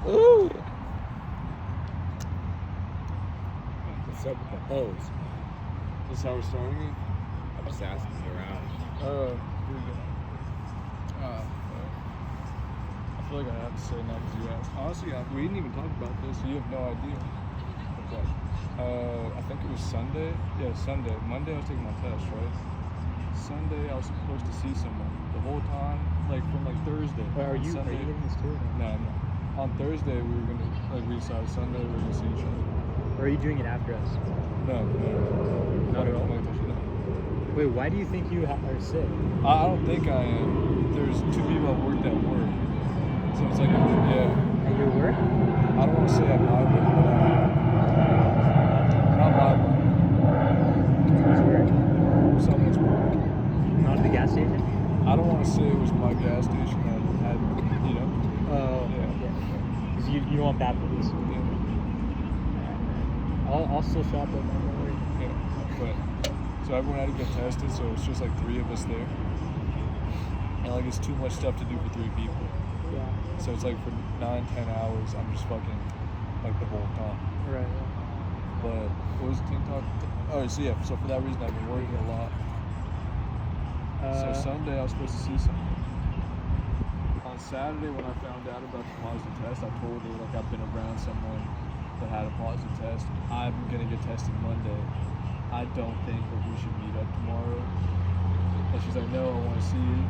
Ooh. What's up with the hose? This is how we're starting it? I'm just asking around. Here we go. I feel like I have to say now because you asked. Honestly, we didn't even talk about this, so you have no idea. Okay. I think it was Sunday. Yeah, Sunday. Monday I was taking my test, right? Sunday I was supposed to see someone the whole time, like from like Thursday. Wait, are you Sunday, getting this too? No. On Thursday we were gonna, like, we decided Sunday we were gonna see each other. Or are you doing it after us? No. Not at all? No. Wait, why do you think you are sick? I don't think I am. There's 2 people that worked at work. So it's like, yeah. At your work? I don't want to say I'm live, but not live. Whose work? Someone's work. Not at the gas station? I don't want to say it was my gas station that had, you know. Oh, Yeah. Because you don't want bad police. Yeah. I'll still shop at my work. Yeah. But so everyone had to get tested, so it's just like 3 of us there. And like it's too much stuff to do for 3 people. Yeah. So it's like for 9-10 hours, I'm just fucking like the whole time. Right. But what was TikTok? Oh, so yeah. So for that reason, I've been working a lot. So Sunday I was supposed to see someone. On Saturday when I found out about the positive test, I told her like I've been around someone that had a positive test. I'm gonna get tested Monday. I don't think that we should meet up tomorrow. And she's like, no, I want to see you.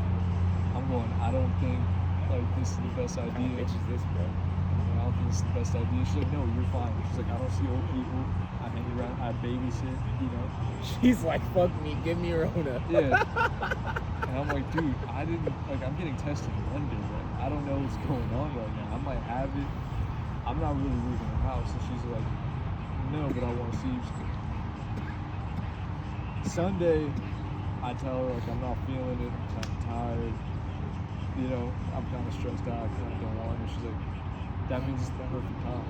I'm going, I don't think like this is the best idea. What bitch is this, bro? I don't think this is the best idea. She's like, no, you're fine. She's like, I don't see old people. I hang around, I babysit, you know. She's like, fuck me, give me Rona. Yeah. And I'm like, dude, I'm getting tested Monday, right? I don't know what's going on right now. I might have it. I'm not really leaving the house. And she's like, no, but I want to see you. Sunday, I tell her, like, I'm not feeling it. I'm kind of tired. You know, I'm kind of stressed out. I kind of don't want it. She's like, that means it's the perfect time.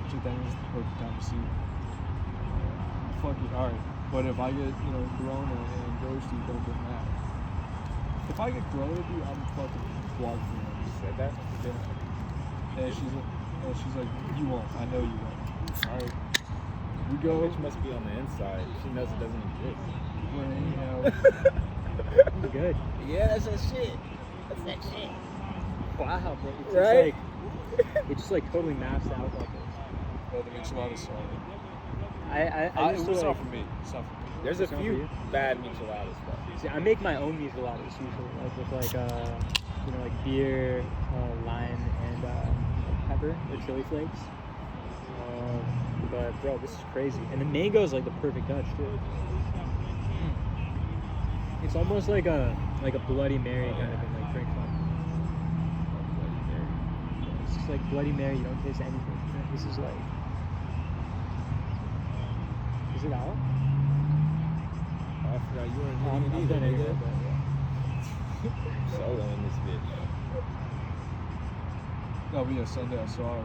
She's like, that means it's the perfect time to see you. Fuck it, alright. But if I get, you know, corona and ghosty, don't get mad. If I get corona, dude, I'm fucking vlogging you. You said that? Yeah. And she's like, you won't. I know you won't. Alright. We The go. bitch must be on the inside. She knows it doesn't exist. We're hanging out. Good. Yeah, that's that shit. That's that shit. Wow, bro. It's Right? it's just like totally mapped out like this. Well, that makes a lot of sense. I used to It's like, not for me. It's not for me. There's a It's not for few you? bad micheladas, bro. see, I make my own micheladas usually, like with like you know, like beer, lime, and pepper or chili flakes. But bro, this is crazy. And the mango is like the perfect Dutch too. It's almost like a Bloody Mary kind of thing, like drink fun. It's just like Bloody Mary. You don't taste anything. This is like. Is it out? I forgot you weren't I'm hitting it done either, anyway, nigga. but yeah. Solo in this bitch. No, but yeah, Sunday I saw her.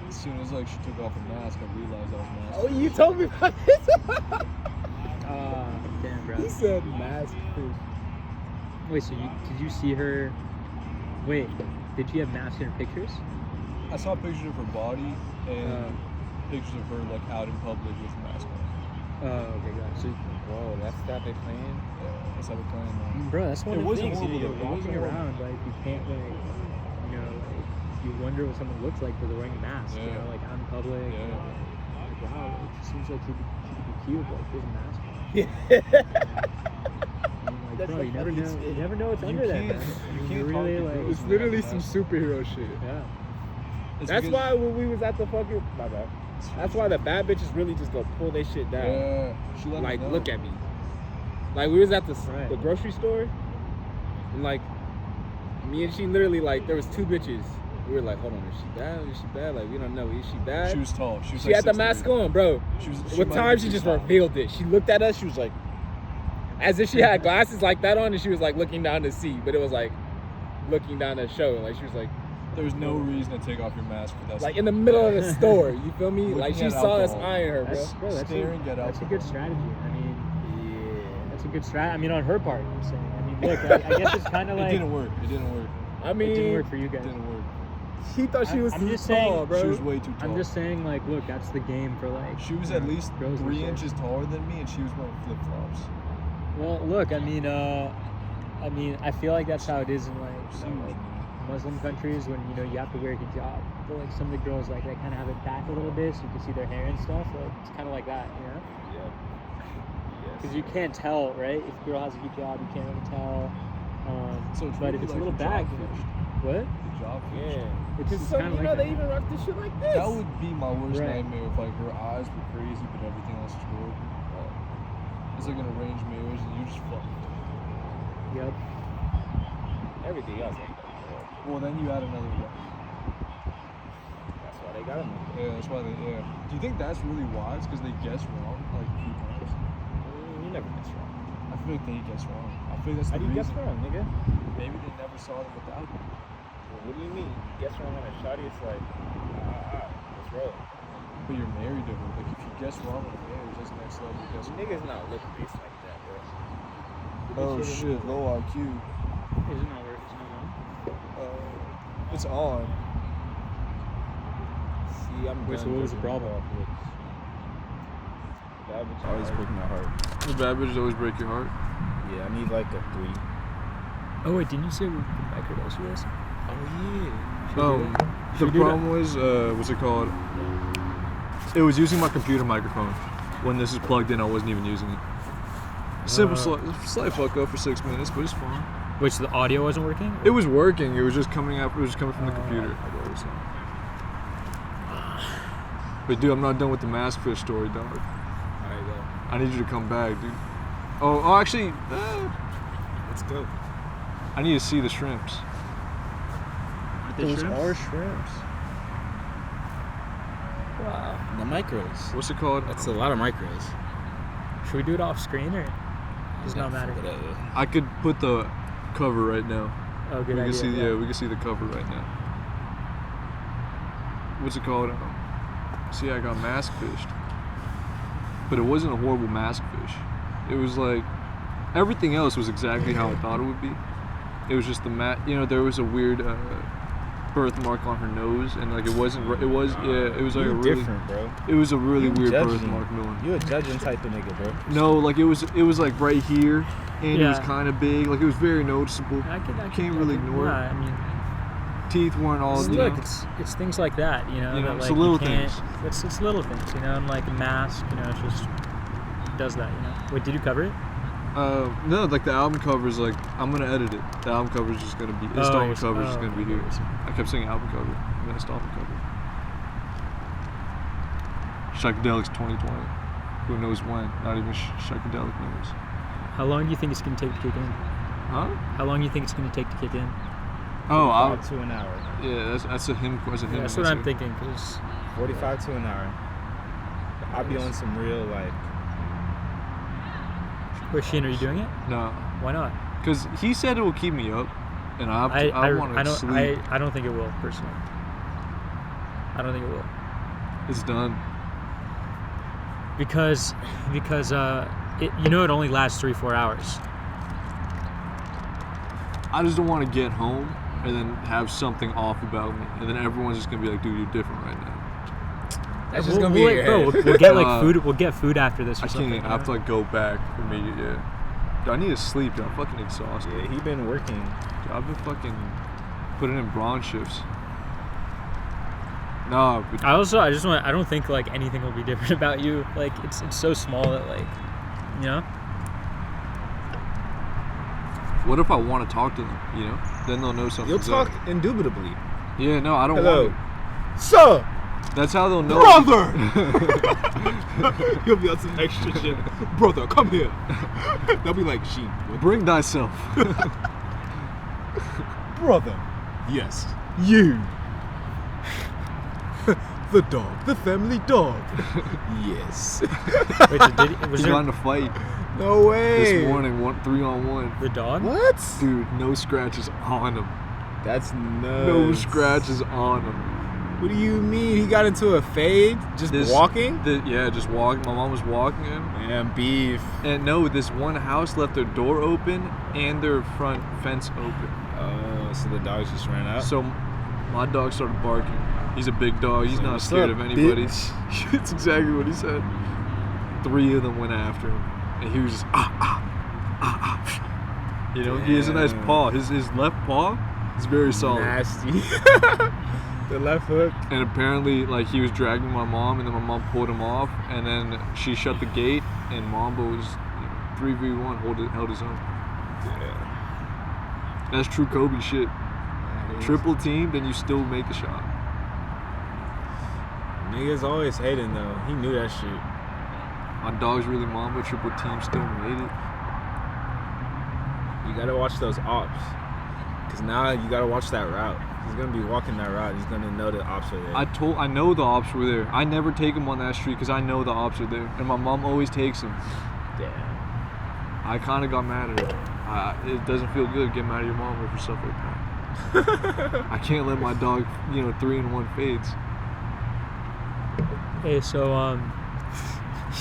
As soon as like she took off her mask, I realized I was masked. Oh, you told me about this? Damn, bro. He said mask proof. Wait, so did you see her? Wait, did she have masks in her pictures? I saw pictures of her body and pictures of her like out in public with a mask on. Oh, okay, got it. So, Whoa, that's that they playing? Yeah, that's how we're playing now. bro, that's one It of the wasn't things. horrible, You're though. It walking wasn't around, like you can't like, you know, like you wonder what someone looks like because they're wearing a mask. You Yeah. know, like out in public. Yeah. You know, like, wow, it just seems like she could be cute, like there's a mask on. Yeah. I'm like, That's bro, the you never fucking know. shit. You never know what's You under there, can't- man. you You're can't really talk to like. girls. It's literally some superhero shit. Yeah. It's That's because- why when we was at the fucking my bad. That's why the bad bitches really just go pull their shit down. Yeah, she let Like, me know. look at me. Like we was at the Right. the grocery store, and like me and she literally like there was 2 bitches. We were like, hold on, is she bad? Is she bad? Like we don't know. Is she bad? She was tall. She was She like had the 6'3". mask on, bro. She With might time, have she been just 6'5". revealed it. She looked at us. She was like, as if she had glasses like that on, and she was like looking down to see, but it was like looking down the show. Like she was like There was no reason to take off your mask for that. in the middle of the store. You feel me? Looking Like she at saw us alcohol. eyeing her, bro. That's Staring at that's a alcohol. good strategy. I mean, Yeah. that's a good strat. I mean, on her part, I'm saying. I mean, look, I guess it's kind of It like. didn't work. It didn't work. I mean, it didn't work for you It guys. didn't work. He thought she was I'm too just tall, saying- bro. She was way too tall. I'm just saying, like, look, that's the game for like. She was you at know, least girls and 3 shit. inches taller than me, and she was wearing flip flops. Well, look, I mean, I feel like that's how it is in like, you know, like Muslim countries when you have to wear a hijab. But like some of the girls, like they kind of have it back a little bit, so you can see their hair and stuff. Like it's kind of like that, Yeah. Because you can't tell, right? If a girl has a hijab, you can't really tell. So it's but really if it's like a little hijab back, finished. what? The job Yeah. It's just So, kind of like they that. even rock this shit like this. That would be my worst Right. nightmare if like her eyes were crazy, but everything else is good. It's like an arranged marriage, and you just fucked. Yep. Everything else like that. Well, then you add another wife. That's why they got him. Yeah, that's why they. Yeah. Do you think that's really wise? Because they guess wrong like a few times. You never guess wrong. I feel like they guess wrong. I feel like that's How the do you guess reason. wrong, nigga? Maybe they never saw them without him. Well, what do you mean? You guess wrong on a shawty, it's like, let's roll. But you're married to her. Like if you guess wrong on a marriage, that's next level guess wrong. Niggas not looking based like that, bro. Oh shit, low IQ. Is it not working? It's not on. It's on. See, I'm Wait, so done what was the judging problem? off looks. That bitch always break my heart. The bad bitches always break your heart. Yeah, I need like a 3. Oh wait, didn't you say we could microdose for this? Oh yeah. The we do that? problem was, what's it called? It was using my computer microphone. When this is plugged in, I wasn't even using it. Simple, slight fuck up for 6 minutes, but it's fine. Which the audio wasn't working? It was working. It was just coming up. It was coming from the computer. But dude, I'm not done with the mask fish story, dog. Alright, go. I need you to come back, dude. Oh, actually, Let's go. I need to see the shrimps. Those are shrimps. Wow. The micros. What's it called? That's a lot of micros. Should we do it off screen or does not matter? Whatever. I could put the cover right now. Oh, good we idea. can see, yeah, we can see the cover right now. What's it called? See, I got mask fished, but it wasn't a horrible mask fish. It was like everything else was exactly how I thought it would be. It was just the there was a weird birthmark on her nose, and like it wasn't. It was it was like You a really different, bro. It was a really You weird judging. birthmark, Millen. You a judging type of nigga, bro. No, like it was like right here, and it was Yeah. kind of big. Like it was very noticeable. I Can't really ignore it. I mean, Teeth weren't all. look, it's things like that, You know, that, it's like, the little you can't, things. It's little things, and like a mask, it just does that, Wait, did you cover it? No, like the album cover is like I'm gonna edit it. The album cover is just gonna be installment cover is just gonna be here. I kept saying album cover, and then installment cover. Psychedelics 2020. Who knows when? Not even Psychedelic knows. How long do you think it's gonna take to kick in? Huh? How long do you think it's gonna take to kick in? Oh, 45 to an hour. yeah. That's a him. That's a him. Yeah, that's what I'm answer. thinking. Cause 45 to an hour. I'll be on some real like. wait, Sheen, are you doing it? No, Why not? because he said it will keep me up, and I want to sleep. I don't think it will personally. I don't think it will It's done. because it it only lasts 3-4 hours. I just don't want to get home and then have something off about me, and then everyone's just gonna be like, "Dude, you're different right now." That's just gonna be in your bro. head. We'll get like food. We'll get food after this. Or I something, can't. I have to like go back immediately. Yeah. Dude, I need to sleep. Dude. I'm fucking exhausted. Yeah, he been working. Dude, I've been fucking putting in bronze shifts. Nah, but I don't think like anything will be different about you. Like it's so small that like, what if I want to talk to them? Then they'll know something. You'll talk indubitably. Yeah, no, I don't Hello. want Sir! to. That's how they'll know. Brother! He'll be on some extra shit. Brother, come here. They'll be like, Sheen. Bring thyself. Brother. Yes. You. The dog. The family dog. Yes. Wait, was He there got in a fight No way. this morning, 3-on-1. the dog? What? Dude, no scratches on him. That's nuts. No scratches on him. What do you mean? He got into a fade? Just walking? Yeah, just walking. My mom was walking him. Man, beef. And no, this one house left their door open and their front fence open. So the dogs just ran out. So my dog started barking. He's a big dog. He's So not what's scared up, of anybody. It's exactly what he said. 3 of them went after him, and he was just You know, he has a nice paw. His left paw is very solid. Nasty. The left hook. And apparently, like, he was dragging my mom, and then my mom pulled him off, and then she shut the gate, and Mamba was 3v1, held his own. Yeah. That's true Kobe shit. Triple team, then you still make the shot. Niggas always hating though. He knew that shit. My dog's really Mamba, triple team, still made it. You gotta watch those ops. Cause now you gotta watch that route. He's gonna be walking that route. He's gonna know the ops are there. I know the ops were there. I never take him on that street because I know the ops are there, and my mom always takes him. Damn. I kind of got mad at her. It doesn't feel good getting mad at your mom over stuff like that. I can't let my dog, 3-in-1 fades. Hey, so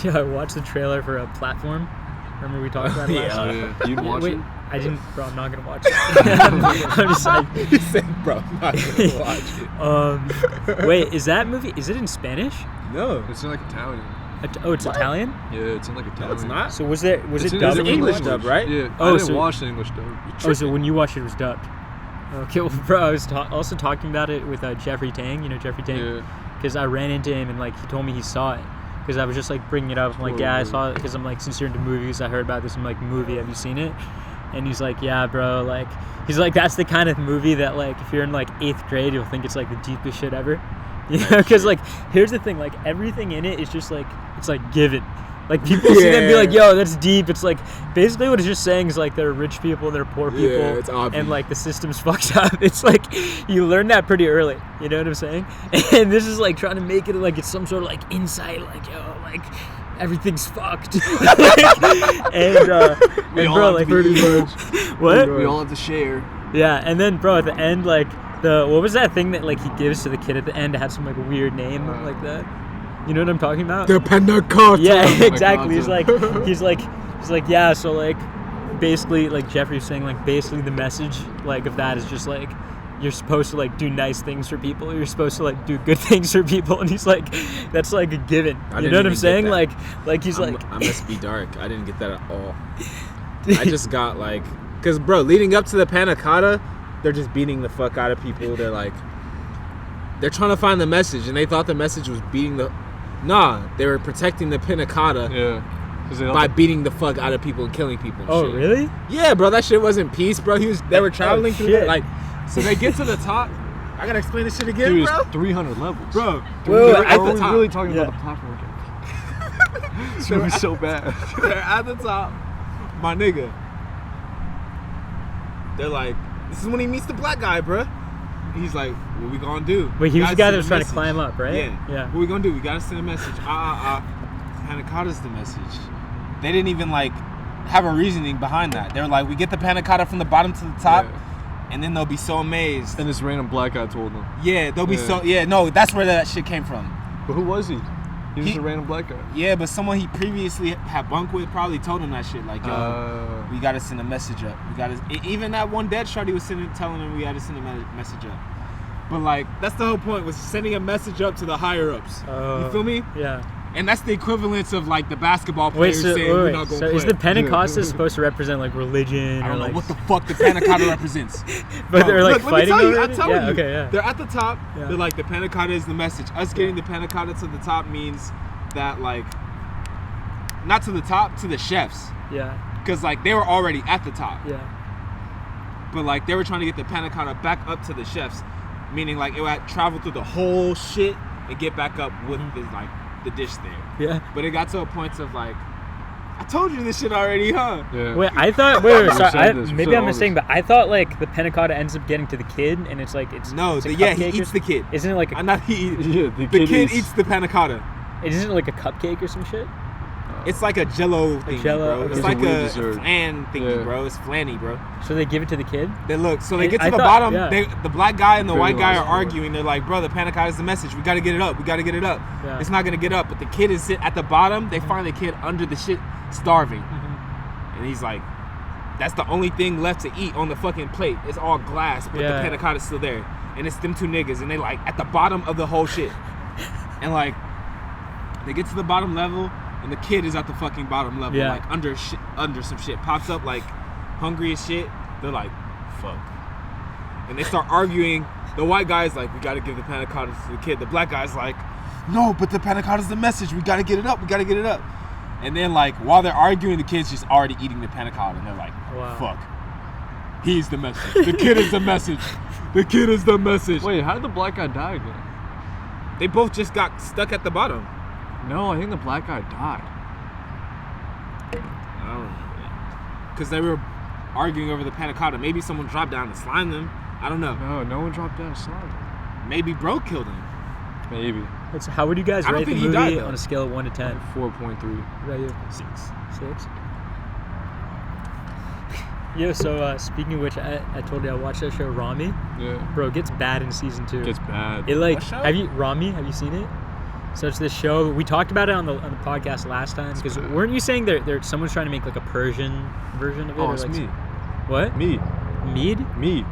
yeah, I watched the trailer for a Platform. Remember we talked about it last Oh, week? yeah. You didn't watch Wait, it? I didn't, bro. I'm not gonna watch it. I'm just like, He said, bro, I'm not gonna watch it. wait, is that movie? Is it in Spanish? No. It's in like Italian. It's What? Italian. Yeah, it's in like Italian. No, it's not. So was it It's in dubbed? English dub, right? Yeah. Oh, I didn't so- watch the English dub. Oh, so when you watched it, it was dubbed. Okay, well, bro, I was also talking about it with Jeffrey Tang. You know Jeffrey Tang? Yeah. Because I ran into him and like he told me he saw it. Because I was just like bringing it up. I'm like, yeah, I saw it. Because I'm like, since you're into movies, I heard about this. I'm like, movie, have you seen it? And he's like, yeah, bro. Like, he's like, that's the kind of movie that like, if you're in like 8th grade, you'll think it's like the deepest shit ever. You know? Because like, here's the thing. Like, everything in it is just like, it's like given. Like, people see that and be like, yo, that's deep. It's like, basically what it's just saying is like, there are rich people and there are poor people. Yeah, it's obvious. And like, the system's fucked up. It's like, you learn that pretty early. You know what I'm saying? And this is like trying to make it like it's some sort of like insight. Like, yo, like, everything's fucked. and bro, like, what? We all have to share. Yeah, and then, bro, at the end, like, what was that thing that like he gives to the kid at the end? It had some like weird name like that. You know what I'm talking about? The Pentecost. Yeah, exactly. He's like, yeah. So like, basically, like Jeffrey's saying, like, basically the message like of that is just like, you're supposed to like do nice things for people. You're supposed to like do good things for people. And he's like, that's like a given. You know what I'm saying? Like he's like, I must be dark. I didn't get that at all. I just got like, cause bro, leading up to the Panna Cotta, they're just beating the fuck out of people. They're like, they're trying to find the message, and they thought the message was beating the. Nah, they were protecting the Panna Cotta by beating the fuck out of people and killing people. And oh shit. really? Yeah, bro, that shit wasn't peace, bro. They were traveling through shit. that, like, so they get to the top. I gotta explain this shit again, Dude, bro. it's 300 levels. Bro, Wait, they're at at the the top. really talking Yeah. about the platform again. It's gonna be so bad. They're at the top, my nigga. They're like, this is when he meets the black guy, bruh. He's like, what we gonna do? Wait, he We was the gotta guy that send was a trying to message. climb up, right? Yeah. What we gonna do? We gotta send a message. Panna Cotta's the message. They didn't even like have a reasoning behind that. They were like, we get the Panna Cotta from the bottom to the top, and then they'll be so amazed. And this random black guy told them. Yeah, they'll be so. Yeah, no, that's where that shit came from. But who was he? He was He- just a random black guy. Yeah, but someone he previously had bunk with probably told him that shit. Like, yo, we gotta send a message up. We gotta. Even that one dead shorty was telling him we gotta send a message up. But like, that's the whole point, was sending a message up to the higher ups. You feel me? Yeah. And that's the equivalence of like the basketball Wait, players so, saying we're not gonna so play. is the Pentecostal supposed to represent like religion I or don't know like? what the fuck the Panna Cotta represents. But they're like Look, let me fighting tell you, over I'm it? telling Yeah, you. okay, yeah. They're at the top. Yeah. They're like, the Panna Cotta is the message. Us getting the Panna Cotta to the top means that like, not to the top, to the chefs. Yeah. Because like they were already at the top. Yeah. But like they were trying to get the Panna Cotta back up to the chefs. Meaning like it would travel through the whole shit and get back up with the dish there. Yeah. But it got to a point of like, I told you this shit already, huh? Yeah. Wait, I thought. Wait, We've sorry. said this, we've Maybe said I'm all mistaken, but I thought like the Panna Cotta ends up getting to the kid, and it's like it's No, it's a he cupcake eats the kid. Isn't it like I'm not he. Yeah, The kid eats the Panna Cotta. Isn't it like a cupcake or some shit? It's like a Jello thing, Jell-O, bro. okay. It's It's a like weird a dessert. flan thingy, Yeah. bro. It's flanny, bro. So they give it to the kid. They look, so they And get to I the thought- bottom. yeah. The black guy and the Very white guy are last word. arguing. They're like, bro, the Panna Cotta is the message. We gotta get it up. We gotta get it up. Yeah. It's not gonna get up. But the kid is sit at the bottom. They find the kid under the shit, starving. And he's like, That's the only thing left to eat on the fucking plate. It's all glass, but the panna cotta's still there. And it's them two niggas, and they like at the bottom of the whole shit. And like, they get to the bottom level, and the kid is at the fucking bottom level, like under some shit. Pops up like hungry as shit. They're like, fuck. And they start arguing. The white guy's like, we gotta give the panna cotta to the kid. The black guy's like, no, but the panna cotta's the message. We gotta get it up. And then like, while they're arguing, the kid's just already eating the panna cotta. And they're like, fuck. He's the message. The kid is the message. The kid is the message. Wait, how did the black guy die again? They both just got stuck at the bottom. No, I think the black guy died. I don't know. Because they were arguing over the panna cotta. Maybe someone dropped down and slimed them. I don't know. No one dropped down and slimed him. Maybe Bro killed him. Maybe. So how would you guys rate the movie on a scale of 1 to 10? 4.3. What about you? 6. 6? Yeah, so speaking of which, I told you I watched that show Rami. Yeah. Bro, it gets bad in season 2. It gets bad. It like, have you seen it? So it's this show, we talked about it on the podcast last time, because weren't you saying someone's trying to make like a Persian version of it? Oh, it's like, me. What? Me. Me?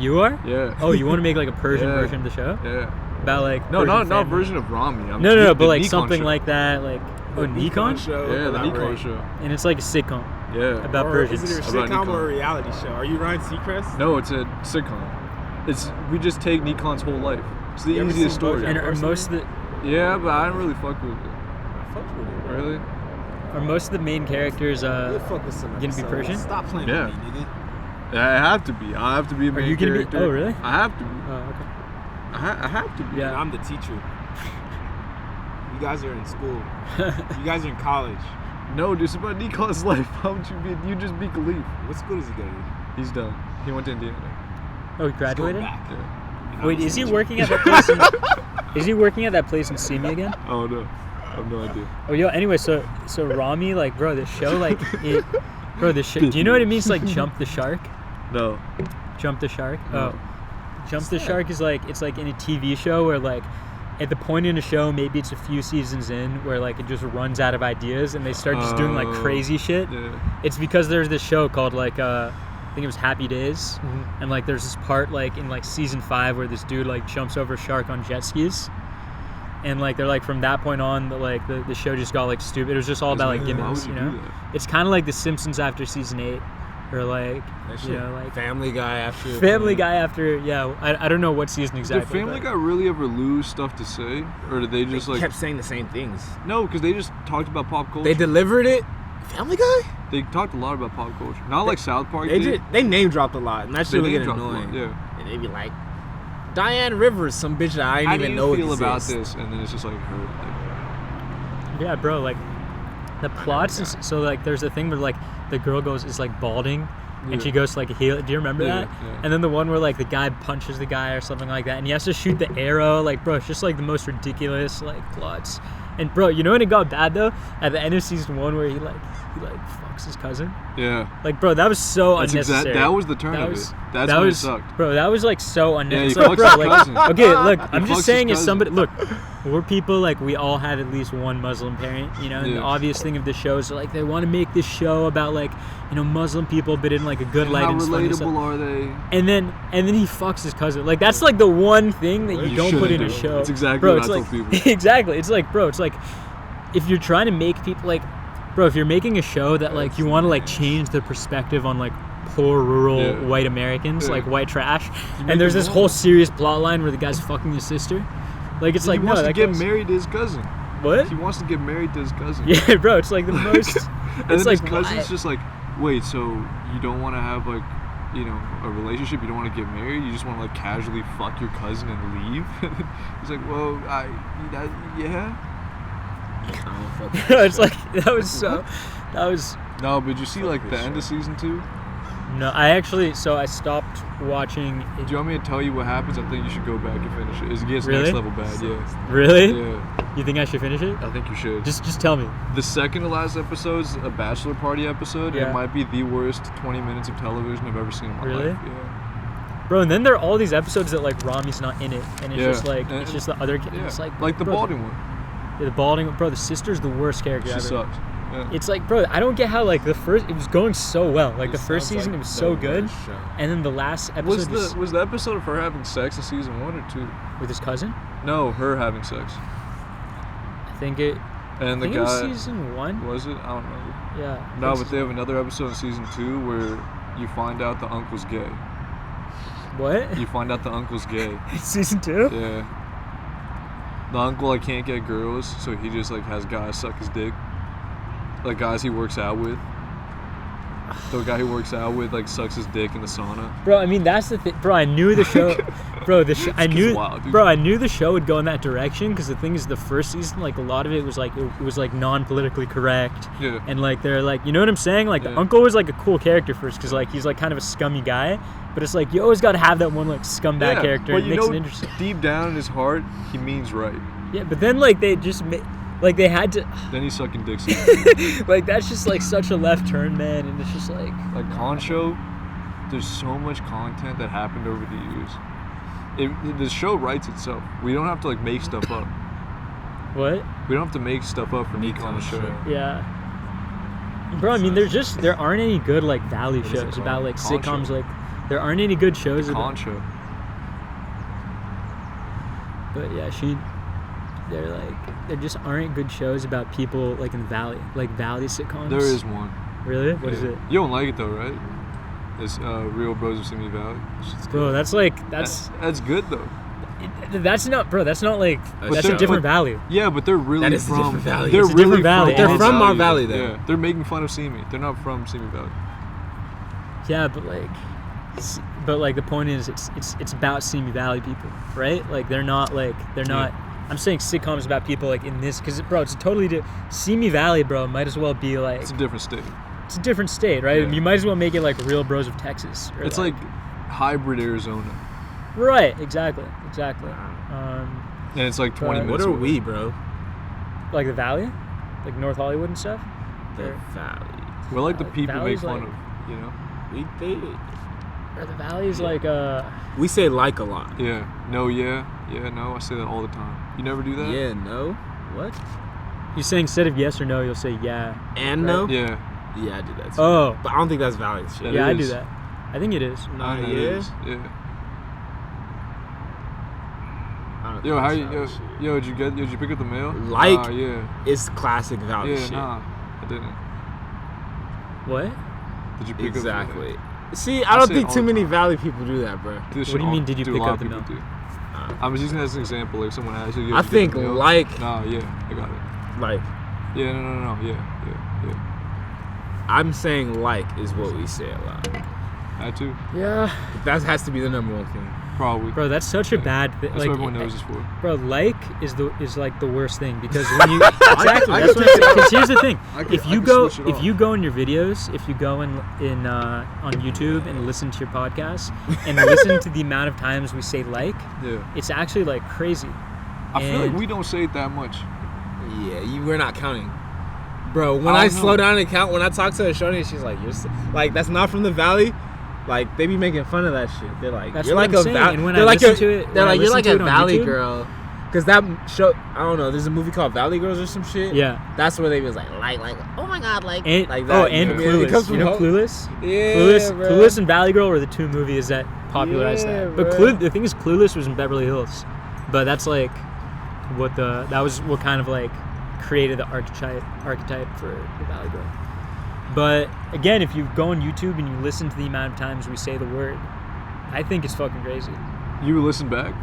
You are? Yeah. Oh, you want to make like a Persian version of the show? Yeah. About like no, not a version of Rami. No, but like Nikon something show. like that, like Nikon show. Yeah, the Nikon show. And it's like a sitcom. Yeah. About Persians. Is it a sitcom or a reality show? Are you Ryan Seacrest? No, it's a sitcom. We just take Nikon's whole life. It's the easiest story. And are most of the Yeah, but I don't really fuck with it. I fucked with it. Really? Are most of the main characters You fuck with some gonna be episodes. Persian? Stop playing Yeah. with me, nigga. I have to be. I have to be a main Are you gonna character. be? Oh, really? I have to be. Oh, okay. I have to be. Yeah. I'm the teacher. You guys are in school. You guys are in college. No, dude, it's about Nikon's life. How would you be? You just be Khalif. What school does he go to? He's done. He went to Indiana. Oh, he graduated? He's going back. Yeah. Wait, is he working at that place? Is he working at that place in Simi again? Oh no, I have no idea. Oh, yo. Anyway, so Rami, like, bro, this show, like, this show. Do you know what it means to like jump the shark? No. Jump the shark? No. Oh, jump the shark is like, it's like in a TV show where like, at the point in a show, maybe it's a few seasons in, where like it just runs out of ideas and they start just doing like crazy shit. Yeah. It's because there's this show called like I think it was Happy Days, and like there's this part like in like season 5 where this dude like jumps over a shark on jet skis, and like they're like from that point on the show just got like stupid. It was just all about like gimmicks, you know. It's kind of like The Simpsons after season 8, or like like Family Guy after. Family Guy after I don't know what season exactly. Did Family Guy really ever lose stuff to say, or did they just They like kept saying the same things. No, because they just talked about pop culture. They delivered it. Family Guy? They talked a lot about pop culture. Not like South Park. They name dropped a lot, and that's They really name getting dropped a lot, annoying. yeah. And they'd be like, Diane Rivers, some bitch that I didn't even know feel about exists. this, and then it's just like her. Yeah, bro, like the plots. So like, there's a thing where like the girl is like balding, and she goes to like heal. Do you remember that? Yeah. And then the one where like the guy punches the guy or something like that, and he has to shoot the arrow. Like, bro, it's just like the most ridiculous like plots. And bro, you know when it got bad though? At the end of season 1, where he fucks his cousin. Yeah. Like, bro, that was so unnecessary. That was the turn of it. That's when it sucked. Bro, that was like so unnecessary. Yeah, he fucks his cousin. Okay, look, I'm fucks just his saying, as cousin. somebody, look, we're people, like, we all have at least one Muslim parent, you know, and the Yeah. obvious thing of the show is, like, they want to make this show about, like, you know, Muslim people, but in, like, a good light How and funny relatable stuff. are they? And then he fucks his cousin. Like, that's, like, the one thing that you don't put in a shouldn't do. show. It's exactly bro, what it's I like, told people. Exactly. It's like, bro, it's like, if you're trying to make people, like, bro, if you're making a show that, like, you want to, like, change the perspective on, like, poor rural white Americans, like white trash, and there's this whole serious plot line where the guy's fucking his sister, like, it's like, he wants no, to get married to his cousin. What? He wants to get married to his cousin. Yeah, bro, it's like the most. And It's then like, his cousin's why? just like, wait, so you don't want to have like, you know, a relationship? You don't want to get married? You just want to like casually fuck your cousin and leave? He's like, well, yeah. It's like that was. No, but did you see like the end of season 2? No, I stopped watching. Do you want me to tell you what happens? I think you should go back and finish it. It gets Really? next level bad, yeah. Really? Yeah, You think I should finish it? I think you should. Just tell me. The second to last episode's a bachelor party episode. Yeah. It might be the worst 20 minutes of television I've ever seen in my Really? life. Yeah. Bro, and then there are all these episodes that like Rami's not in it, and it's Yeah. just like And- it's just the other kid. Yeah. It's like the bro, balding one. Yeah, the balding. Bro, the sister's the worst character She ever. sucks. Yeah. It's like, bro, I don't get how like it was going so well. Like the This first sounds season, like it was the so good, worst show. and then the last episode Was the episode of her having sex in season 1 or 2? with his cousin. No, her having sex. I think it. And the I think it was guy season 1. was it? I don't know. Yeah. No, but they have another episode in season 2 where you find out the uncle's gay. What? You find out the uncle's gay. Season 2? Yeah. The uncle like can't get girls, so he just like has guys suck his dick. Like guys he works out with. The guy he works out with like sucks his dick in the sauna. Bro, I mean that's the thing. Bro, I knew the show. Bro, I knew. wild, dude. Bro, I knew the show would go in that direction because the thing is, the first season, like a lot of it was like non-politically correct. Yeah. And like they're like, you know what I'm saying? Like the Yeah. uncle was like a cool character first because like he's like kind of a scummy guy, but it's like you always got to have that one like scumbag character. But It you makes know, it interesting. deep down in his heart, he means right. Yeah, but then like they just like they had to Then he's sucking dicks. like that's just like such a left turn, man, and it's just like Concho, there's so much content that happened over the years. The show writes itself. We don't have to like make stuff up. what? We don't have to make stuff up for Nick on the show. Yeah. Bro, I mean, there aren't any good like value What is it shows called? about like Concho. sitcoms. Like, there aren't any good shows about. Concho. But yeah, there just aren't good shows about people like in the valley, like valley sitcoms. There is one. Really? What is Yeah. it? You don't like it though, right? It's Real Bros of Simi Valley. Bro, that's good though. that's not, bro. That's not like that's a they're- different value. Yeah, but they're really That is a from. different valley. They're It's a really different valley. They're our from our valley, though. Yeah, they're making fun of Simi. They're not from Simi Valley. Yeah, but like the point is, it's about Simi Valley people, right? Like they're not. I'm saying sitcoms about people like in this, because bro, it's a totally Simi Valley, bro. Might as well be like It's a different state. it's a different state, right? Yeah. You might as well make it like Real Bros of Texas. Or It's like hybrid Arizona, right, exactly. and it's like 20 But- minutes. What are away. we, bro? Like the Valley, like North Hollywood and stuff. The Or- valley. We're like the Valley- people make Valley's fun like- of, you know? Or the Valley is like We say like a lot. Yeah. No. Yeah. Yeah. No. I say that all the time. You never do that. Yeah, no. What? you're saying instead of yes or no, you'll say yeah. And Right. no? Yeah. Yeah, I do that too. Oh, But I don't think that's valid shit. It yeah, I do is. that. I think it is. Nah, It yeah? is. Yeah. I don't Yo, think how that's you? valid shit. Yo, did you pick up the mail? Like- Yeah. It's classic valley Yeah. shit. Nah. I didn't. What? Did you pick up? Exactly. See, I don't say it think all too the many time. valley people do that, bro. This What shit do you mean, all- did you dude, pick a lot up of the people mail? do. I was using that as an example. Like someone asked you. I did you pick think up the mail? like- Nah. Yeah. I got it. Like, Yeah. No. Yeah. I'm saying like is what we say a lot. Had to. Yeah, That has to be the number one thing. Probably. bro, that's such a bad thing. That's Like, what everyone knows it's for. bro, like is like the worst thing because when you exactly that's what I'm saying. Because here's the thing: if you go in your videos, if you go in on YouTube and listen to your podcast and listen to the amount of times we say like, Yeah. it's actually like crazy. I feel like And- we don't say it that much. Yeah, we're not counting. Bro, when I I don't slow know. down and count, when I talk to a shorty, she's like, like, that's not from the valley. Like, they be making fun of that shit. They're like, That's you're what like I'm a saying, valley. and when They're I like listen to it- They're when I like, you're listen like to a it on valley YouTube- girl. Because that show, I don't know, there's a movie called Valley Girls or some shit. Yeah. That's where they was like, oh my god, like And, that. and Yeah, it Clueless. comes You from know home. Clueless? Yeah, bro. Clueless and Valley Girl were the two movies that popularized Yeah, that. But bro. the thing is, Clueless was in Beverly Hills, but that's like that was what kind of like created the archetype for the Valley Girl. But again, if you go on YouTube and you listen to the amount of times we say the word, I think it's fucking crazy. You listen back?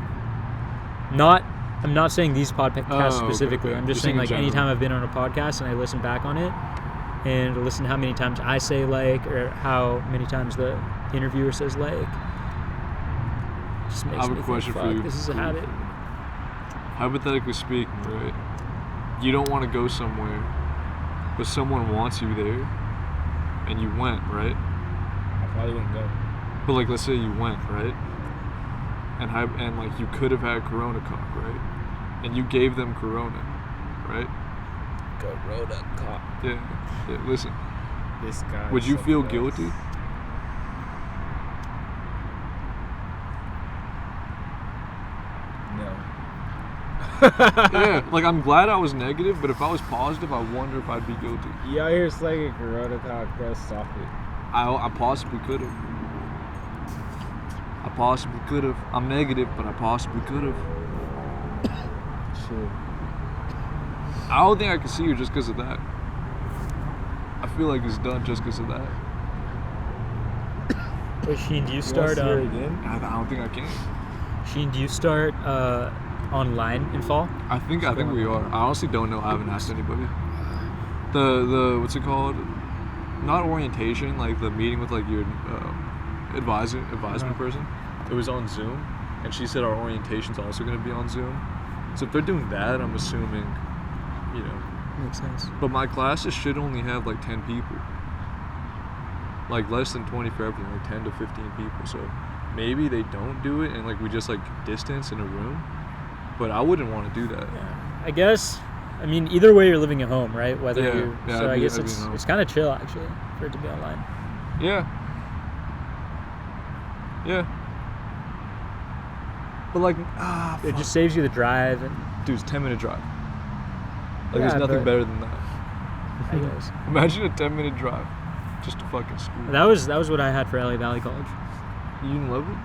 I'm not saying these podcasts Oh, okay, specifically. okay. I'm just Just saying in like general. anytime I've been on a podcast and I listen back on it and listen how many times I say like or how many times the interviewer says like. Just makes I have a me think, question for fuck, you. this is a habit. Hypothetically speaking, right? You don't want to go somewhere, but someone wants you there, and you went, right? I probably wouldn't go. But like, let's say you went, right? And like you could have had Corona cock, right? And you gave them Corona, right? Corona cop. Yeah. Listen, This guy. would you feel guilty? No. Yeah, like I'm glad I was negative, but if I was positive, I wonder if I'd be guilty. You out here slanging Corona talk, bro? Stop it. I possibly could have. I possibly could have. I'm negative, but I possibly could have. Shit. I don't think I can see her just because of that. I feel like it's done just because of that. Wait, Sheen, do you You start? wanna see her again? I don't think I can. Sheen, do you start online in fall? I think we are. I honestly don't know. I haven't asked anybody. The what's it called? Not orientation, like the meeting with like your advisement person. It was on Zoom, and she said our orientation's also going to be on Zoom. So if they're doing that, I'm assuming, you know. Makes sense. But my classes should only have like 10 people. Like less than 20 for everything, like 10 to 15 people. So maybe they don't do it and like we just like distance in a room. But I wouldn't want to do that. Yeah. I guess. I mean, either way, you're living at home, right? Whether Yeah, you. yeah, So I'd I be- guess I'd be at home. it's kind of chill actually for it to be online. Yeah. Yeah. But like, It just saves you the drive, and dude, it's 10-minute drive. Like Yeah, there's nothing but- better than that. I guess Imagine a 10-minute drive just to fucking school. that was what I had for LA Valley College. You didn't love it?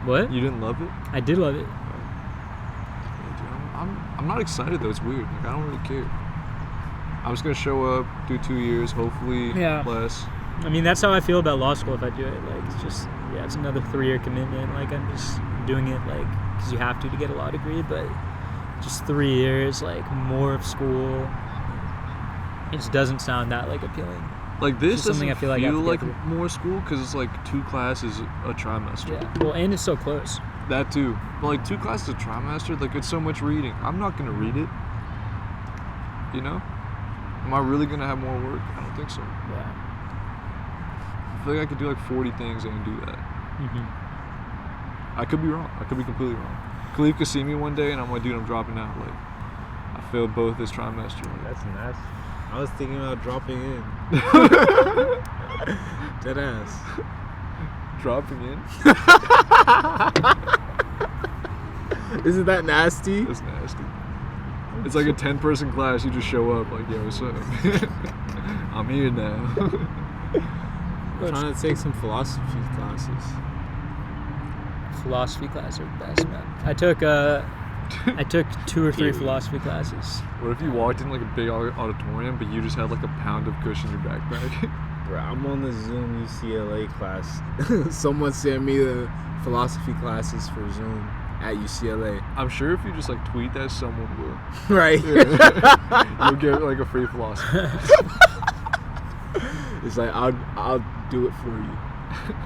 What? You didn't love it? I did love it. Yeah, dude, I'm not excited though. It's weird. Like I don't really care. I'm just gonna show up, do 2 years, hopefully Yeah. less. I mean, that's how I feel about law school if I do it. Like, it's just, yeah, it's another 3-year commitment. Like, I'm just doing it, like, because you have to get a law degree, but just 3 years, like, more of school. It just doesn't sound that, like, appealing. Like this It's just doesn't something I feel like I have to like get through. more school because it's like 2 classes a trimester. Yeah. Well, and it's so close. That too. But like 2 classes a trimester, like it's so much reading. I'm not gonna read it. You know? Am I really gonna have more work? I don't think so. Yeah. I feel like I could do like 40 things and do that. Mm-hmm. I could be wrong. I could be completely wrong. Khalif could see me one day and I'm like, dude, I'm dropping out. Like, I failed both this trimester. Like, That's nice. I was thinking about dropping in. Dead ass. dropping in? Isn't that nasty? That's nasty. It's like a 10-person class. You just show up like, yo, what's up? I'm here now. I'm trying to take some philosophy classes. Philosophy classes are the best, man. I took 2 or 3 Period. philosophy classes. What if you walked in like a big auditorium, but you just had like a pound of cushion in your backpack? Bro, I'm on the Zoom UCLA class. Someone sent me the philosophy classes for Zoom at UCLA. I'm sure if you just like tweet that, someone will. Right. You'll get like a free philosophy. It's like I'll do it for you.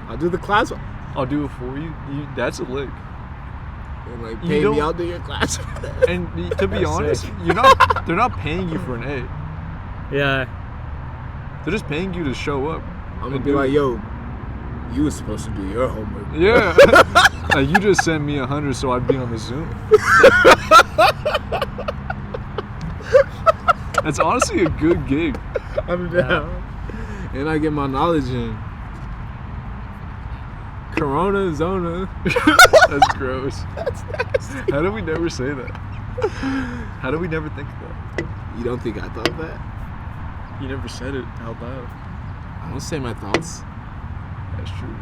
I'll do the class I'll do it for you. That's a lick. and like You pay me. don't- I'll do your class. And to be That's honest, sick. they're not paying you for an A. Yeah. They're just paying you to show up. I'm gonna and be do like, it. yo, you was supposed to do your homework. Yeah. Like, you just sent me 100 so I'd be on the Zoom. That's honestly a good gig. I'm down. And I get my knowledge in. Corona, Zona. That's gross. How do we never say that? How do we never think of that? You don't think I thought that? You never said it out loud. I don't say my thoughts. That's true.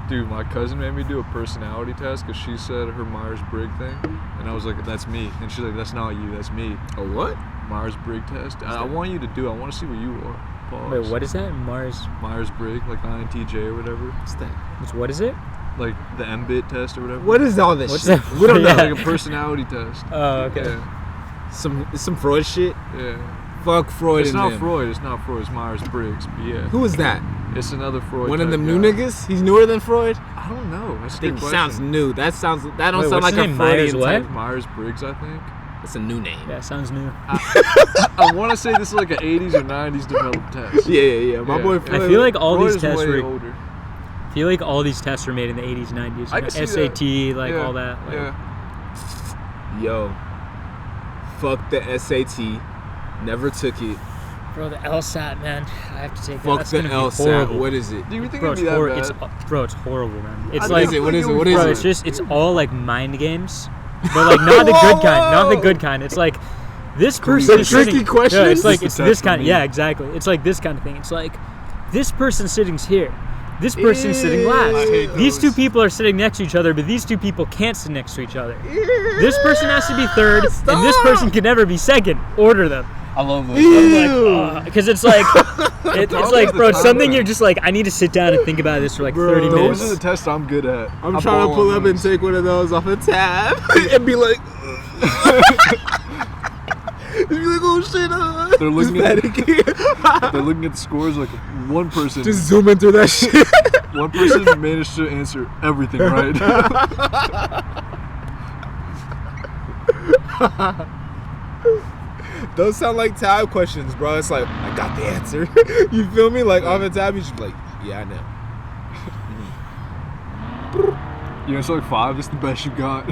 Dude, my cousin made me do a personality test because she said her Myers-Briggs thing. And I was like, that's me. And she's like, that's not you, that's me. A what? Myers-Briggs test. I want you to do it. I want to see where you are. Pause. Wait, what is that? Myers-Briggs, like INTJ or whatever. What's that? What is it? Like the MBIT test or whatever. What is all this What's shit? that? We don't know. Yeah. Like a personality test. Oh, okay. Yeah. Some Freud shit. Yeah. Fuck Freud. It's and not them. Freud. It's not Freud. It's Myers-Briggs. But yeah. Who is that? It's another Freud. One of type them new guy. niggas? He's newer than Freud? I don't know. That's I a think good he question. sounds new. That don't Wait, sound what's like his a name? Myers Freudian what? type. Myers-Briggs, I think. That's a new name. Yeah, sounds new. I want to say this is like an 80s or 90s developed test. Yeah. My Yeah. boy I Freud. I feel like all Freud these is tests way were. older. I feel like all these tests were made in the 80s, 90s. I can see that. SAT, like Yeah, all that. Like, Yeah. Yo, fuck the SAT. Never took it. Bro, the LSAT, man. I have to take that. Fuck That's the gonna be LSAT. horrible. What is it? Do you think Bro, it'd it's be that horrible. bad? Bro, it's horrible, man. It's I like, is it? What is it? What bro, is it's it? just, it's all like mind games. but like not the good kind. Not the good kind. It's like this person is tricky sitting. questions? No, it's like This it's is this tough kind. for me. Yeah, exactly. It's like this kind of thing. It's like this person sitting here. This person's sitting last. I hate These two those. people are sitting next to each other, but these two people can't sit next to each other. This person has to be third, and this person can never be second. Order them. I love those. Because it's like, it's like, bro, it's something you're just like, I need to sit down and think about this for like 30 Those minutes. are the tests I'm good at. I'm I trying to ball pull on up and those. take one of those off a tab and be like, oh shit, They're looking at at they're looking at the scores like one person. just zooming through that shit. One person managed to answer everything right. Those sound like tab questions, bro. It's like, I got the answer. You feel me? Like off a tab, you should be like, yeah, I know. You answer like 5. That's the best you got.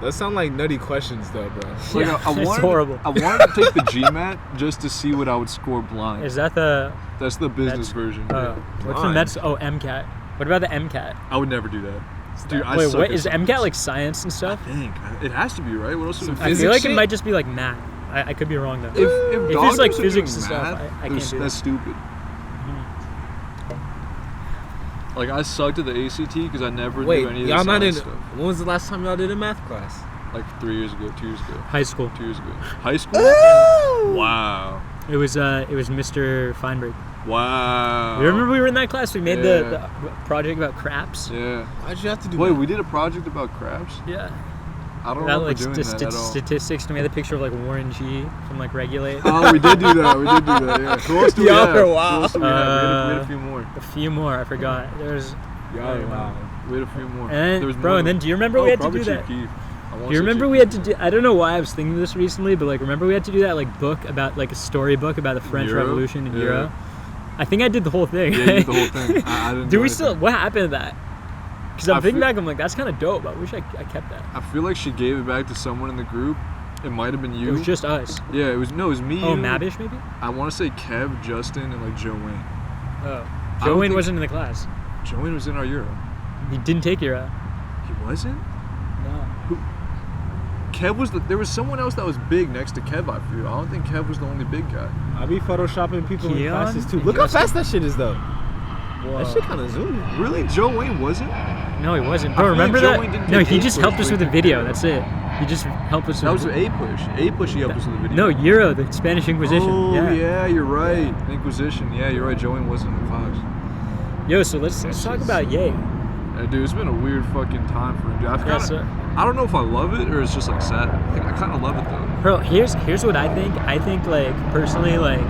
Those sound like nutty questions, though, bro. Like, Yeah, I it's wanted, horrible. I wanted to take the GMAT just to see what I would score blind. Is that the, That's the business That's- version. what's the Blind. Mets? Oh, MCAT. What about the MCAT? I would never do that. Dude, I Wait, suck what at is science. MCAT like science and stuff? I think it has to be, right? What else? Would it I be? feel like shit? it might just be like math. I could be wrong though. If If it's doctors like are physics doing and stuff, math, I can't do that's that. stupid. Like I sucked at the ACT because I never Wait, knew any of y'all the not in. science stuff. When was the last time y'all did a math class? Like 2 years ago. High school. 2 years ago. High school? Wow. It was Mr. Feinberg. Wow. You remember we were in that class? We made the Yeah. project about craps. Yeah. Why'd you have to do Wait, math? we did a project about crabs? Yeah. I don't About remember like doing that at all. statistics. And we had the picture of like Warren G from like Regulate. Oh, we did do that. Yeah. Who else do we Y'all have? are Who wild. else do we have? We had a few more. A few more. I forgot. There's. Y'all are wild. We had a few more. And then, There was bro, more and than- then do you remember Oh, we had to probably do that? Chief Keef. I wanna Do you say remember Chief we had to Keef. do? I don't know why I was thinking of this recently, but like, remember we had to do that like book about like a storybook about the French Euro? Revolution in Yeah. Euro. I think I did the whole thing. Yeah, you did the whole thing. I didn't Do do we anything. still? What happened to that? Because I'm I thinking feel- back, I'm like, that's kind of dope. I wish I kept that. I feel like she gave it back to someone in the group. It might have been you. It was just us. Yeah, it was me. Oh, you. Mabish maybe? I want to say Kev, Justin, and like Joe Wayne. Oh. I Joe don't Wayne think- wasn't in the class. Joe Wayne was in our Euro. He didn't take Euro. He wasn't. No. Kev was there was someone else that was big next to Kev. I feel. I don't think Kev was the only big guy. I be photoshopping people in Keon classes too. and Look how Justin? fast that shit is, though. Whoa. That shit kind of zoomed. Really, Joe Wayne wasn't. No, he wasn't. I Bro, feel like remember Joe that? Wayne didn't No, take he A just push, helped us but with he the did video. that. That's it. He just helped us. That with was the- A push. A push. He helped us with the video. No, Euro, the Spanish Inquisition. Oh yeah. you're right. Inquisition. Yeah, you're right. Joe Wayne wasn't in the class. Yo, so let's talk shit's- about Ye. Yeah, dude, it's been a weird fucking time for him. Dude. Yeah, so- I don't know if I love it or it's just like sad. I think I kind of love it though. Bro, here's what I think. I think like personally, like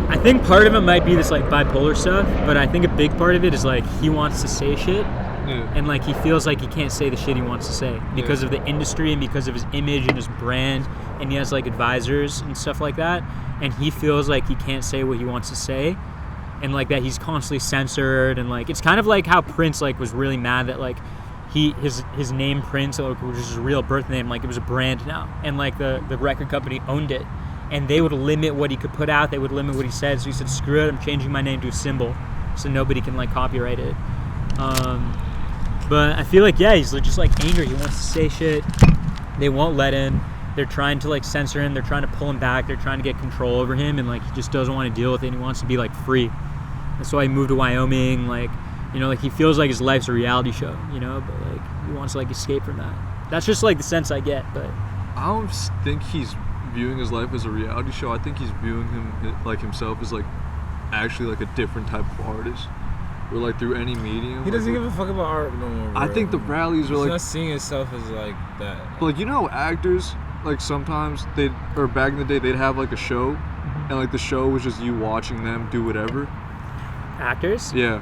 I think part of it might be this like bipolar stuff, but I think a big part of it is like he wants to say shit Yeah. and like he feels like he can't say the shit he wants to say because of the industry and because of his image and his brand, and he has like advisors and stuff like that, and he feels like he can't say what he wants to say, and like that he's constantly censored, and like it's kind of like how Prince like was really mad that like his name Prince, which is his real birth name, like it was a brand now, and like the record company owned it, and they would limit what he could put out, they would limit what he said, so he said, screw it, I'm changing my name to a symbol so nobody can like copyright it. But I feel like he's just like angry, he wants to say shit, they won't let him, they're trying to like censor him, they're trying to pull him back, they're trying to get control over him, and like he just doesn't want to deal with it, and he wants to be like free. That's why he moved to Wyoming, like, you know, like he feels like his life's a reality show, you know, but like he wants to like escape from that. That's just like the sense I get, but I don't think he's viewing his life as a reality show. I think he's viewing himself as like actually like a different type of artist. Or like through any medium. He doesn't like, give a fuck about art no more. I bro. think the rallies are He's like not seeing himself as like that. But like, you know how actors, like sometimes or back in the day, they'd have like a show, and like the show was just you watching them do whatever. actors? Yeah.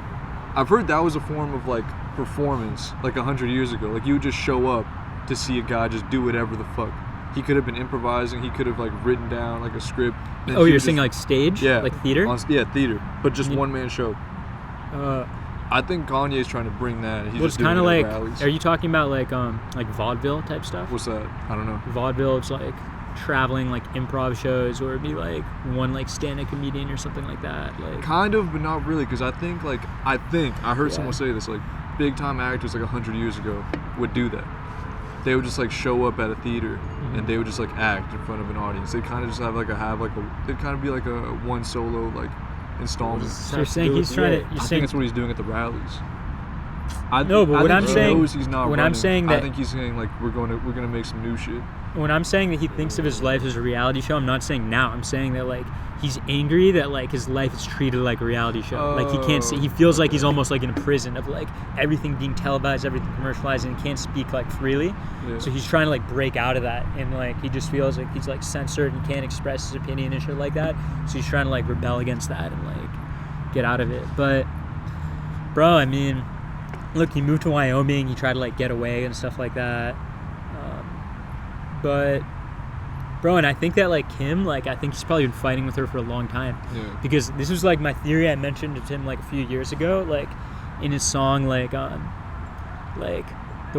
I've heard that was a form of like performance, like 100 years ago. Like you would just show up to see a guy just do whatever the fuck. He could have been improvising, he could have like written down like a script. and Oh, he you're would saying just- like stage? yeah, Like theater? Theater, but just Yeah. one man show. I think Kanye's trying to bring that. He's Well, it's just kind of doing it like, at rallies. are you talking about like vaudeville type stuff? What's that? I don't know. Vaudeville, it's like traveling like improv shows, or it'd be like one like stand-up comedian or something like that. Like Kind of, but not really, because I think I heard Yeah. someone say this, like big time actors like 100 years ago would do that. They would just like show up at a theater and they would just like act in front of an audience. They kind of just have they'd kind of be like a one solo like installment. So you're saying he's trying to? I think that's what he's doing at the rallies. No, but what I'm saying, he's not when running. I'm saying that, I think he's saying like we're gonna make some new shit. When I'm saying that he thinks of his life as a reality show, I'm not saying now. I'm saying that like he's angry that like his life is treated like a reality show. Like he can't see. He feels like he's almost like in a prison of like everything being televised, everything commercialized, and he can't speak like freely. Yeah. So he's trying to like break out of that, and like he just feels like he's like censored and can't express his opinion and shit like that. So he's trying to like rebel against that and like get out of it. But bro, I mean, look, he moved to Wyoming. He tried to like get away and stuff like that. But bro, and I think that like Kim, like I think he's probably been fighting with her for a long time. Yeah. Because this was like my theory I mentioned to him like a few years ago, like in his song like the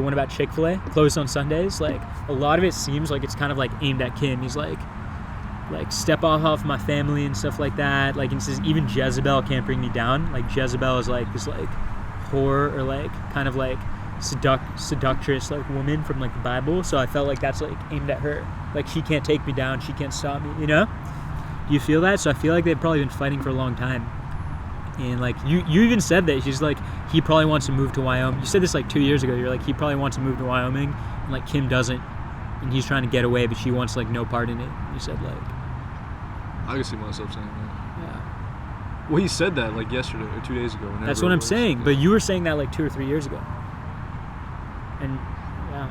one about Chick-fil-A, closed on Sundays. Like a lot of it seems like it's kind of like aimed at Kim. He's like step off my family and stuff like that. Like he says even Jezebel can't bring me down. Like Jezebel is like this like whore or like kind of like seductress like woman from like the Bible. So I felt like that's like aimed at her. Like she can't take me down, she can't stop me, you know? Do you feel that? So I feel like they've probably been fighting for a long time. And like you even said that she's like he probably wants to move to Wyoming. You said this like 2 years ago. You're like he probably wants to move to Wyoming and like Kim doesn't, and he's trying to get away, but she wants like no part in it. You said like I can see myself saying that. yeah. Well, he said that like yesterday or 2 days ago. That's what I'm saying. Yeah. But you were saying that like 2 or 3 years ago. And yeah.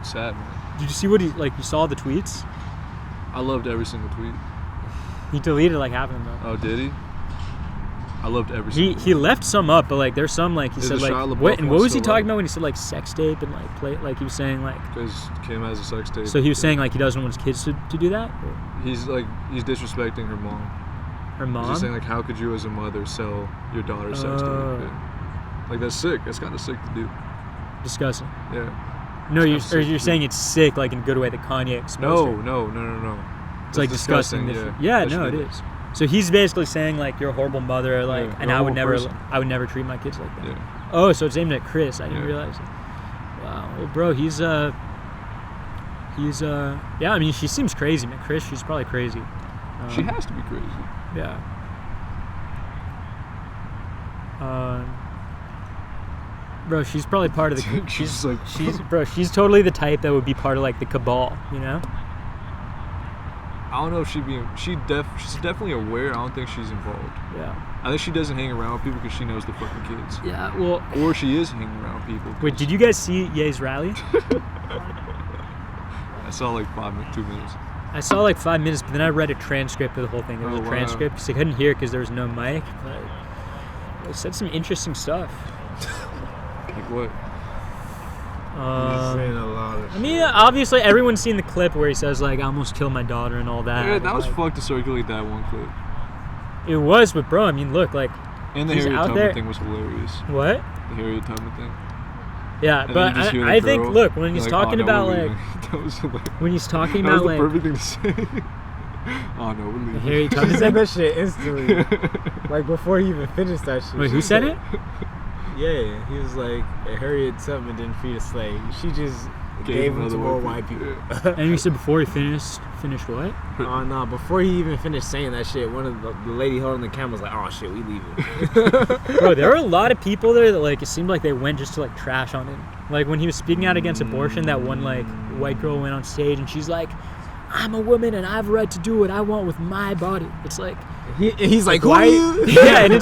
Sad, man. Did you see what he like? You saw the tweets? I loved every single tweet. He deleted like half of them though. Oh, did he? I loved every single He left some up, but like there's some like he There's said a like Shia LaBeouf what and what one was he still talking up. about when he said like sex tape and like play like he was saying like Because Kim has a sex tape. so he was saying like he doesn't want his kids to do that? He's disrespecting her mom. Her He's mom? just saying like how could you as a mother sell your daughter's sex tape? Yeah. Like that's sick. That's kind of sick to do. Disgusting. Yeah. No, It's kinda sick, you're saying it's sick like in a good way that Kanye exposed her. No. It's like disgusting. Yeah, no, it is. So he's basically saying like you're a horrible mother, like, Yeah, and you're a I would horrible never, person. treat my kids like that. Yeah. Oh, so it's aimed at Chris. I didn't Yeah. realize it. Wow, well, bro, he's yeah. I mean, she seems crazy, man. Chris, she's probably crazy. She has to be crazy. Yeah. Bro, she's probably part of the. She's like She's totally the type that would be part of like the cabal, you know? I don't know if she's definitely aware. I don't think she's involved. Yeah. I think she doesn't hang around with people because she knows the fucking kids. Yeah. Well. Or she is hanging around people. Wait, did you guys see Ye's rally? I saw like 2 minutes. I saw like 5 minutes, but then I read a transcript of the whole thing. There was Oh, a wow. transcript because I couldn't hear it because there was no mic. But it said some interesting stuff. Like what? He's saying a lot of I mean, obviously everyone's seen the clip where he says like, "I almost killed my daughter" and all that. Yeah, that was like, fucked to circulate that one clip. It was, but bro, I mean, look, like, And the he's Harriet out Tubman there. thing was hilarious. What? The Harriet Tubman thing. Yeah, And but then you just hear the I think, girl, look, when you're he's like, talking "Oh, no, about we're like, leaving." That was hilarious. when he's talking That was about the like perfect thing to say. Oh no, we're leaving. Harriet He Tubman. said that shit instantly. Like before he even finished that shit. Wait, who said it? Yeah, he was like, Harriet Tubman didn't feed a slave. She just gave him to another more white white people. people. And he said before he finished what? Oh no! Before he even finished saying that shit, one of the lady holding the camera was like, "Oh shit, we leaving." Bro, there were a lot of people there that like it seemed like they went just to like trash on him. Like when he was speaking out against abortion, that one like white girl went on stage and she's like, "I'm a woman and I have a right to do what I want with my body." It's like He's like, "Who why? are you?" Yeah, and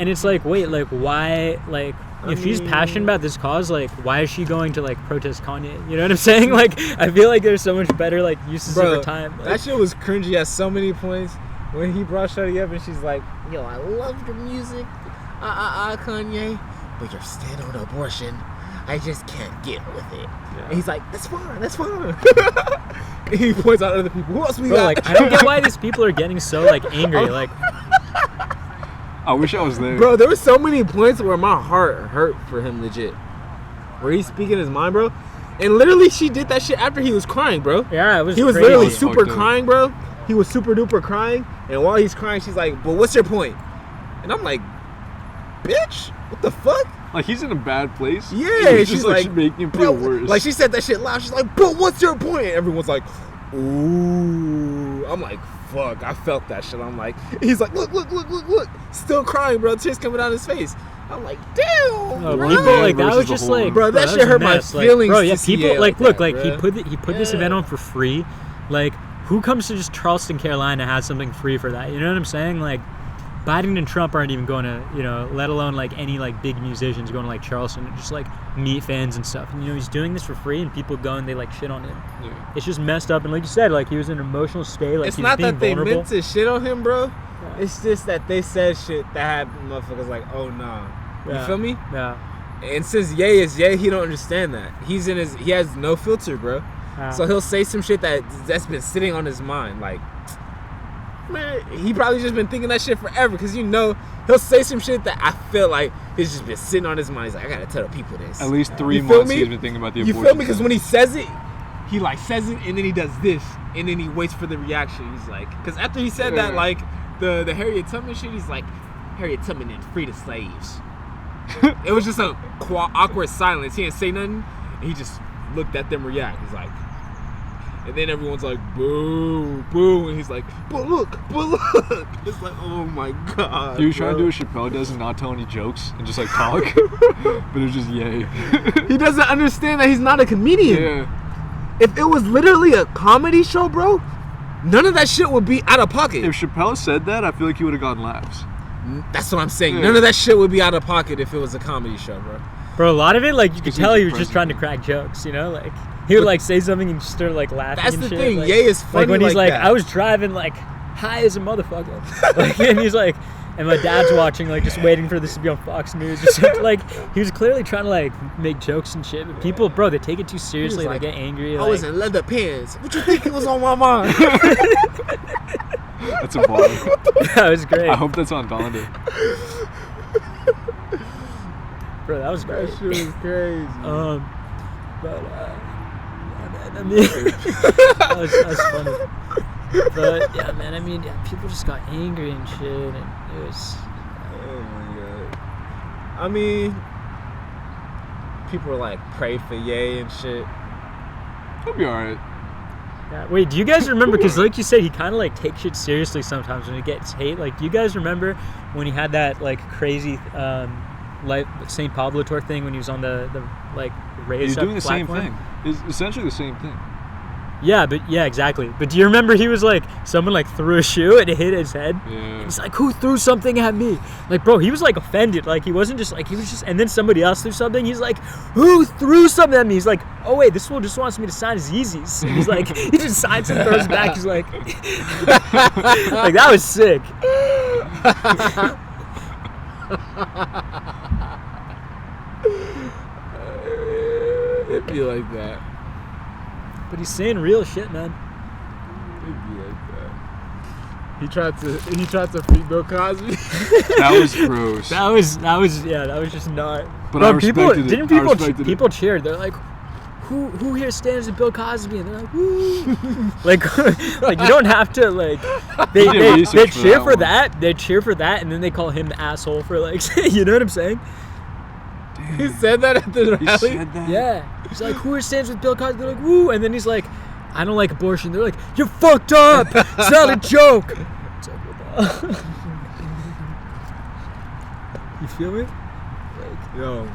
it's like, wait, like why? Like if she's passionate about this cause, like why is she going to like protest Kanye? You know what I'm saying? Like I feel like there's so much better like uses of her time. Like, that shit was cringy at so many points. When he brought Shawty up and she's like, "Yo, I love your music, Kanye, but your stand on abortion, I just can't get with it." Yeah. And he's like, "That's fine, that's fine." And he points out other people. Who else we bro, got? like I don't get why these people are getting so like angry. Like I wish I was there. Bro, there were so many points where my heart hurt for him, legit. Where he's speaking his mind, bro. And literally, she did that shit after he was crying, bro. yeah, it was. He was crazy. literally Fucked super up. crying, bro. He was super duper crying. And while he's crying, she's like, "But what's your point?" And I'm like, bitch, what the fuck? Like, he's in a bad place. Yeah, He's she's just like making him feel worse. Like, she said that shit loud. She's like, bro, what's your point? And everyone's like, ooh. I'm like, fuck, I felt that shit. I'm like, he's like, look. Still crying, bro. Tears coming down his face. I'm like, damn, No, bro. people, like, that was just like, bro, that was shit hurt my mess. Like, feelings. bro, yeah, to see people it like, that, look, like, bro. he put this event on for free. Like, who comes to just Charleston, Carolina, has something free for that? You know what I'm saying? Like, Biden and Trump aren't even going to, you know, let alone like any like big musicians going to like Charleston and just like meet fans and stuff. And you know, he's doing this for free, and people go and they like shit on him. Yeah. It's just messed up. And like you said, like he was in an emotional state. Like It's he was not being that they vulnerable. meant to shit on him, bro. Yeah. It's just that they said shit that had motherfuckers like, oh nah. You Yeah. feel me? Yeah. And since Ye is Ye, he don't understand that. He has no filter, bro. Yeah. So he'll say some shit that's been sitting on his mind. Like, man, he probably just been thinking that shit forever. Because you know, he'll say some shit that I feel like he's just been sitting on his mind. He's like, I gotta tell the people this. At least 3 You feel months me? he's been thinking about the You abortion. feel me? Because thing. when he says it, he like says it and then he does this. And then he waits for the reaction. He's like, because after he said that, Yeah. like, the Harriet Tubman shit, he's like, Harriet Tubman didn't free the slaves. It was just a awkward silence. He didn't say nothing. And he just looked at them react. He's like, and then everyone's like, boo, boo. And he's like, but look. It's like, oh my God. He was trying to bro. do what Chappelle does and not tell any jokes and just like talk. But it was just yay. He doesn't understand that he's not a comedian. Yeah. If it was literally a comedy show, bro, none of that shit would be out of pocket. If Chappelle said that, I feel like he would have gotten laughs. That's what I'm saying. Yeah. None of that shit would be out of pocket if it was a comedy show, bro. Bro, a lot of it, like you could Because tell he's he the was just trying to crack jokes. You know, like he would like say something and just start like laughing. That's and the shit. thing. Like, Ye is funny like when he's like, that. I was driving like high as a motherfucker. Like, and he's like, and my dad's watching, like just waiting for this to be on Fox News. Just like he was clearly trying to like make jokes and shit. But people, bro, they take it too seriously. like, They get angry. I Like, was in leather pants. What you think it was on my mind? That's a bar. that was great, I hope that's on Donda. bro. That was great. That shit was crazy. But I mean, that was funny. But yeah, man. I mean, yeah, people just got angry and shit, and it was. Oh my God. I mean, people were like, pray for Ye and shit. He'll be alright. Yeah. Wait, do you guys remember? Because like you said, he kind of like takes shit seriously sometimes when he gets hate. Like, do you guys remember when he had that like crazy like St. Pablo tour thing when he was on the like raised He's up doing the platform? same thing. It's essentially the same thing. Yeah, but yeah, exactly. But do you remember he was like, someone like threw a shoe and it hit his head? Yeah. He's like, who threw something at me? Like, bro, he was like offended. Like, he wasn't just like, he was just, and then somebody else threw something. He's like, who threw something at me? He's like, oh wait, this fool just wants me to sign his Yeezys. And he's like, he just signs and throws back. He's like, like that was sick. It'd be like that. But he's saying real shit, man. It'd be like that. He tried to free Bill Cosby. That was gross. That was just not. But Bro, I respected it. I respected it. people cheered. They're like, who here stands with Bill Cosby? And they're like, woo. like you don't have to like. They research for cheer that for one. that. They cheer for that, and then they call him the asshole for like, you know what I'm saying? He said that at the He rally. said that? Yeah. He's like, who here stands with Bill Cosby? They're like, woo. And then he's like, I don't like abortion. They're like, you're fucked up. It's not a joke. It's like, what the You feel me? Like, Yo.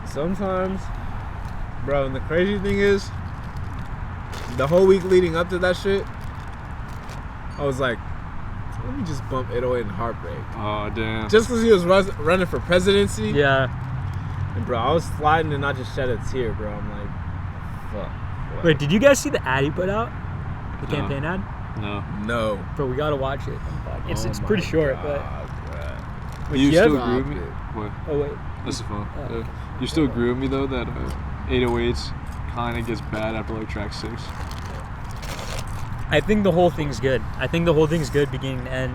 Sometimes, bro, and the crazy thing is, the whole week leading up to that shit, I was like, let me just bump 808 and Heartbreak. Oh, damn. Just because he was running for presidency. yeah. And bro, I was sliding and I just shed a tear, bro. I'm like, fuck. What? Wait, did you guys see the ad he put out? The No. campaign ad? No. No. Bro, we gotta watch it. It's Oh pretty my short, God, but bro. You Jeff? still agree with me? What? oh wait. That's the phone. Oh. You still agree with me, though, that 808s kind of gets bad after, like, track 6? I think the whole thing's good. I think the whole thing's good beginning to end.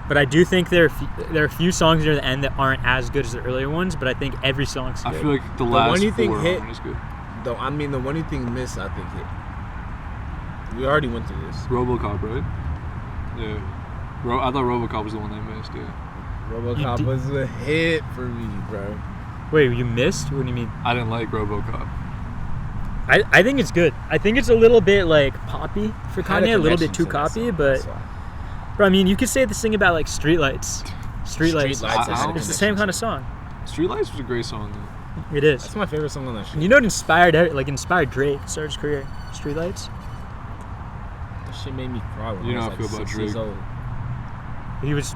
But I do think there are a few songs near the end that aren't as good as the earlier ones, but I think every song's good. I feel like the one last you think 4 hit- aren't as good. Though, I mean, the one you think missed, I think hit. We already went through this. RoboCop, right? Yeah. I thought RoboCop was the one that missed. Yeah. RoboCop was a hit for me, bro. Wait, you missed? What do you mean? I didn't like RoboCop. I think it's good. I think it's a little bit like poppy for Had Kanye, a little bit connection too to that copy, song, but that's why. bro, I mean, you could say this thing about like Streetlights. Streetlights. Streetlights It's the same kind of song. Streetlights was a great song though. It is. That's my favorite song on that shit. You know, it inspired Drake to start his career. Streetlights. That shit made me cry when You know I how was I feel like about 6 years Drake.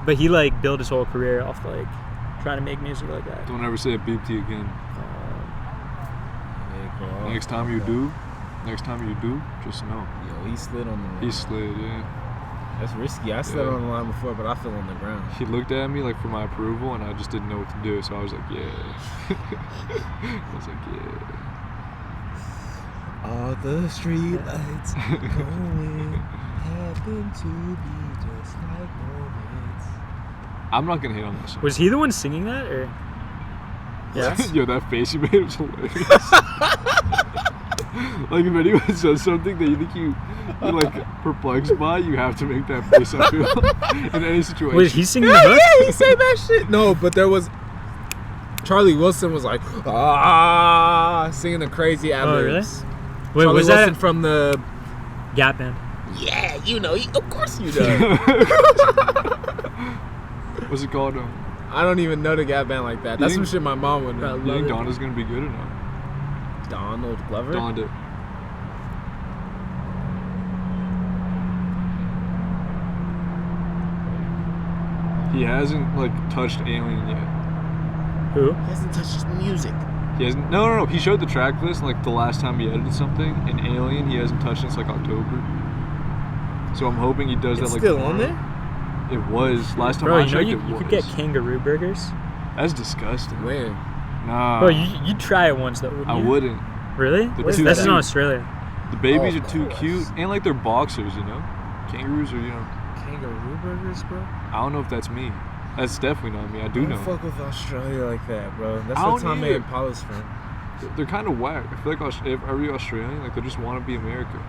old. He like built his whole career off like trying to make music like that. Don't ever say a beep to you again. Next time you do, just know. Yo, he slid on the line. He slid, yeah. That's risky. I slid on the line before, but I fell on the ground. He looked at me like for my approval, and I just didn't know what to do. So I was like, yeah. I was like, yeah. All the street lights going happen to be just like moments. I'm not gonna hate on that song. Was he the one singing that, or? Yeah. Yo, that face you made was hilarious. Like if anyone says something that you think you're like perplexed by, you have to make that face. I feel in any situation. Wait, he's singing the hook? Yeah, he said that shit. No, but there was Charlie Wilson was like singing the crazy ad Oh, really? libs. Wait, Charlie was Wilson that from the Gap Band? Yeah, you know, of course you know. What's it called? I don't even know the Gap Band like that. That's some think- shit my mom would know. You think Donna's gonna be good or not? Donald Glover? Donda. He hasn't like touched Alien yet. Who? He hasn't touched his music. He hasn't. No. He showed the track list like the last time he edited something. And Alien, he hasn't touched since like October. So I'm hoping he does It's that like. still on there? It was last time Bro, I you know checked. you It was. could get kangaroo burgers. That's disgusting. Where? Nah. Bro, you'd try it once though, wouldn't I you? wouldn't. Really? The This two- is in Australia. The babies Oh, are too of course. cute, and like they're boxers, you know. Kangaroos are, you know. Kangaroo burgers, bro? I don't know if that's me. That's definitely not me. I do Don't know. fuck with Australia like that, bro. That's I where don't Tommy either. and Paula's from. They're kind of whack. I feel like if every Australian, like they just want to be America,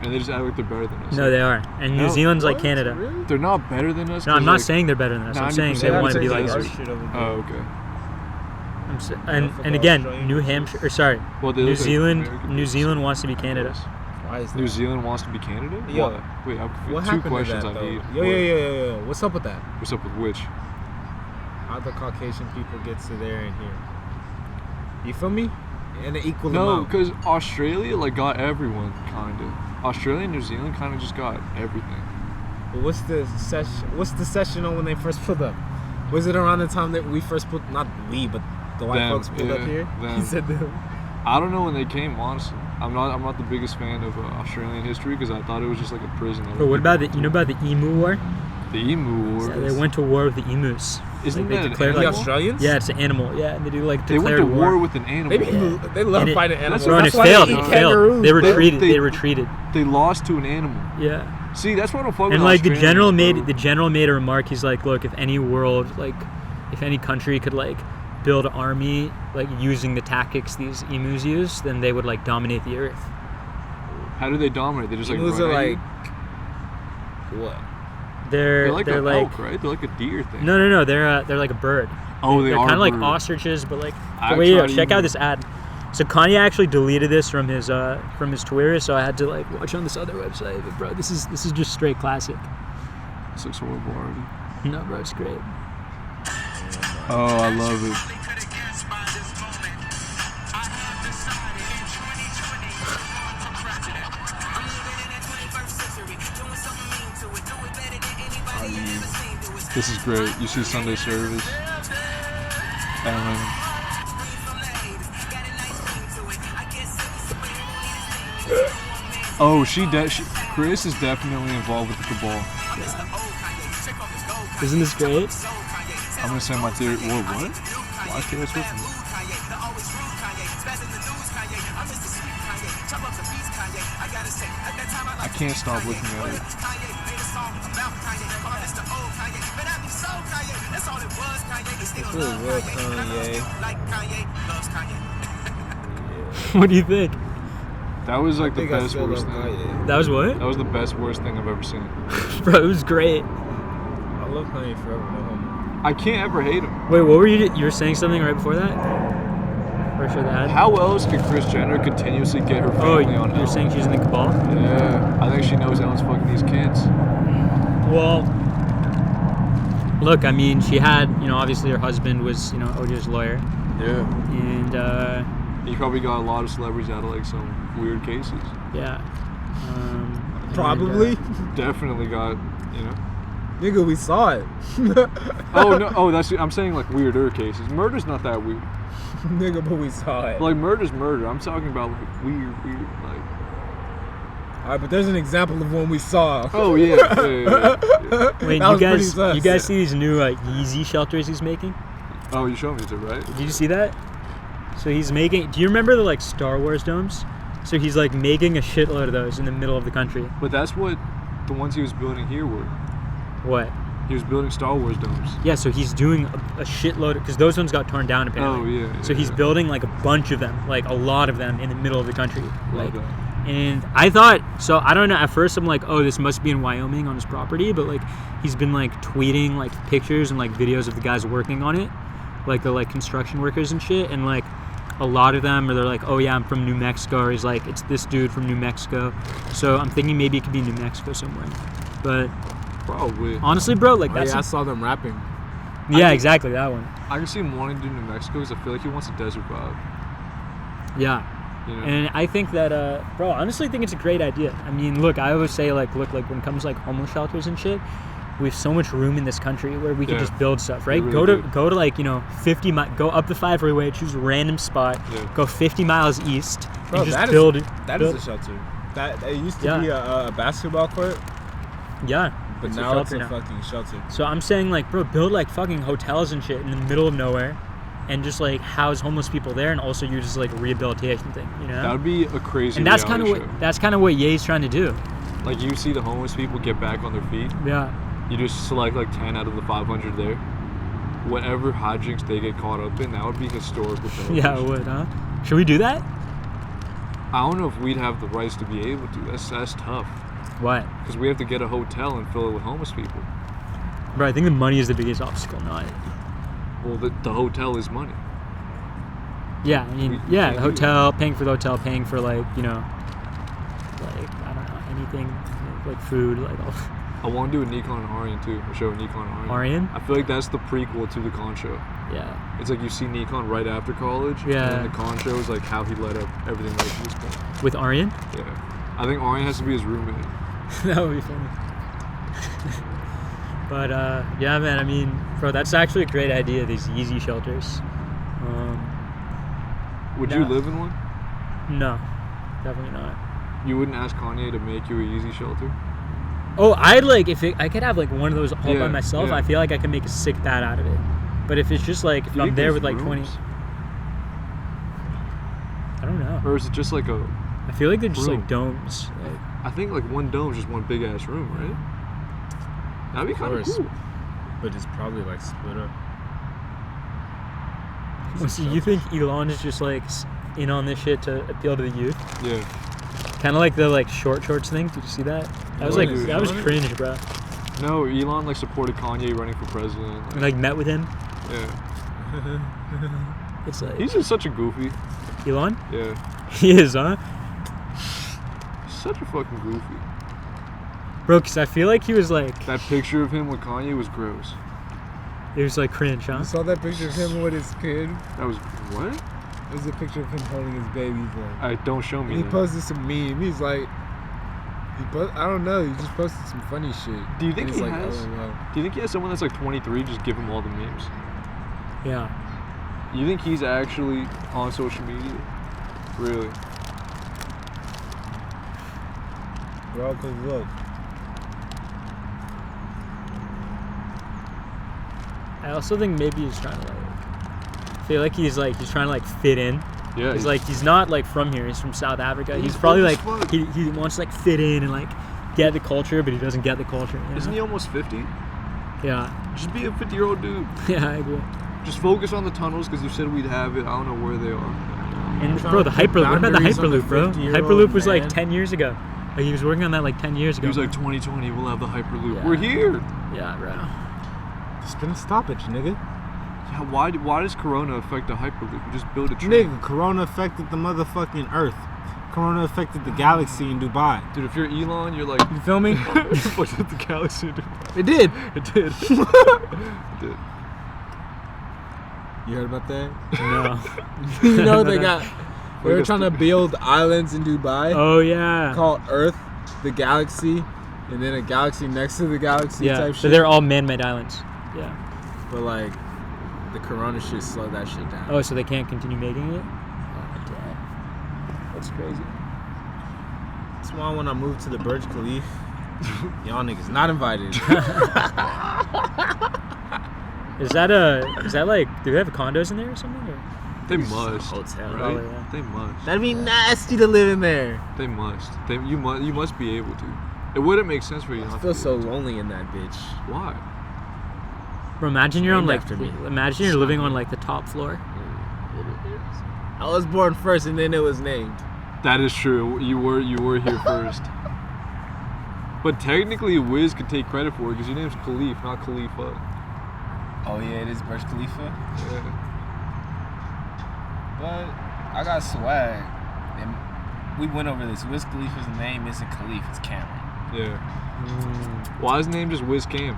and they just act like they're better than us. No, they are. And New No, Zealand's like What? Canada. Really? They're not better than us. No, I'm 'cause, not like, saying they're better than us. I'm saying 90% they of want to be the like desert. us. shit over there. Oh, okay. And again, New Hampshire, or sorry, Well, they New look like Zealand. American New people. Zealand wants to be Canada. Why is that? New Zealand wants to be Canada? Yo, What? Wait, I'm confused. What Two happened questions to that, I though? need. Yo. What's up with that? What's up with which? How the Caucasian people get to there and here? You feel me? In an equal No, amount. because Australia like got everyone kind of. Australia and New Zealand kind of just got everything. But what's the session on when they first pulled up? Was it around the time that we first put, not we, but the white Them, folks pulled up yeah, here? them. He said them. I don't know when they came. Honestly, I'm not the biggest fan of Australian history because I thought it was just like a prison. But what about the Emu War? the Emu War? Yeah, they went to war with the emus. Isn't Like, they that an declared, The animal? like, Australians? Yeah, it's an animal. Yeah, and they do like They went declared to war with an animal. They love And it- fighting animals. Bro, and it That's why they failed. eat It failed. kangaroos, They bro. retreated. They- They retreated. They lost to an animal. Yeah. See, that's what I don't fuck with. And like the general Australians, bro. made a remark. He's like, look, if any country could like build an army like using the tactics these emus use, then they would like dominate the earth. How do they dominate? They just like Emus run are at like, you? what? They're like they're an like elk, right? They're like a deer thing. no, they're like a bird. Oh, they They're are kind of like birds. ostriches, but like I wait, tried to check out even- this ad. So Kanye actually deleted this from his Twitter, so I had to like watch on this other website. But bro, this is just straight classic. This looks horrible already. No, bro, it's great. Oh, I love it. This is great. You see Sunday service. And oh, Chris is definitely involved with the cabal. Isn't this great? I'm gonna send my theory. Whoa, what? Why is Taylor Swift? I can't stop looking at it. It's really real Kanye. What do you think? That was like I the think I best still worst love thing. Kanye. That was what? That was the best worst thing I've ever seen. Bro, it was great. love Kanye forever. No homo. I can't ever hate him. Wait, what were you were saying something right before that? Or should that? How else can Kris Jenner continuously get her family on you're Ellen? saying she's in the cabal? Yeah, I think she knows Ellen's fucking these kids. Well, look, I mean, she had, obviously her husband was, OJ's lawyer. Yeah. And, he probably got a lot of celebrities out of, like, some weird cases. yeah. Probably. Definitely got, Nigga, we saw it. Oh, no. Oh, I'm saying, like, weirder cases. Murder's not that weird. Nigga, but we saw it. Like, murder's murder. I'm talking about, like, weird, like... Alright, but there's an example of one we saw. Oh, yeah. Wait, That was you pretty sus. guys see these new Yeezy shelters he's making? Oh, you showed me too, right? Did you see that? So he's making, do you remember the, like, Star Wars domes? So he's, like, making a shitload of those in the middle of the country. But that's what the ones he was building here were. What? He was building Star Wars domes. Yeah, so he's doing a shitload, because those ones got torn down apparently. Oh, yeah. So he's building, like, a bunch of them, like, a lot of them in the middle of the country. Love Like, that. and I thought, so I don't know, at first I'm like, oh, this must be in Wyoming on his property, but, like, he's been, like, tweeting, like, pictures and, like, videos of the guys working on it, like, the, like, construction workers and shit, and, like, a lot of them, or they're like, oh yeah, I'm from New Mexico, or he's like, it's this dude from New Mexico. So I'm thinking maybe it could be New Mexico somewhere. But Probably. honestly, bro, like, Oh, that's yeah, I saw them rapping. yeah, exactly, that one. I can see him wanting to do New Mexico because I feel like he wants a desert vibe. Yeah. You know? And I think that, bro, I honestly think it's a great idea. I mean, look, I always say, like, look, like, when it comes to, like, homeless shelters and shit, we have so much room in this country where we could just build stuff, right? We really Go to like, 50 go up the 5 freeway, choose a random spot, go 50 miles east, Bro, and just that is- build That is a shelter. That it used to be a basketball court, Yeah. but It's a now it's shelter a now. fucking shelter. So I'm saying, like, bro, build, like, fucking hotels and shit in the middle of nowhere, and just, like, house homeless people there, and also use this, like, rehabilitation thing, That would be a crazy And that's kind of reality what Ye's trying to do. show. Like, you see the homeless people get back on their feet. Yeah. You just select, like, 10 out of the 500 there. Whatever hijinks they get caught up in, that would be historical television. Yeah, it would, huh? Should we do that? I don't know if we'd have the rights to be able to. That's tough. What? Because we have to get a hotel and fill it with homeless people. Bro, I think the money is the biggest obstacle, not it. Well, the hotel is money. Yeah, I mean, We yeah, can't the do hotel, paying for the hotel, paying for, like, like, I don't know, anything, like food, like all. I want to do a Nikon and Arian too. A show Nikon and Arian. Arian? I feel like that's the prequel to the Con show. Yeah. It's like you see Nikon right after college. Yeah. And then the Con show is like how he led up everything right to this point. With Arian? Yeah. I think Arian has to be his roommate. That would be funny. But, yeah, man, I mean, bro, that's actually a great idea, these Yeezy shelters. Would No. you live in one? No, definitely not. You wouldn't ask Kanye to make you a Yeezy shelter? Oh, I'd like, I could have like one of those all by Yeah, myself, yeah. I feel like I could make a sick bat out of it. But if it's just like, if Do you I'm think there there's with like 20, rooms? I don't know. Or is it just like a... I feel like they're just room? like domes. Like, I think like one dome is just one big ass room, right? That'd be kind of course. cool. But it's probably like split up. so you think Elon is just like in on this shit to appeal to the youth? Yeah. Kind of like the like shorts thing. Did you see that? That was like, What is that was Elon? cringe, bro. No, Elon like supported Kanye running for president. And like met with him. Yeah. It's like, He's just such a goofy. Elon? Yeah. He is, huh? Such a fucking goofy. Bro, because I feel like he was like, That picture of him with Kanye was gross. it was like cringe, huh? You saw that picture of him with his kid? That was... What? It was a picture of him holding his baby. Like, Alright, don't show me and he that. posted some meme. He's like, I don't know. He just posted some funny shit. Do you think And he he's like, has? LOL. Do you think he has someone that's like 23 just give him all the memes? Yeah. You think he's actually on social media? Really? Bro, cause look, I also think maybe he's trying to like, I feel like he's trying to like fit in. Yeah. He's like, he's not like from here. He's from South Africa. He's He's probably old as like, fuck. he wants to like fit in and like get the culture, but he doesn't get the culture. You know? Isn't he almost 50? Yeah. Just be a 50-year-old dude. Yeah, I agree. Just focus on the tunnels because you said we'd have it. I don't know where they are. And trying bro, to the put Hyperloop. What about the boundaries on the Hyperloop, bro? 50-year-old Hyperloop was like man. 10 years ago. Like he was working on that like 10 years ago. He was like 2020, we'll have the Hyperloop. Yeah. We're here. Yeah, bro. Spin stoppage, nigga. Yeah, why does Corona affect the Hyperloop? You just build a train. Nigga, Corona affected the motherfucking Earth. Corona affected the galaxy in Dubai. Dude, if you're Elon, you're like... You feel me? What's with the galaxy in Dubai? It did. It did. It did. You heard about that? No. You know they were trying to build islands in Dubai. Oh yeah. Called Earth, the galaxy, and then a galaxy next to the galaxy Yeah. type So shit. they're all man-made islands. Yeah. But like, the Corona shit slowed that shit down. Oh, so they can't continue making it? Oh, damn. That's crazy. That's why when I moved to the Burj Khalifa, y'all niggas not invited. Is that like, do they have condos in there or something? Or? They must. Hotel, right? probably, yeah. They must. That'd be nasty to live in there. They must. You must be able to. It wouldn't make sense for you not I to feel be so able to. lonely in that bitch. Why? Bro, imagine you're on Named like, after me. imagine you're living on like the top floor. I was born first and then it was named. That is true. You were here first. But technically, Wiz could take credit for it because your name's Khalif, not Khalifa. Oh yeah, it is Burj Khalifa. Yeah. But I got swag. And we went over this. Wiz Khalifa's name isn't Khalif, it's Cameron. Yeah. Why is his name just Wiz Cam?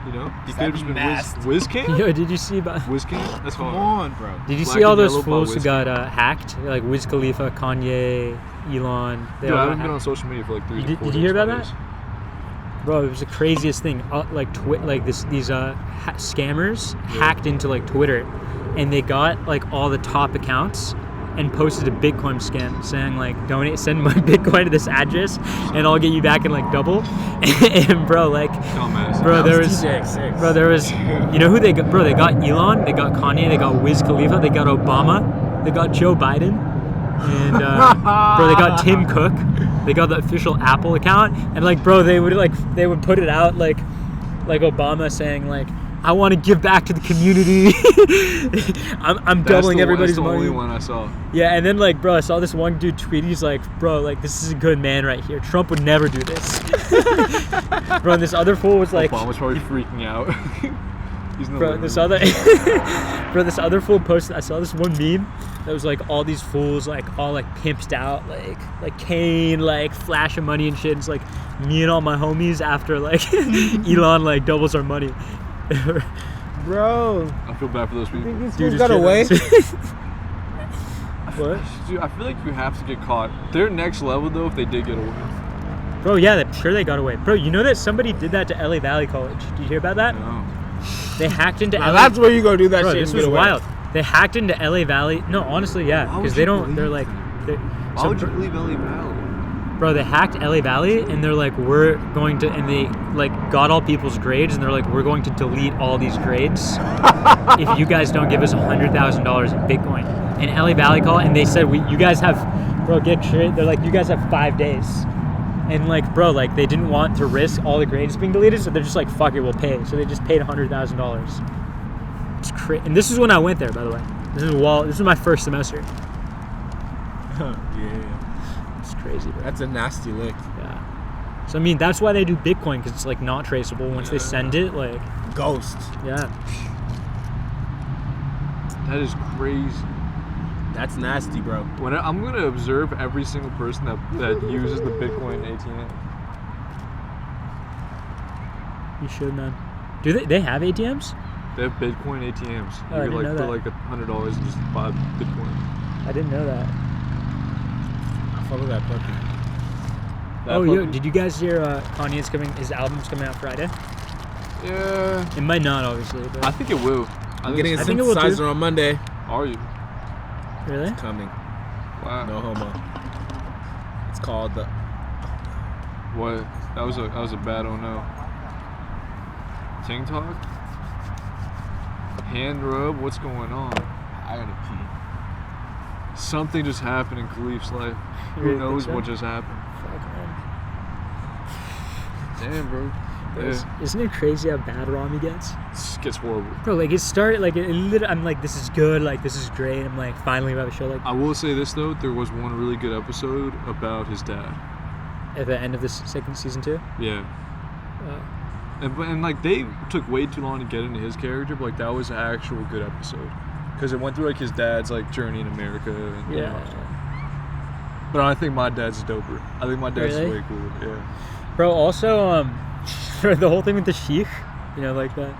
You know? He could have just been nasty. Wiz Cam? Yo, did you see about? Wiz Cam? That's Come hard. on, bro. Did you Black see all and those Yellow by fools who Wiz got hacked? Like Wiz Khalifa, Kanye, Elon. They Dude, all I got haven't been on hacked. social media for like 3 Did- to 4 did you hear days, about 5 days. Bro, it was the craziest thing. Like these scammers hacked into like Twitter, and they got like all the top accounts and posted a Bitcoin scam saying like send my Bitcoin to this address and I'll get you back in like double. And bro, like Dumbass. bro, That there was was TJX6. bro, there was you know who they got? Bro, they got Elon, they got Kanye, they got Wiz Khalifa, they got Obama, they got Joe Biden, and bro, they got Tim Cook. They got the official Apple account, and like, bro, they would put it out like Obama saying like, I want to give back to the community. I'm doubling everybody's That's the money. only one I saw. Yeah, and then like, bro, I saw this one dude tweet. He's like, bro, like this is a good man right here. Trump would never do this. Bro, and this other fool was like, Obama's probably freaking out. He's in the bro, living this room. other this other fool posted. I saw this one meme that was like all these fools like all like pimped out, like Kane, like flashing money and shit. It's like me and all my homies after like Elon like doubles our money. Bro, I feel bad for those people. this Dude dude is got away. What? Dude, I feel like you have to get caught. They're next level though if they did get away. Bro, yeah, I'm sure they got away. Bro, you know that somebody did that to LA Valley College. Did you hear about that? No. They hacked into Now LA. that's where you go do that Bro, shit. this and was get away. wild. They hacked into LA Valley. No, honestly, yeah, Why would because you they don't. believe They're like, that? Why would you believe LA Valley? bro, they hacked LA Valley, and they're like, we're going to, and they like got all people's grades, and they're like, we're going to delete all these grades if you guys don't give us $100,000 in Bitcoin. And LA Valley called, and they said, you guys have, bro, get straight. They're like, you guys have 5 days. And like, bro, like they didn't want to risk all the grades being deleted, so they're just like, fuck it, we'll pay. So they just paid $100,000. It's crazy. And this is when I went there, by the way. This is my first semester. Yeah, It's crazy, bro. that's a nasty lick. Yeah. So I mean, that's why they do Bitcoin, because it's like not traceable. Once they send it, like, Ghost. yeah. That is crazy. That's nasty, bro. I'm gonna observe every single person that uses the Bitcoin ATM. You should, man. Do they have ATMs? They have Bitcoin ATMs. Oh, I You didn't could know like that. put like $100 and just buy Bitcoin. I didn't know that. I follow that puppy. That Oh, yo, puppy- did you guys hear Kanye's coming? His album's coming out Friday. Yeah. It might not, obviously, but I think it will. I'm getting a I think it will too. synthesizer on Monday. Are you? really? Coming. Wow. No homo. It's called the. What? That was a bad oh no. Ting talk? Hand rub? What's going on? I gotta pee. Something just happened in Khalif's life. You Who really knows think so? what just happened? Fuck, man. Damn, bro. Yeah. Isn't it crazy how bad Rami gets? It gets horrible. Bro, like it started, like I'm like, this is good, like this is great. I'm like, finally we have a show like I will say this though, there was one really good episode about his dad. at the end of this second season 2. Yeah. And like they took way too long to get into his character, but like that was an actual good episode because it went through like his dad's like journey in America. And, you know. But I think my dad's doper. I think my dad's way cooler. Yeah. Bro, also for the whole thing with the sheikh, you know, like that.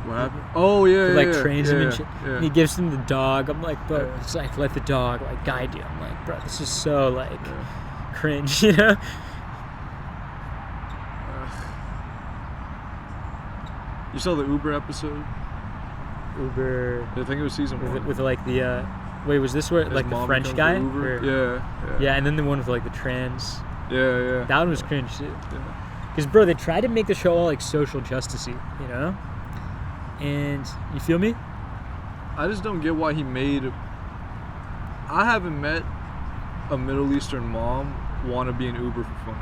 What happened? Oh yeah, like trains him and shit. Yeah. And he gives him the dog. I'm like, bro, it's like let the dog like guide you. I'm like, bro, this is so like cringe, you know? You saw the Uber episode? Uber. I think it was season 1. With like the wait, was this where His like the mom French becomes guy? the Uber? Or- Yeah. Yeah, and then the one with like the trans. Yeah. That one was cringe too. Yeah. Because bro, they tried to make the show all like social justicey, you know? And you feel me? I just don't get why he made. I haven't met a Middle Eastern mom want to be an Uber for fun.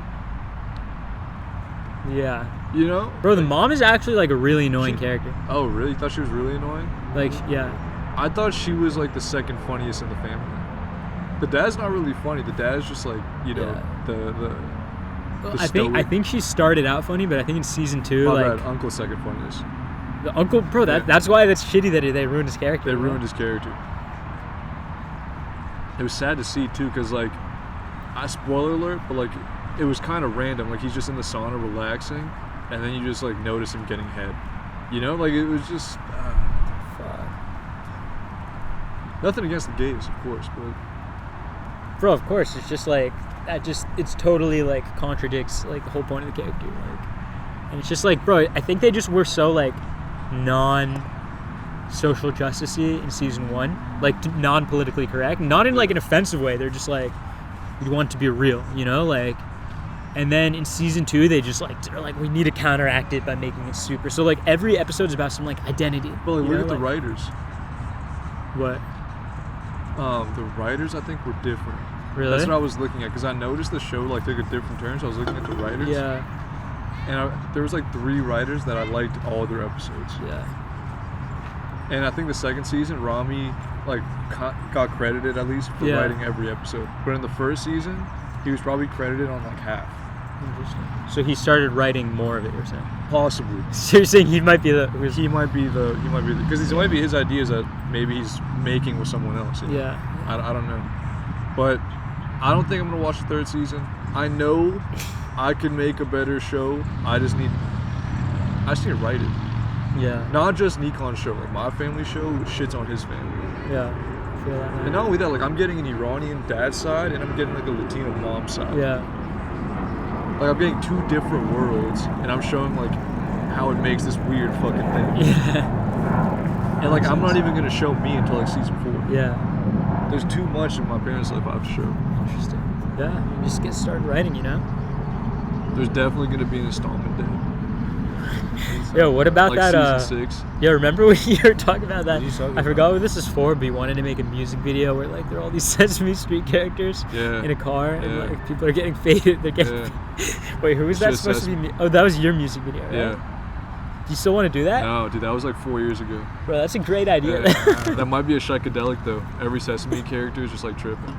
Yeah. You know? Bro, the mom is actually like a really annoying character. Oh, really? You thought she was really annoying? Like, yeah. I thought she was like the second funniest in the family. The dad's not really funny. The dad's just like, you know, the I think she started out funny, but I think in season 2, My like bad. Uncle's second funniest. the uncle, bro, that's why that's shitty that they ruined his character. They ruined his character. It was sad to see too, cause like, spoiler alert, but like, it was kind of random. Like he's just in the sauna relaxing, and then you just like notice him getting head. You know, like it was just. Nothing against the gays, of course, but. Bro, of course, it's just like that. It's totally like contradicts like the whole point of the character. Like, and it's just like, bro, I think they just were so like non-social justicey in season 1, like non-politically correct, not in like an offensive way. They're just like, we want to be real, you know, like. And then in season 2, they're like, we need to counteract it by making it super. So like every episode's about some like identity. But like, look at the writers. What? The writers, I think, were different. Really? That's what I was looking at, because I noticed the show like took a different turn. So I was looking at the writers. Yeah. And there was like 3 writers that I liked all their episodes. Yeah. And I think the second season, Rami like got credited at least for writing every episode. But in the first season, he was probably credited on like half. Interesting. So he started writing more of it, you're saying? Possibly. So you're saying he might be the because it might be his ideas that maybe he's making with someone else. You know? Yeah. I don't know. But I don't think I'm gonna watch the 3rd season. I know I could make a better show. I just need to write it. Yeah. Not just Nikon's show. Like my family show shits on his family. Yeah. I feel that, man. And not only that, like I'm getting an Iranian dad side and I'm getting like a Latino mom side. Yeah. Like I'm getting 2 different worlds and I'm showing like how it makes this weird fucking thing. Yeah. And like I'm not even gonna show me until like season 4. Yeah. There's too much in my parents' life I have to show. Interesting. Yeah. You just get started writing, you know? There's definitely gonna be an installment day. Yo, what about like that? Season 6. Yo, remember when you were talking about that? What are you talking I forgot what this is for, but he wanted to make a music video where like there are all these Sesame Street characters in a car, and like people are getting faded. They're getting. Wait, who was that supposed to be? Oh, that was your music video, right? Yeah. Do you still want to do that? No, dude, that was like 4 years ago. Bro, that's a great idea. That might be a psychedelic though. Every Sesame character is just like tripping.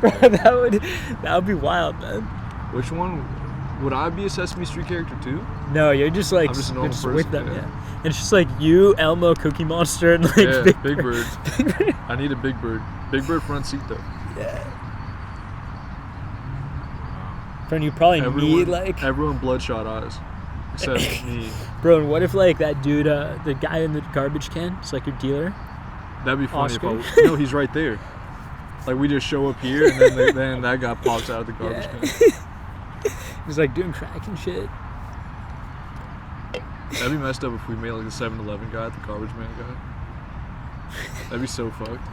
Bro, that would be wild, man. Which one? Would I be a Sesame Street character too? No, you're just like I'm just a you're normal just person, with them, yeah. And it's just like you, Elmo, Cookie Monster, and like Big Bird. I need a Big Bird. Big Bird front seat though. Yeah. Friend, you probably need like everyone bloodshot eyes, except me. Bro, and what if like that dude, the guy in the garbage can, is like your dealer? That'd be funny Oscar? if no, he's right there. Like we just show up here, and then that guy pops out of the garbage can. He's like doing crack and shit. That'd be messed up if we made like the 7-Eleven guy, the garbage man guy. That'd be so fucked.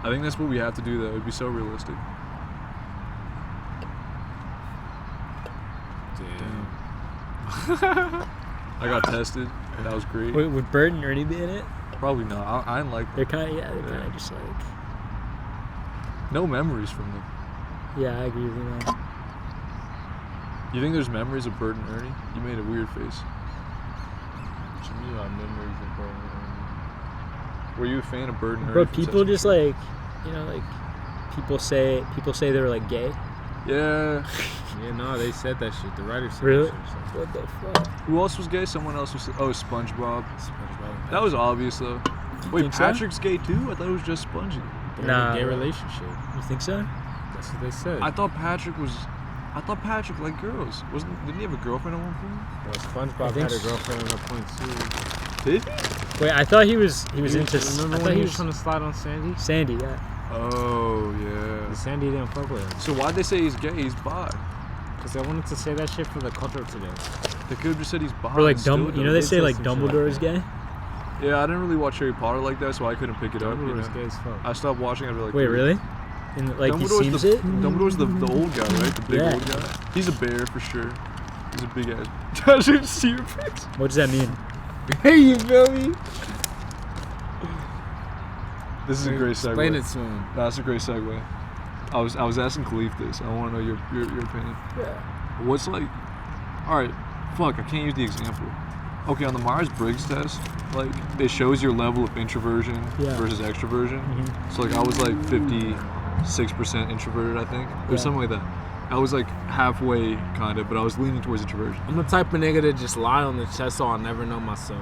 I think that's what we have to do though. It'd be so realistic. Damn. I got tested, and that was great. Wait, would Bert and Ernie be in it? Probably not. I didn't like them. They're kind of kind of just like. No memories from them. Yeah, I agree with you, man. You think there's memories of Bert and Ernie? You made a weird face. To me, my memories of Bert and Were you a fan of Bert and Ernie? Bro, from people Sesame just Street? like, you know, like people say they were like gay, Yeah. Yeah, no, they said that shit. The writer said Really? that shit. So. What the fuck? Who else was gay? Someone else was. Oh, SpongeBob. SpongeBob. That was obvious though. Wait, Think so? Patrick's gay too? I thought it was just Spongy. They're in Nah. a gay relationship. You think so? That's what they said. I thought Patrick liked girls. Didn't he have a girlfriend at one point? Well, I SpongeBob think had a so. girlfriend at a point too. Did he? Wait, I thought he was into. Remember I when thought he he was was trying to slide on Sandy? Sandy. Yeah. Oh yeah. But Sandy didn't fuck with him. So why'd they say he's gay? He's bi. Because I wanted to say that shit for the culture today. They could have just said he's bi. Or like and still You know done they it. say like some shit like Dumbledore is that. gay. Yeah, I didn't really watch Harry Potter like that, so I couldn't pick it up. You Dumbledore's know? gay as fuck. I stopped watching after like. Wait, 3. really? And like he Dumbledore's seems the, it. Dumbledore's the old guy, right? The big Yeah. old guy. He's a bear for sure. He's a big ass. I should see your face. What does that mean? Hey, you feel me? This is a great segue. Explain it to him. That's a great segue. I was asking Khalif this. I want to know your opinion. Yeah. What's like? All right, fuck. I can't use the example. Okay, on the Myers-Briggs test, like it shows your level of introversion Yeah. versus extroversion. Mhm. So like I was like 56% introverted, I think. It was Yeah. something like that. I was like halfway kind of, but I was leaning towards introversion. I'm the type of nigga to just lie on the chest so I'll never know myself.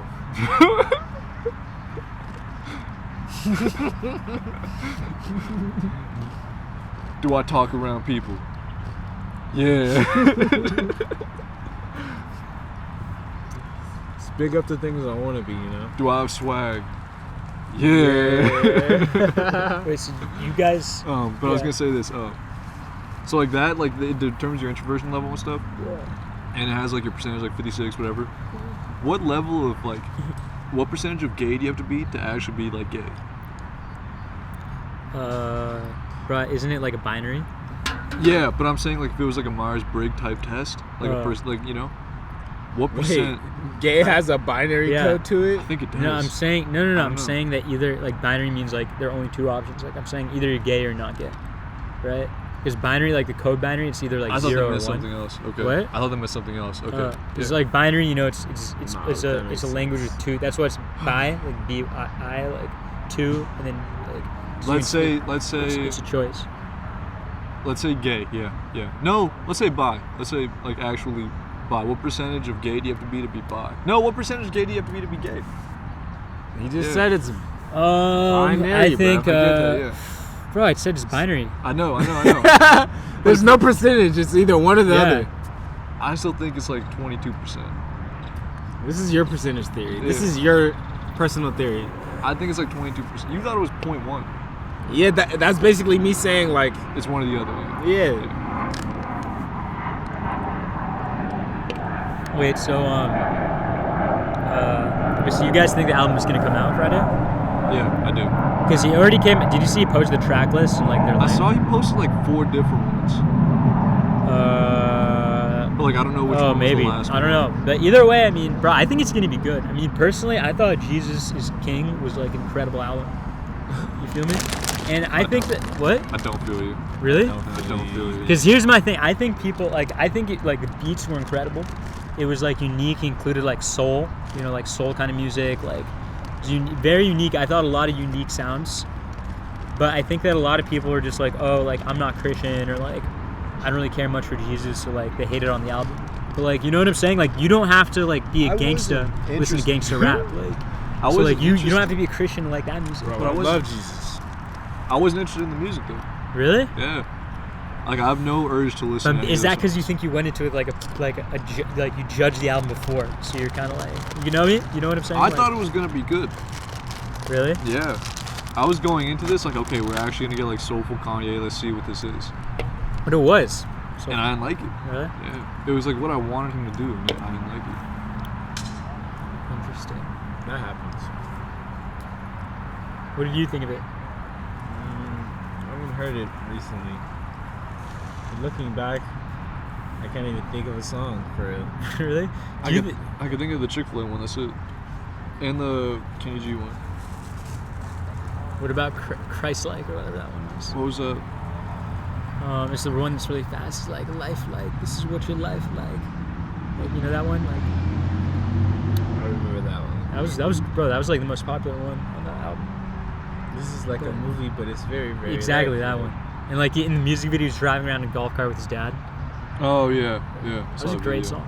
Do I talk around people? Yeah. Just big up the things I want to be, you know? Do I have swag? Yeah. Wait, so you guys? But I was Yeah. gonna say this. So like that, like it determines your introversion level and stuff, and it has like your percentage, like 56, whatever. What level of like, what percentage of gay do you have to be to actually be like gay? Right? Isn't it like a binary? Yeah, but I'm saying like if it was like a Myers-Briggs type test, like a person, like you know, what Wait, percent? gay has a binary Yeah. code to it? I think it does. No, I'm saying no. I don't I'm know. saying that either like binary means like there are only two options. Like I'm saying either you're gay or not gay, right? Because binary, like the code binary, it's either like I thought 0 they or meant 1. something else. Okay. What? I thought they meant something else. Okay. It's Yeah. like binary, you know, it's Nah, it's that a makes language with two. That's why it's bi, like B-I, like two, and then like. so Let's say it's a choice. let's say gay. Yeah. No, let's say bi. Let's say like actually bi. What percentage of gay do you have to be bi? No, what percentage of gay do you have to be gay? He just Yeah. said it's binary, I think, I get that, yeah. bro, I said it's binary. I know. there's no percentage. It's either one or the Yeah. other. I still think it's like 22%. This is your percentage theory. This Yeah. is your personal theory. I think it's like 22%. You thought it was 0.1. Yeah, that's basically me saying like, It's one or the other. Yeah. yeah. Wait, so so you guys think the album is gonna come out Friday? Yeah, I do. Because he already came. Did you see he posted the track list and like their? I saw you posted like 4 different ones, but like I don't know which one maybe. was the last I don't know. But either way, I mean, bro, I think it's gonna be good. I mean, personally, I thought Jesus is King was like an incredible album. You feel me? And I think that what? I don't feel you. Really? I don't feel you. Because here's my thing. I think people like. I think like the beats were incredible. It was like unique. He included like soul, you know, like soul kind of music. Like it was very unique. I thought a lot of unique sounds. But I think that a lot of people are just like, oh, like I'm not Christian, or like I don't really care much for Jesus, so like they hate it on the album. But like, you know what I'm saying? Like you don't have to like be a I gangsta, wasn't listen to gangsta rap. Like I so wasn't like you don't interested- have to be a Christian to like that music. Bro, But I I wasn't- love Jesus. I wasn't interested in the music though. Really? Yeah. Like I have no urge to listen. But to any is of that those because you songs. think you went into it like like you judged the album before, so you're kind of like, you know me? You know what I'm saying? I Like, thought it was gonna be good. Really? Yeah. I was going into this like, okay, we're actually gonna get like soulful Kanye. Let's see what this is. But it was. So, And I didn't like it. really? Yeah. It was like what I wanted him to do, and I didn't like it. Interesting. That happens. What did you think of it? I haven't heard it recently. But looking back, I can't even think of a song for real. Really? I Do you could, I could think of the Chick-fil-A one. That's it. And the Kenny G one. what about Christ-like or whatever that one was? What was that? It's the one that's really fast. It's like life-like. This is what your life like. You know that one? Like I remember that one. that was bro. That was like the most popular one on that album. This is like a movie, but it's very, very Exactly that like, one. And like in the music video, he's driving around in a golf cart with his dad. Oh yeah. That was a great song.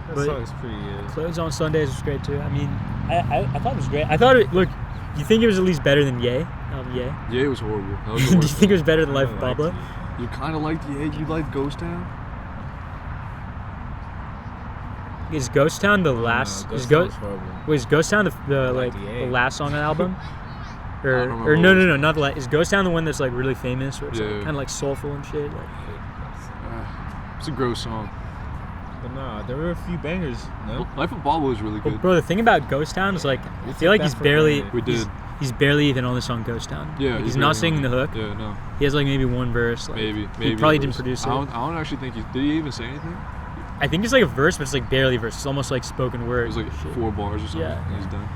That But- song's pretty good. Clothes on Sundays was great too. I mean, I thought it was great. I thought it. Look, you think it was at least better than Ye? Ye? Yeah, it was horrible. That was the Do you worst think it was better than Life of I liked Pablo? it. You kind of liked you liked Ghost Town? Is Ghost Town the last? No, is Ghost Town was horrible. Wait, is Ghost Town the like like the the A. last song on the album? I don't remember Or what no, it was. not the last. Is Ghost Town the one that's like really famous, where it's Yeah. like, kind of like soulful and shit? Like, It's a gross song. But nah, there were a few bangers. No, Life of Pablo is really well, good. bro, the thing about Ghost Town is like I We feel took like that he's for barely granted. We did. he's barely even on the song Ghost Town. Yeah, Like, he's barely not singing the on it. hook. Yeah, no. He has like maybe one verse. Like, Maybe. He probably a didn't verse. produce it. I don't actually think did he even say anything? I think it's like a verse, but it's like barely a verse. It's almost like spoken It word. was like shit. 4 bars or something. Yeah. And he's done.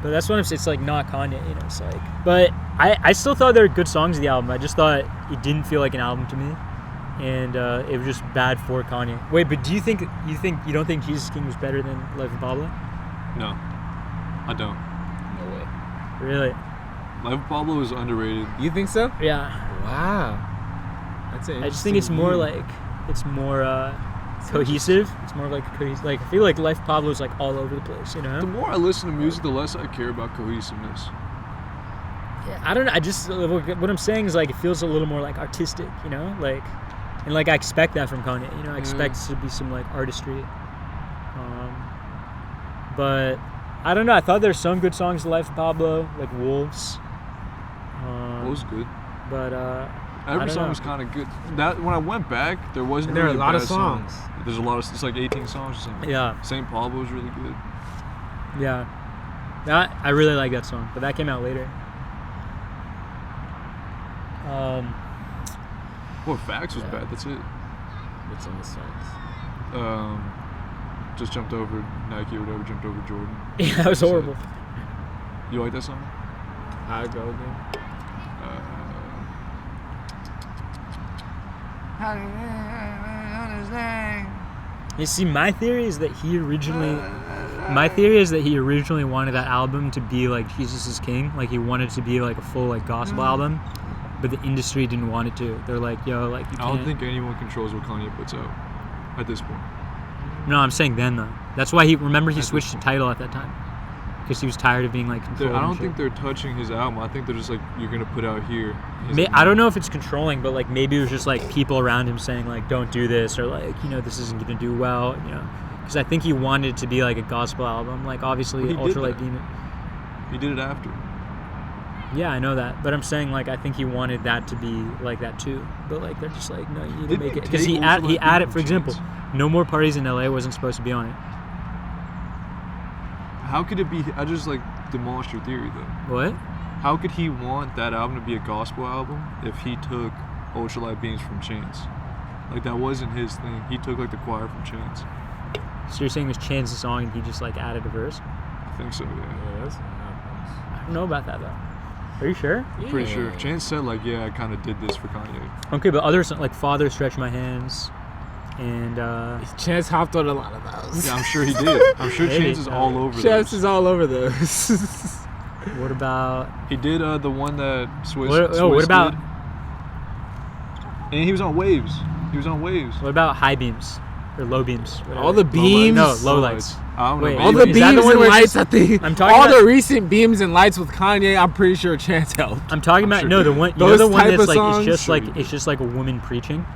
But that's what I'm saying. It's like not Kanye, you know. It's like, but I still thought there were good songs in the album. I just thought it didn't feel like an album to me, and it was just bad for Kanye. Wait, but do you don't think Jesus King was better than Life of Pablo? No, I don't. no way. Really? Life of Pablo is underrated. You think so? Yeah. Wow. That's an I just think it's more interesting like it's more cohesive. It's more like cohesive. Like I feel like Life of Pablo is like all over the place, you know. The more I listen to music, the less I care about cohesiveness. Yeah, I don't know. I just what I'm saying is like it feels a little more like artistic, you know, like, and like I expect that from Kanye. You know, I expect to be some like artistry. But I don't know. I thought there's some good songs in Life of Pablo, like Wolves. It was good. But Every don't song know. was kind of good. That when I went back, there wasn't There are really a lot of bad songs. songs. There's a lot of. It's like 18 songs or something. yeah, St. Pablo was really good. yeah. That I really like that song, but that came out later. Well, Facts was Yeah. bad. That's it. What's on the songs? Just jumped over Nike or whatever. Jumped over Jordan. Yeah, that was That's it. horrible. You like that song? I go again. You see, my theory is that he originally wanted that album to be like Jesus is King, like he wanted it to be like a full like gospel album, but the industry didn't want it to. They're like, yo, like you I don't can't. think anyone controls what Kanye puts out at this point. No, I'm saying then though. That's why he switched the title at that time because he was tired of being like controlled. I don't and think shit. they're touching his album. I think they're just like, you're gonna put out here. He's like, I don't know if it's controlling, but like maybe it was just like people around him saying like, don't do this, or like, you know, this isn't gonna do well, you know. Because I think he wanted it to be like a gospel album, like obviously Well, he did Ultralight that. Beam. He did it after. Yeah, I know that, but I'm saying like I think he wanted that to be like that too. But like they're just like, no, you need to Didn't make he it because he take added, Ultralight Beam for from example, Chance? No More Parties in LA wasn't supposed to be on it. How could it be? I just like demolished your theory though. What? How could he want that album to be a gospel album if he took Ultralight Beams from Chance? Like that wasn't his thing. He took like the choir from Chance. So you're saying it was Chance's song and he just like added a verse? I think so. Yeah. Yeah, that's what happens. I don't know about that though. Are you sure? Pretty Yeah. sure. Chance said like, yeah, I kind of did this for Kanye. Okay, but other songs like Father Stretch My Hands and Chance hopped on a lot of those. Yeah, I'm sure he did. I'm sure Maybe. Chance is all over Chance those. is all over those. what about He did the one that Swiss. what Swiss about did. And he was on Waves. He was on Waves. what about High Beams or Low Beams? Whatever. All the beams. No, low lights. I don't know. Wait, All maybe. the Is that the beams one and where it's lights, I think. I'm talking all about- the recent beams and lights with Kanye, I'm pretty sure Chance helped. I'm talking I'm about sure no, the he one did. you know Those the one type that's of like songs? it's just like a woman preaching.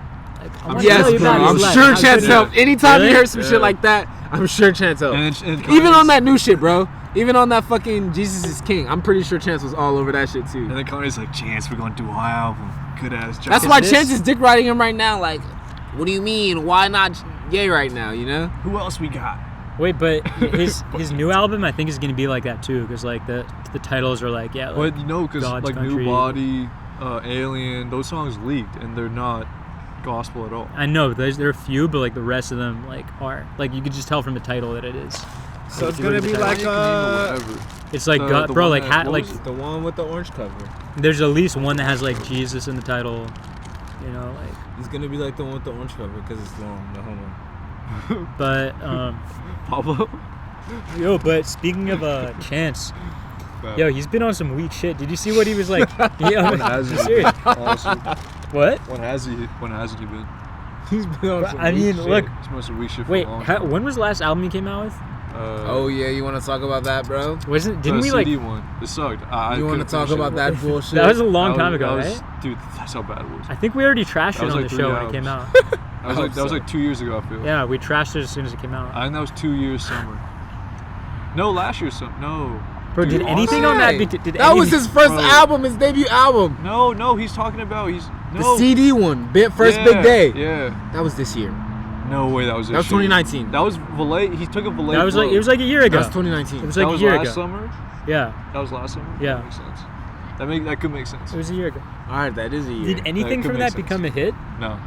Like, I wanna Yes, tell you bro. about I'm his life. sure How Chance good it helped. is. Anytime Really? you hear some Yeah. shit like that, I'm sure Chance helped. And Even Kanye's- on that new shit, bro. Even on that fucking Jesus is King, I'm pretty sure Chance was all over that shit too. And then Kanye's like, Chance, we're gonna do our album. Good ass job. That's Is why this- Chance is dick riding him right now. Like, what do you mean? Why not Ye right now? You know? Who else we got? Wait, but his new album I think is gonna be like that too, because like the titles are like yeah. Like, But you know, because God's like Country. New Body, Alien, those songs leaked and they're not gospel at all. I know there are a few, but like the rest of them like are like you could just tell from the title that it is. So Like, it's if you look gonna at be the like Kanye can name whatever. It's like the bro, one like that- what like was it? the one with the orange cover. there's at least one that has like Jesus in the title. You know, like It's gonna be like the one with the orange cover because it's long. No homo. but Pablo. yo, but speaking of Chance, yo, he's been on some weak shit. Did you see what he was like? Yeah, As I'm serious. honestly. What? When hasn't he been? He's been on some I weak mean, shit. look. He's been on some weak shit for Wait, a long time. when was the last album you came out with? Oh yeah, you want to talk about that, bro? Didn't we like? CD one. It sucked. You want to talk about that bullshit? That was a long time ago, that right? Dude, that's how bad it was. I think we already trashed That it was on like the 3 show when hours. it came out. That was like 2 years ago, I feel. Yeah, we trashed it as soon as it came out. I think that was 2 years summer. No, last year summer. No. Bro, Dude, did anything on that? That was his first Bro. album, his debut album. No, he's talking about The CD one, first big day. Yeah. That was this year. No way, that was this That was 2019. That was Valet. He took a Valet. That was like it was like a year ago. That was 2019. It was that like was a year last ago. summer. Yeah, That was last summer. Yeah. That makes sense. That could make sense. it was a year ago. All right, that is a year. Did anything could from make that sense. become a hit? No.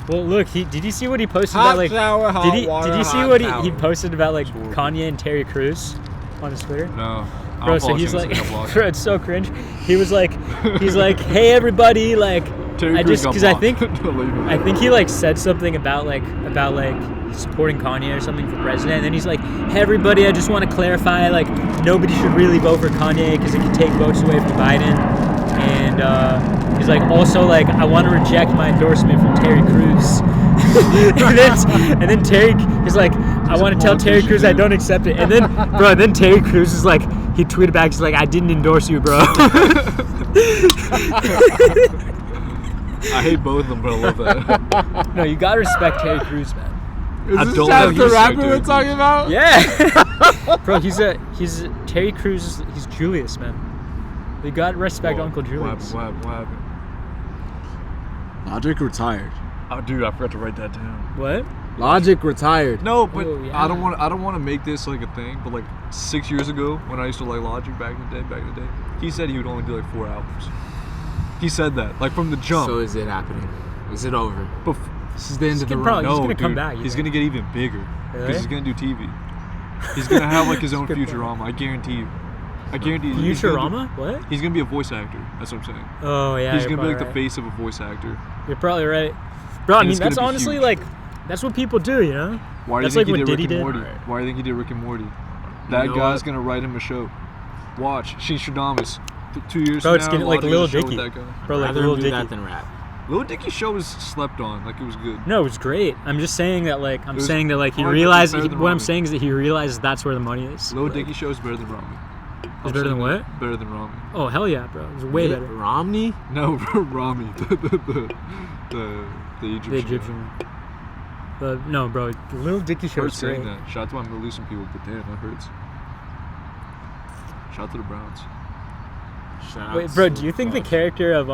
Well, look, did you see what he posted Hot about like? shower, hot water, did you see hot what towel. he posted about like Horrible. Kanye and Terry Crews on his Twitter? No. I Bro, don't so follow he's him, like, so I don't block bro, him. it's so cringe. He's like, hey everybody, like, Terry I Crews just got because I blocked. think Don't leave him. I think he like said something about like supporting Kanye or something for president, and then he's like, hey everybody, I just want to clarify, like, nobody should really vote for Kanye because it can take votes away from Biden, and he's like, also like, I want to reject my endorsement from Terry Crews. and then Terry is like, I want to tell Terry Crews I don't accept it. And then, bro, then Terry Crews is like, he tweeted back, he's like, I didn't endorse you, bro. I hate both of them, but I love that. No, you gotta respect Terry Crews, man. Is I this don't Chaz know the who's rapper Terry we're Crews. talking about? Yeah. Bro, he's Terry Crews, he's Julius, man. You gotta respect Whoa, Uncle Julius. What happened? Logic retired. Oh, dude, I forgot to write that down. What? Logic retired. No, but Oh, yeah. I don't want to make this like a thing. But like 6 years ago, when I used to like Logic back in the day, he said he would only do like 4 albums. He said that, like from the jump. So is it happening? Is it over? This is the end of the gonna run. probably- he's no, gonna come dude, back, you he's think? gonna get even bigger because Really? he's gonna do TV. He's gonna have like his own Good point. Futurama. I guarantee you. I guarantee you. he's gonna Futurama? What? He's gonna be a voice actor. That's what I'm saying. Oh yeah. he's you're gonna be like probably the right. face of a voice actor. You're probably right, bro. I And mean, it's gonna that's be honestly huge. like, that's what people do, you know. Why do you That's think like he what did Rick Diddy and did. Morty? Alright. Why do you think he did Rick and Morty? That know guy's what? gonna write him a show. Watch, Sheen 2 years Bro, from it's now, getting like Lottie Lil has a show with Dicky. that guy. Bro, like Rather Lil him do Dicky. that than rap. Lil Dicky's show was slept on, like it was good. No, it was great. I'm just saying that like It was he hard, but realized. it's better than What I'm Rami. saying is that he realizes that's where the money is. Lil Like, Dicky show is better than Rami. It's better than what? Better than Rami. Oh hell yeah, bro! It was way Mitt better. Romney? No, Rami, the Egyptian. The Egyptian one. But no, bro, the Lil Dicky show Hurts was saying great. that. Shout out to my Middle Eastern people, but damn, that hurts. Shout out to the Browns. Shout Wait, out bro, to do you think the Bucks. character of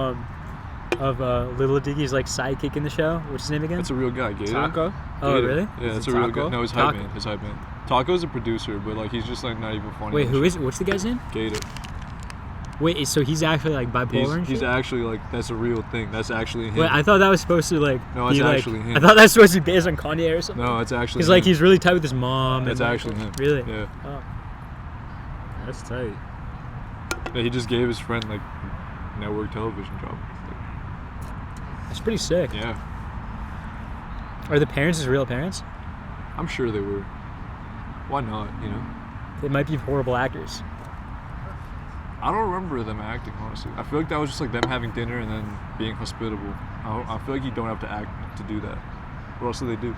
Lil Dicky's like sidekick in the show? What's his name again? That's a real guy, Gator. Taco? Oh Gator. really? Yeah, Is that's it a real Taco? guy. No, his Taco. hype man. His hype man. Taco's a producer, but like he's just like not even funny. Wait, on who the is? show. What's the guy's name? Gator? Wait, so he's actually like bipolar and He's shit? actually like that's a real thing. That's actually him. Wait, I thought that was supposed to like No, be it's like. actually him. I thought that was supposed to be based on Kanye or something. No, it's actually. Because like him. he's really tight with his mom. That's and, like, actually him. Really? Yeah. Oh. That's tight. Yeah, he just gave his friend like network television job. That's pretty sick. Yeah, Are the parents his real parents? I'm sure they were. Why not? You know. They might be horrible actors. I don't remember them acting, honestly. I feel like that was just like them having dinner and then being hospitable. I feel like you don't have to act to do that. What else do they do?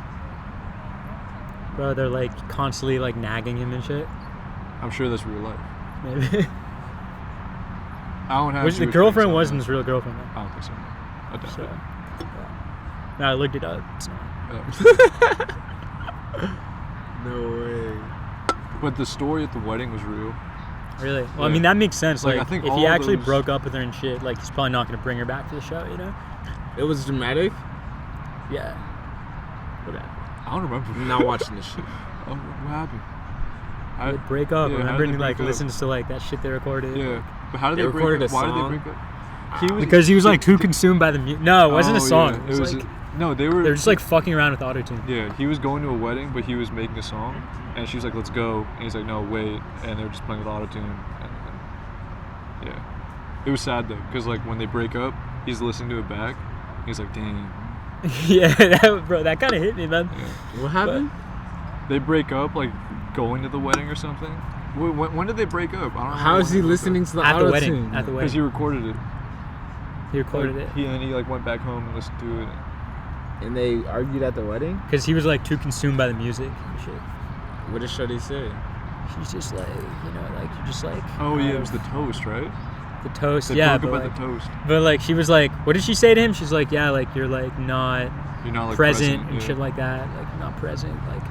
Bro, they're like constantly like nagging him and shit. I'm sure that's real life. Maybe. I don't have. Which the Jewish girlfriend friends, so I wasn't don't his real girlfriend know. I don't think so. I doubt though. So, it. yeah. No, I looked it up. It's not. Yeah. No way. But the story at the wedding was real. Really? Well, I Yeah. mean, that makes sense. Like, Like, I think if all he of actually those- broke up with her and shit, like, he's probably not going to bring her back to the show, you know? It was dramatic. Yeah. What happened? I don't remember. I'm not watching this shit. Oh, what happened? They break up. yeah, how Remember, did and they he, like, break up? listens to, like, that shit they recorded. Yeah, but how did They they break recorded up? a Why did song? they break up? He was, Because he was, like, too consumed by the music. No, it wasn't a Oh, song. yeah. It was, like, no, they were. they were just, like, fucking around with autotune. Yeah, he was going to a wedding, but he was making a song, and she was like, "Let's go," and he's like, "No, wait," and they were just playing with autotune, and yeah, it was sad though, because like when they break up, he's listening to it back, he's like, "Damn." Yeah, bro, that kind of hit me, man. Yeah. What happened? They break up like going to the wedding or something. When did they break up? I don't know. How is he listening to the At the auto wedding. tune? At the Because wedding. he recorded it. He recorded it. And he like went back home and listened to it. And they argued at the wedding? Because he was like too consumed by the music and shit. What did Shorty say? She's just like, you know, like you're just like. Oh yeah, it was the toast, right? The toast, They yeah. broke But up like, at the toast. but like she was like, what did she say to him? She's like, yeah, like you're like not You're not like present and yeah. shit like that. Like you're not present. Like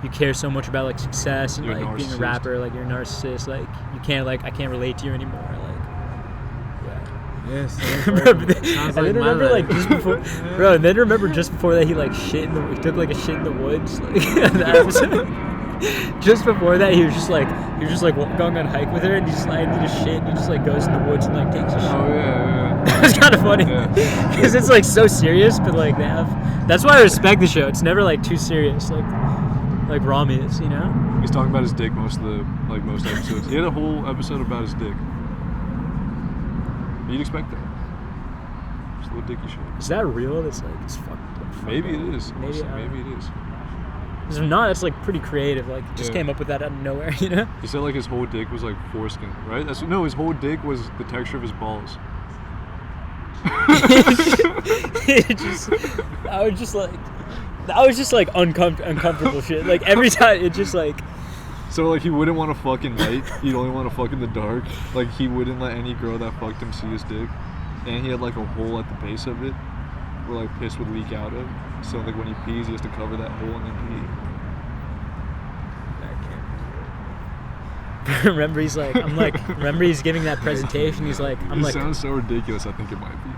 you care so much about like success and You're a like being a narcissist. rapper. Like you're a narcissist. Like you can't like I can't relate to you anymore. Like yeah. Yes. Bro, and then remember like just before, bro. And then remember just before that he like he took like a shit in the woods. Like that episode. Just before that he was just like going on a hike with her and he's just like I need a shit and he just like goes in the woods and like takes a shit. Oh yeah. That was kind of funny Yeah. because it's like so serious, but like they have. That's why I respect the show. It's never like too serious, like Rami is, you know. He's talking about his dick most episodes. He had a whole episode about his dick. You'd expect that. Just a little dicky shit. Is that real? That's like it's fucked. Maybe it is. Maybe Maybe it is. If not, it's like pretty creative. Like just Yeah. came up with that out of nowhere, you know. He said like his whole dick was like foreskin, right? His whole dick was the texture of his balls. I was just like uncomfortable shit. Like every time it just like So like he wouldn't want to fuck in light. He'd only want to fuck in the dark. Like he wouldn't let any girl that fucked him see his dick. And he had like a hole at the base of it where like piss would leak out of. So like when he pees, he has to cover that hole and then pee. remember he's like remember he's giving that presentation. He's like It sounds so ridiculous. I think it might be.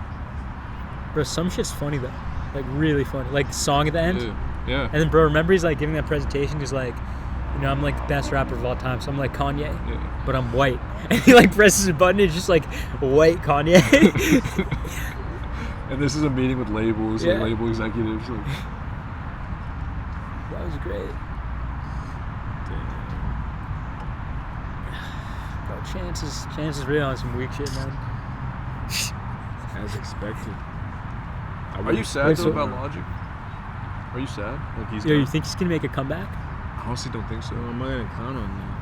bro, some shit's funny though, like really funny. Like the song at the end. Yeah. And then, bro, remember he's like giving that presentation. He's like, you know, I'm like the best rapper of all time. So I'm like Kanye, Yeah. but I'm white. And he like presses a button. It's just like white Kanye. And this is a meeting with labels, Yeah. like label executives. Like, That was great. Bro, Chance is really on some weak shit, man. As expected. are you sad Wait, though so- about Logic? Are you sad? Like he's Yo, you done? think he's gonna make a comeback? I honestly don't think so. So am I gonna count on that?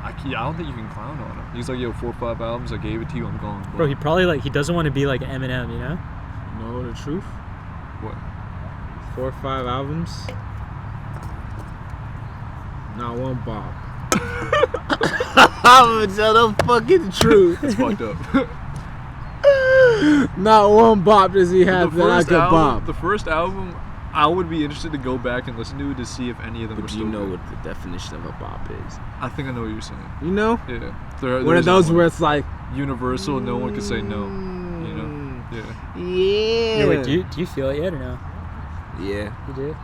I don't think you can clown on him. He's like, yo, 4 or 5 albums, I gave it to you, I'm gone. Bro, he probably like he doesn't want to be like Eminem, you know? Know the truth? What? 4 or 5 albums. Not one bop. I'm gonna tell the fucking truth. It's fucked up. Not one bop does he have that I could bop. The first album, I would be interested to go back and listen to it to see if any of them But were do still you know good. what the definition of a bop is? I think I know what you're saying. You know? Yeah. One of those where it's like universal, no one can say no. You know? Yeah. Yeah. Yo, wait, do you feel it yet or no? Yeah. You do?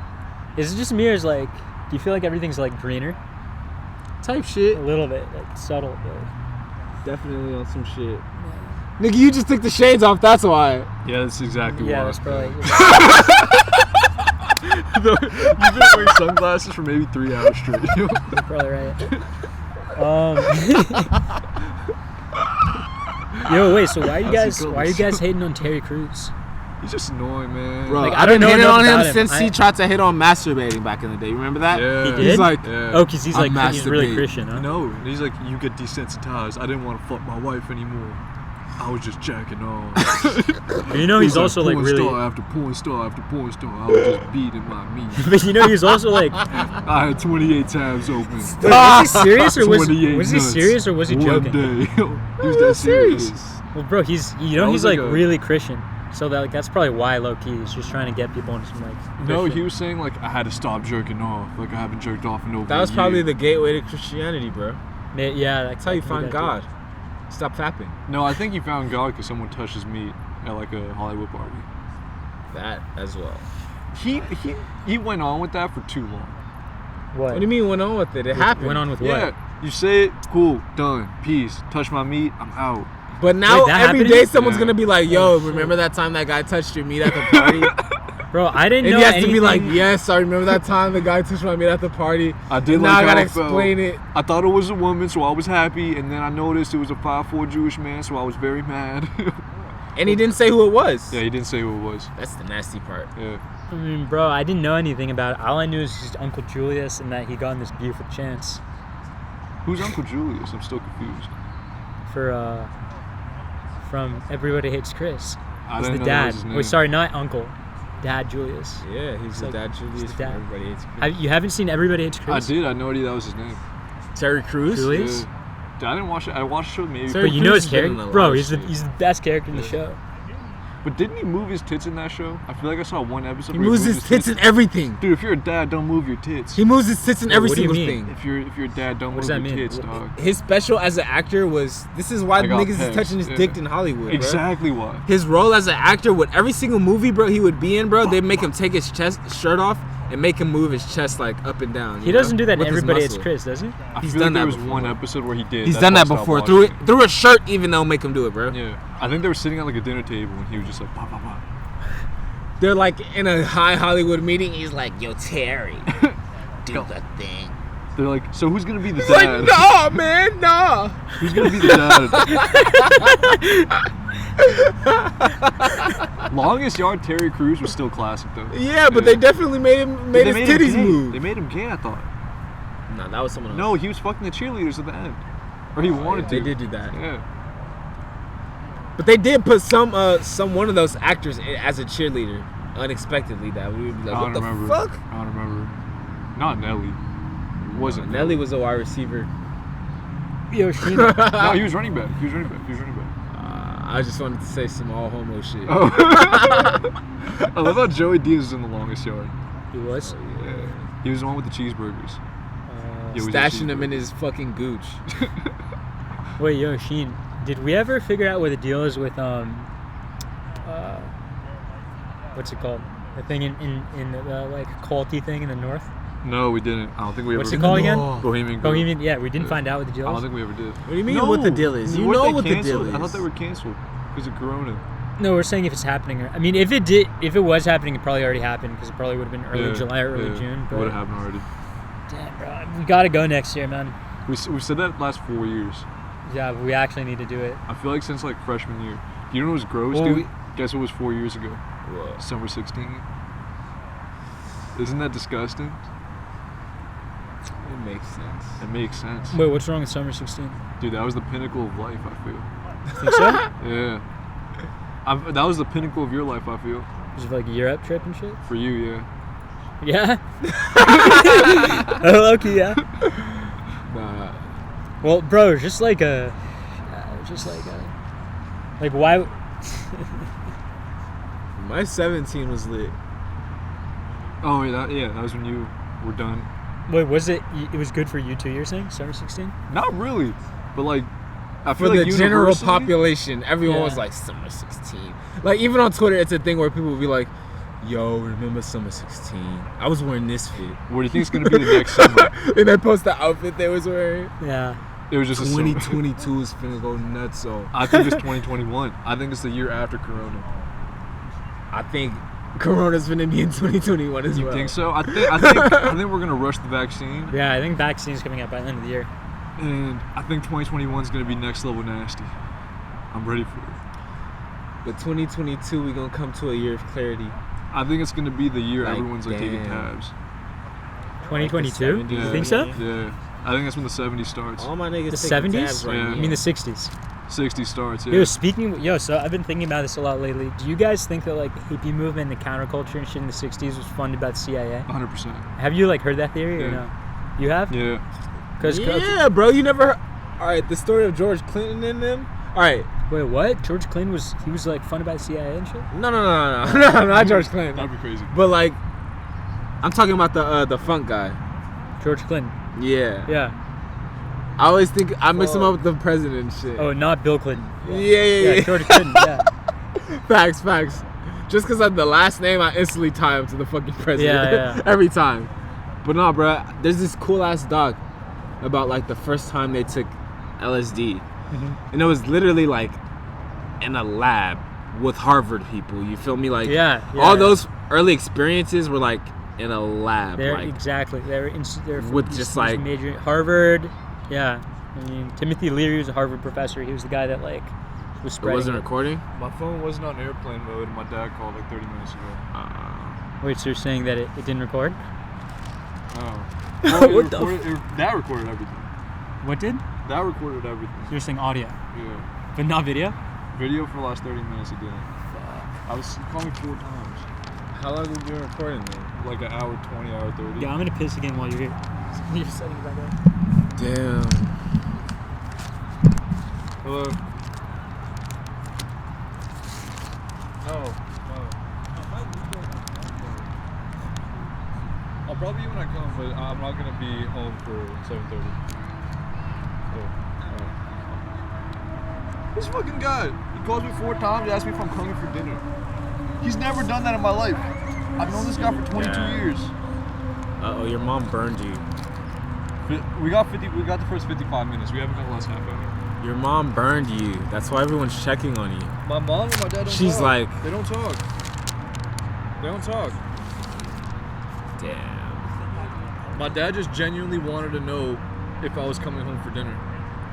Is it just me or is like, do you feel like everything's like greener? Type shit. A little bit, like subtle, but Definitely on some shit. Nigga, you just took the shades off, that's why. Yeah, that's exactly yeah, why. that's probably. You've been wearing sunglasses for maybe 3 hours straight. You're probably right. Yo, wait. So why are you guys hating on Terry Crews? He's just annoying, man. Bro, Like, I I've don't been know hitting enough on him about him. since he tried to hit on masturbating back in the day. You remember that? Yeah. He did? He's like, Yeah. Oh, because he's I like he's really masturbate. Christian, huh? No, he's like, you get desensitized. I didn't want to fuck my wife anymore. I was just jacking off. But you know he's also like porn really. star after porn star after porn star. I was just beating my meat. But you know he's also like. I had 28 tabs open. Wait, was he serious or was 28 he nuts serious or was he joking? One day. He was that serious. Well, bro, he's That he's was like like a- really Christian, so that like that's probably why low key he's just trying to get people into some like. No, Christian- he was saying like I had to stop jerking off. Like I haven't jerked off in over that was a probably year. the gateway to Christianity, bro. Yeah, That's how you find God. Stop fapping. No, I think he found God because someone touched his meat at like a Hollywood party. That as well. He went on with that for too long. What? What do you mean went on with it? It happened. Went on with Yeah, what? you say it, cool, done, peace. Touch my meat, I'm out. But now Wait, that every happened? day someone's Yeah. gonna be like, yo, remember that time that guy touched your meat at the party? Bro, I didn't And know he has anything. to be like, yes, I remember that time the guy touched my meat at the party. I did And like now I how gotta it felt. explain it. I thought it was a woman, so I was happy, and then I noticed it was a 5'4" Jewish man, so I was very mad. And he didn't say who it was. Yeah, he didn't say who it was. That's the nasty part. Yeah. I mean, bro, I didn't know anything about it. All I knew is his Uncle Julius and that he got in this beef with Chance Who's Uncle Julius? I'm still confused. for from Everybody Hates Chris. I He's didn't the know that dad. was his name. Wait, sorry, not uncle. Dad Julius. Yeah, he's the like- dad Julius he's the from dad. Everybody Hates Chris. You haven't seen Everybody Hates I Chris? did. I had no idea that was his name. Terry Crews? Julius? Yeah. Dude, I didn't watch it. I watched the show maybe. Terry But you know Crews his has been in character? a Bro, lot of he's the shit. best character in the Yeah. show. But didn't he move his tits in that show? I feel like I saw one episode. He where moves his tits in everything. Dude, if you're a dad, don't move your tits. He moves his tits in Wait, every what do you single mean? thing. If you're a dad, don't What move does that your mean? tits, dog. His special as an actor was, this is why I got niggas is pecs, touching his yeah. dick in Hollywood, bro. Exactly why. His role as an actor with every single movie, bro, he would be in, bro, they'd make him take his shirt off and make him move his chest like up and down. He doesn't do that in With his Everybody Hates muscle. Chris, does he? I He's feel done like there that was before. one episode where he did. He's That's done why I that stopped before. watching Through a shirt, even though make him do it, bro. it. Yeah, I think they were sitting at like a dinner table and he was just like, pop, pop, pop. They're like in a high Hollywood meeting. He's like, "Yo, Terry, do Go. the thing." They're like, so who's gonna be the He's dad? like, "No, man, no." Who's gonna be the dad? Longest Yard Terry Crews was still classic though. Yeah, but they definitely made They his him titties gay. move. They made him gay, I thought. No, that was someone else. No, he was fucking the cheerleaders at the end, or he wanted to. They did do that. Yeah. But they did put some one of those actors as a cheerleader unexpectedly. That we would be like, I "What don't the remember. fuck?" I don't remember. Not Nelly. It wasn't Nelly was a wide receiver. Yo, Sheen. No, he was running back. He was running back. I just wanted to say some all homo shit. Oh. I love how Joey Diaz was in the longest yard. He was. Yeah. He was the one with the cheeseburgers. Yeah, we did Stashing him in cheeseburgers. his fucking gooch. Wait, yo, Sheen. Did we ever figure out what the deal is with what's it called? The thing in the like culty thing in the north? No, we didn't. I don't think we What's ever. it called again? No. Bohemian Grove. Bohemian. Yeah, we didn't find out what the I deal don't is. think we ever did. What do you mean what the deal is? You Weren't know they what the canceled? deal is. I thought they were canceled because of Corona. No, we're saying if it's happening. Or, I mean, if it was happening, it probably already happened because it probably would have been early July or early June. It But would have happened already. damn, bro, we gotta go next year, man. We said that last 4 years. Yeah, we actually need to do it. I feel like since like freshman year. You know what was gross, Well, dude? Guess what was 4 years ago? What? Summer 16. Isn't that disgusting? It makes sense. It makes sense. Wait, what's wrong with Summer 16? Dude, that was the pinnacle of life, I feel. Think so? Yeah. That was the pinnacle of your life, I feel. Was it like a Europe trip and shit? For you, yeah. Yeah. Oh, okay, yeah. Nah. Well, bro, just like why? My 17 was lit. Oh, yeah, that was when you were done. Wait, was it? It was good for you too. You're saying Summer 16? Not really, but like, I For feel the like general universally- population, everyone was Yeah. like, Summer 16. Like, even on Twitter, it's a thing where people will be like, yo, remember Summer 16? I was wearing this fit. What do you think is gonna be the next summer? And they post the outfit they was wearing. Yeah. It was just a summer. 2022 is finna go nuts, so. I think it's 2021. I think it's the year after Corona. I think Corona's finna be in 2021 as You well. think so? I think we're gonna rush the vaccine, Yeah, I think vaccine's coming out by the end of the year. and I think 2021 is gonna be next level nasty. I'm ready for it. But 2022, we gonna come to a year of clarity. I think it's gonna be the year Like, everyone's like taking damn. tabs. 2022? Like the You 70s. think so? Yeah, I think that's when the 70s starts. All my niggas The taking 70s? tabs right Yeah. now. I mean the 60s. 60s starts. Yeah. Yo, so I've been thinking about this a lot lately. Do you guys think that like the hippie movement, the counterculture and shit in the 60s was funded by the CIA? 100%. Have you like heard that theory or Yeah. no? You have? Yeah. Cause Yeah, bro, you never heard. All right, the story of George Clinton and them. All right, wait, what? George Clinton was like funded by the CIA and shit? no, not George Clinton. That'd be crazy. But like, I'm talking about the funk guy. George Clinton. Yeah. Yeah. I always think I mix him up with the president and shit. Oh, not Bill Clinton. Yeah. George Clinton. Yeah. Facts. Just because of the last name, I instantly tie him to the fucking president. Yeah. Every time. But no, bro, there's this cool ass doc about like the first time they took LSD. Mm-hmm. And it was literally like in a lab with Harvard people. You feel me? Like all those early experiences were like in a lab. They're like, exactly. They're with just like major Harvard. Yeah. I mean, Timothy Leary was a Harvard professor. He was the guy that like was it spreading. wasn't recording. My phone wasn't on airplane mode, and my dad called like 30 minutes ago. Wait, so you're saying that it didn't record? Oh. What the that recorded everything. What did? That recorded everything. You're saying audio, Yeah. but not video. Video for the last 30 minutes of dinner. I was calling 4 times. How long have you been recording then? Like an hour 20, hour 30. Yeah, I'm gonna piss again while you're here. You're setting it back up. Damn. Hello. No. I'll probably be when I come, but I'm not gonna be home for 7:30. This fucking guy, he calls me 4 times, he asks me if I'm coming for dinner. He's never done that in my life. I've known this guy for 22 years. Uh-oh, your mom burned you. We got the first 55 minutes. We haven't got the last half hour. Your mom burned you. That's why everyone's checking on you. My mom and my dad don't talk. She's like... They don't talk. They don't talk. Damn. My dad just genuinely wanted to know if I was coming home for dinner.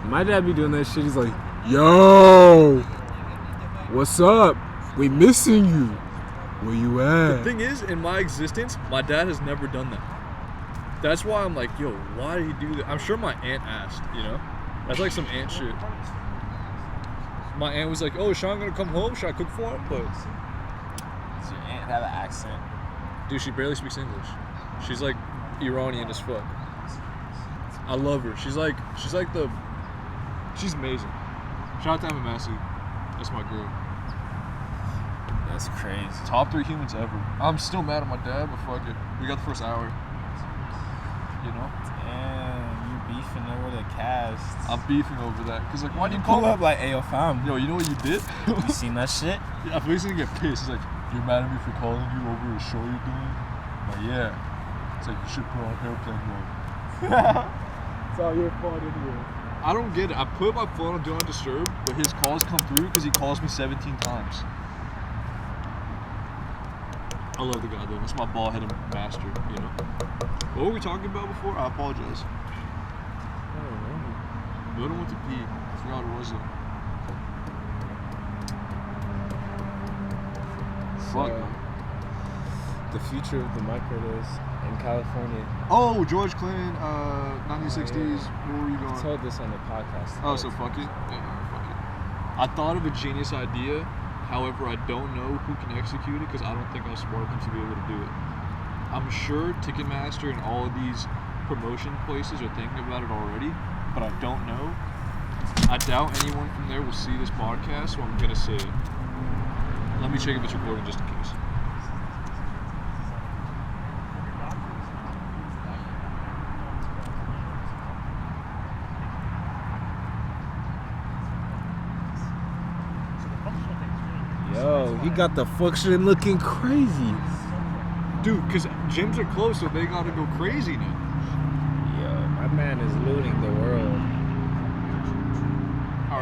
My dad be doing that shit. He's like, yo, what's up? We missing you. Where you at? The thing is, in my existence, my dad has never done that. That's why I'm like, yo, why did he do that? I'm sure my aunt asked, you know? That's like some aunt shit. My aunt was like, oh, is Sean gonna come home? Should I cook for him? But Does your aunt have an accent? dude, she barely speaks English. She's like Iranian as fuck. I love her. She's amazing. Shout out to Emma Massey. That's my girl. That's crazy. Top 3 humans ever. I'm still mad at my dad, but fuck it. We got the first hour. You know? Damn, you beefing over the cast. I'm beefing over that. Cause like, why do you pull call up like, ayo fam? Yo, you know what you did? You seen that shit? Yeah, I feel he's gonna get pissed. He's like, you're mad at me for calling you over a show you're doing? I'm like, yeah. It's like, you should put on airplane mode. It's all your fault anyway. I don't get it. I put my phone on Do Not Disturb, but his calls come through because he calls me 17 times. I love the guy though. That's my ball-headed master, you know? What were we talking about before? I apologize. I don't know. But I went to pee. I forgot what it was though. Fuck, man. The future of the microdose in California. Oh, George Clinton, 1960s. Where were you I going? told this on the podcast. Oh, so fuck it? Yeah, fuck it. I thought of a genius idea. However, I don't know who can execute it because I don't think I'm smart enough to be able to do it. I'm sure Ticketmaster and all of these promotion places are thinking about it already, but I don't know. I doubt anyone from there will see this podcast, so I'm going to say it. Let me check if it's recording just in case. Yo, he got the function looking crazy. Dude, because gyms are closed, so they got to go crazy now. Yo, my man is looting the world.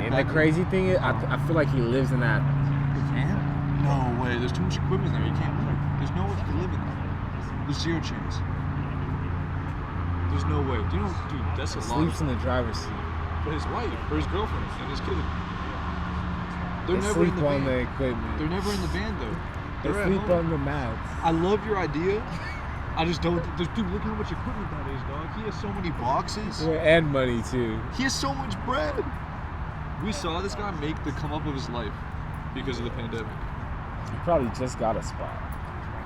And the crazy thing is, I feel like he lives in that. No way. There's too much equipment there. You can't live. There's no way he can live in there. There's zero chance. There's no way. Do you know, dude, that's a lot. Sleeps in the driver's seat. But his wife, or his girlfriend, and his kid. They're They never in sleep the on van. the equipment. They're never in the van, though. They They're at sleep home. on the mats. I love your idea. I just don't. Dude, look how much equipment that is, dog. He has so many boxes. Yeah, and money too. He has so much bread. We saw this guy make the come up of his life because of the pandemic. He probably just got a spot.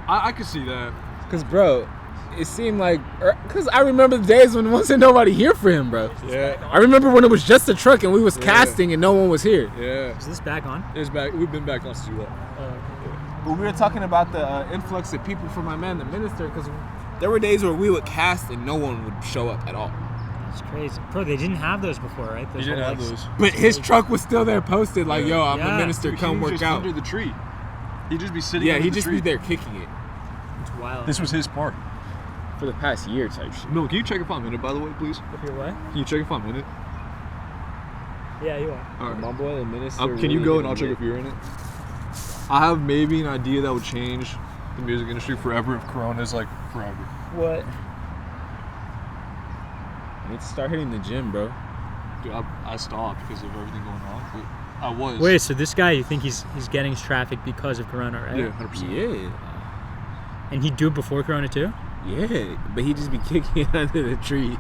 I could see that. Cause bro, it seemed like, cause I remember the days when there wasn't nobody here for him, bro. Yeah. I remember when it was just a truck and we was casting and no one was here. Yeah. Is this back on? It's back. We've been back on since you left. But we were talking about the influx of people for my man, the minister, because there were days where we would cast and no one would show up at all. It's crazy. Bro, they didn't have those before, right? You didn't have those. But his truck was still there posted like, yo, I'm the Yeah. minister, Dude, come he was work just out. under the tree. He'd just be sitting Yeah, under he'd the just tree. be there kicking it It's wild. This was his part. for the past year type shit. Mill, can you check if I'm in it, by the way, please? If you're what? Can you check if I'm in it? Yeah, you are. All right. My boy, the minister. Can you really go and I'll didn't check if you're in it? I have maybe an idea that would change the music industry forever if Corona is like forever. What? I need to start hitting the gym, bro. Dude, I stopped because of everything going on, but I was. Wait, so this guy, you think he's getting his traffic because of Corona, right? Yeah, 100%. Yeah. And he'd do it before Corona too? Yeah, but he'd just be kicking it under the tree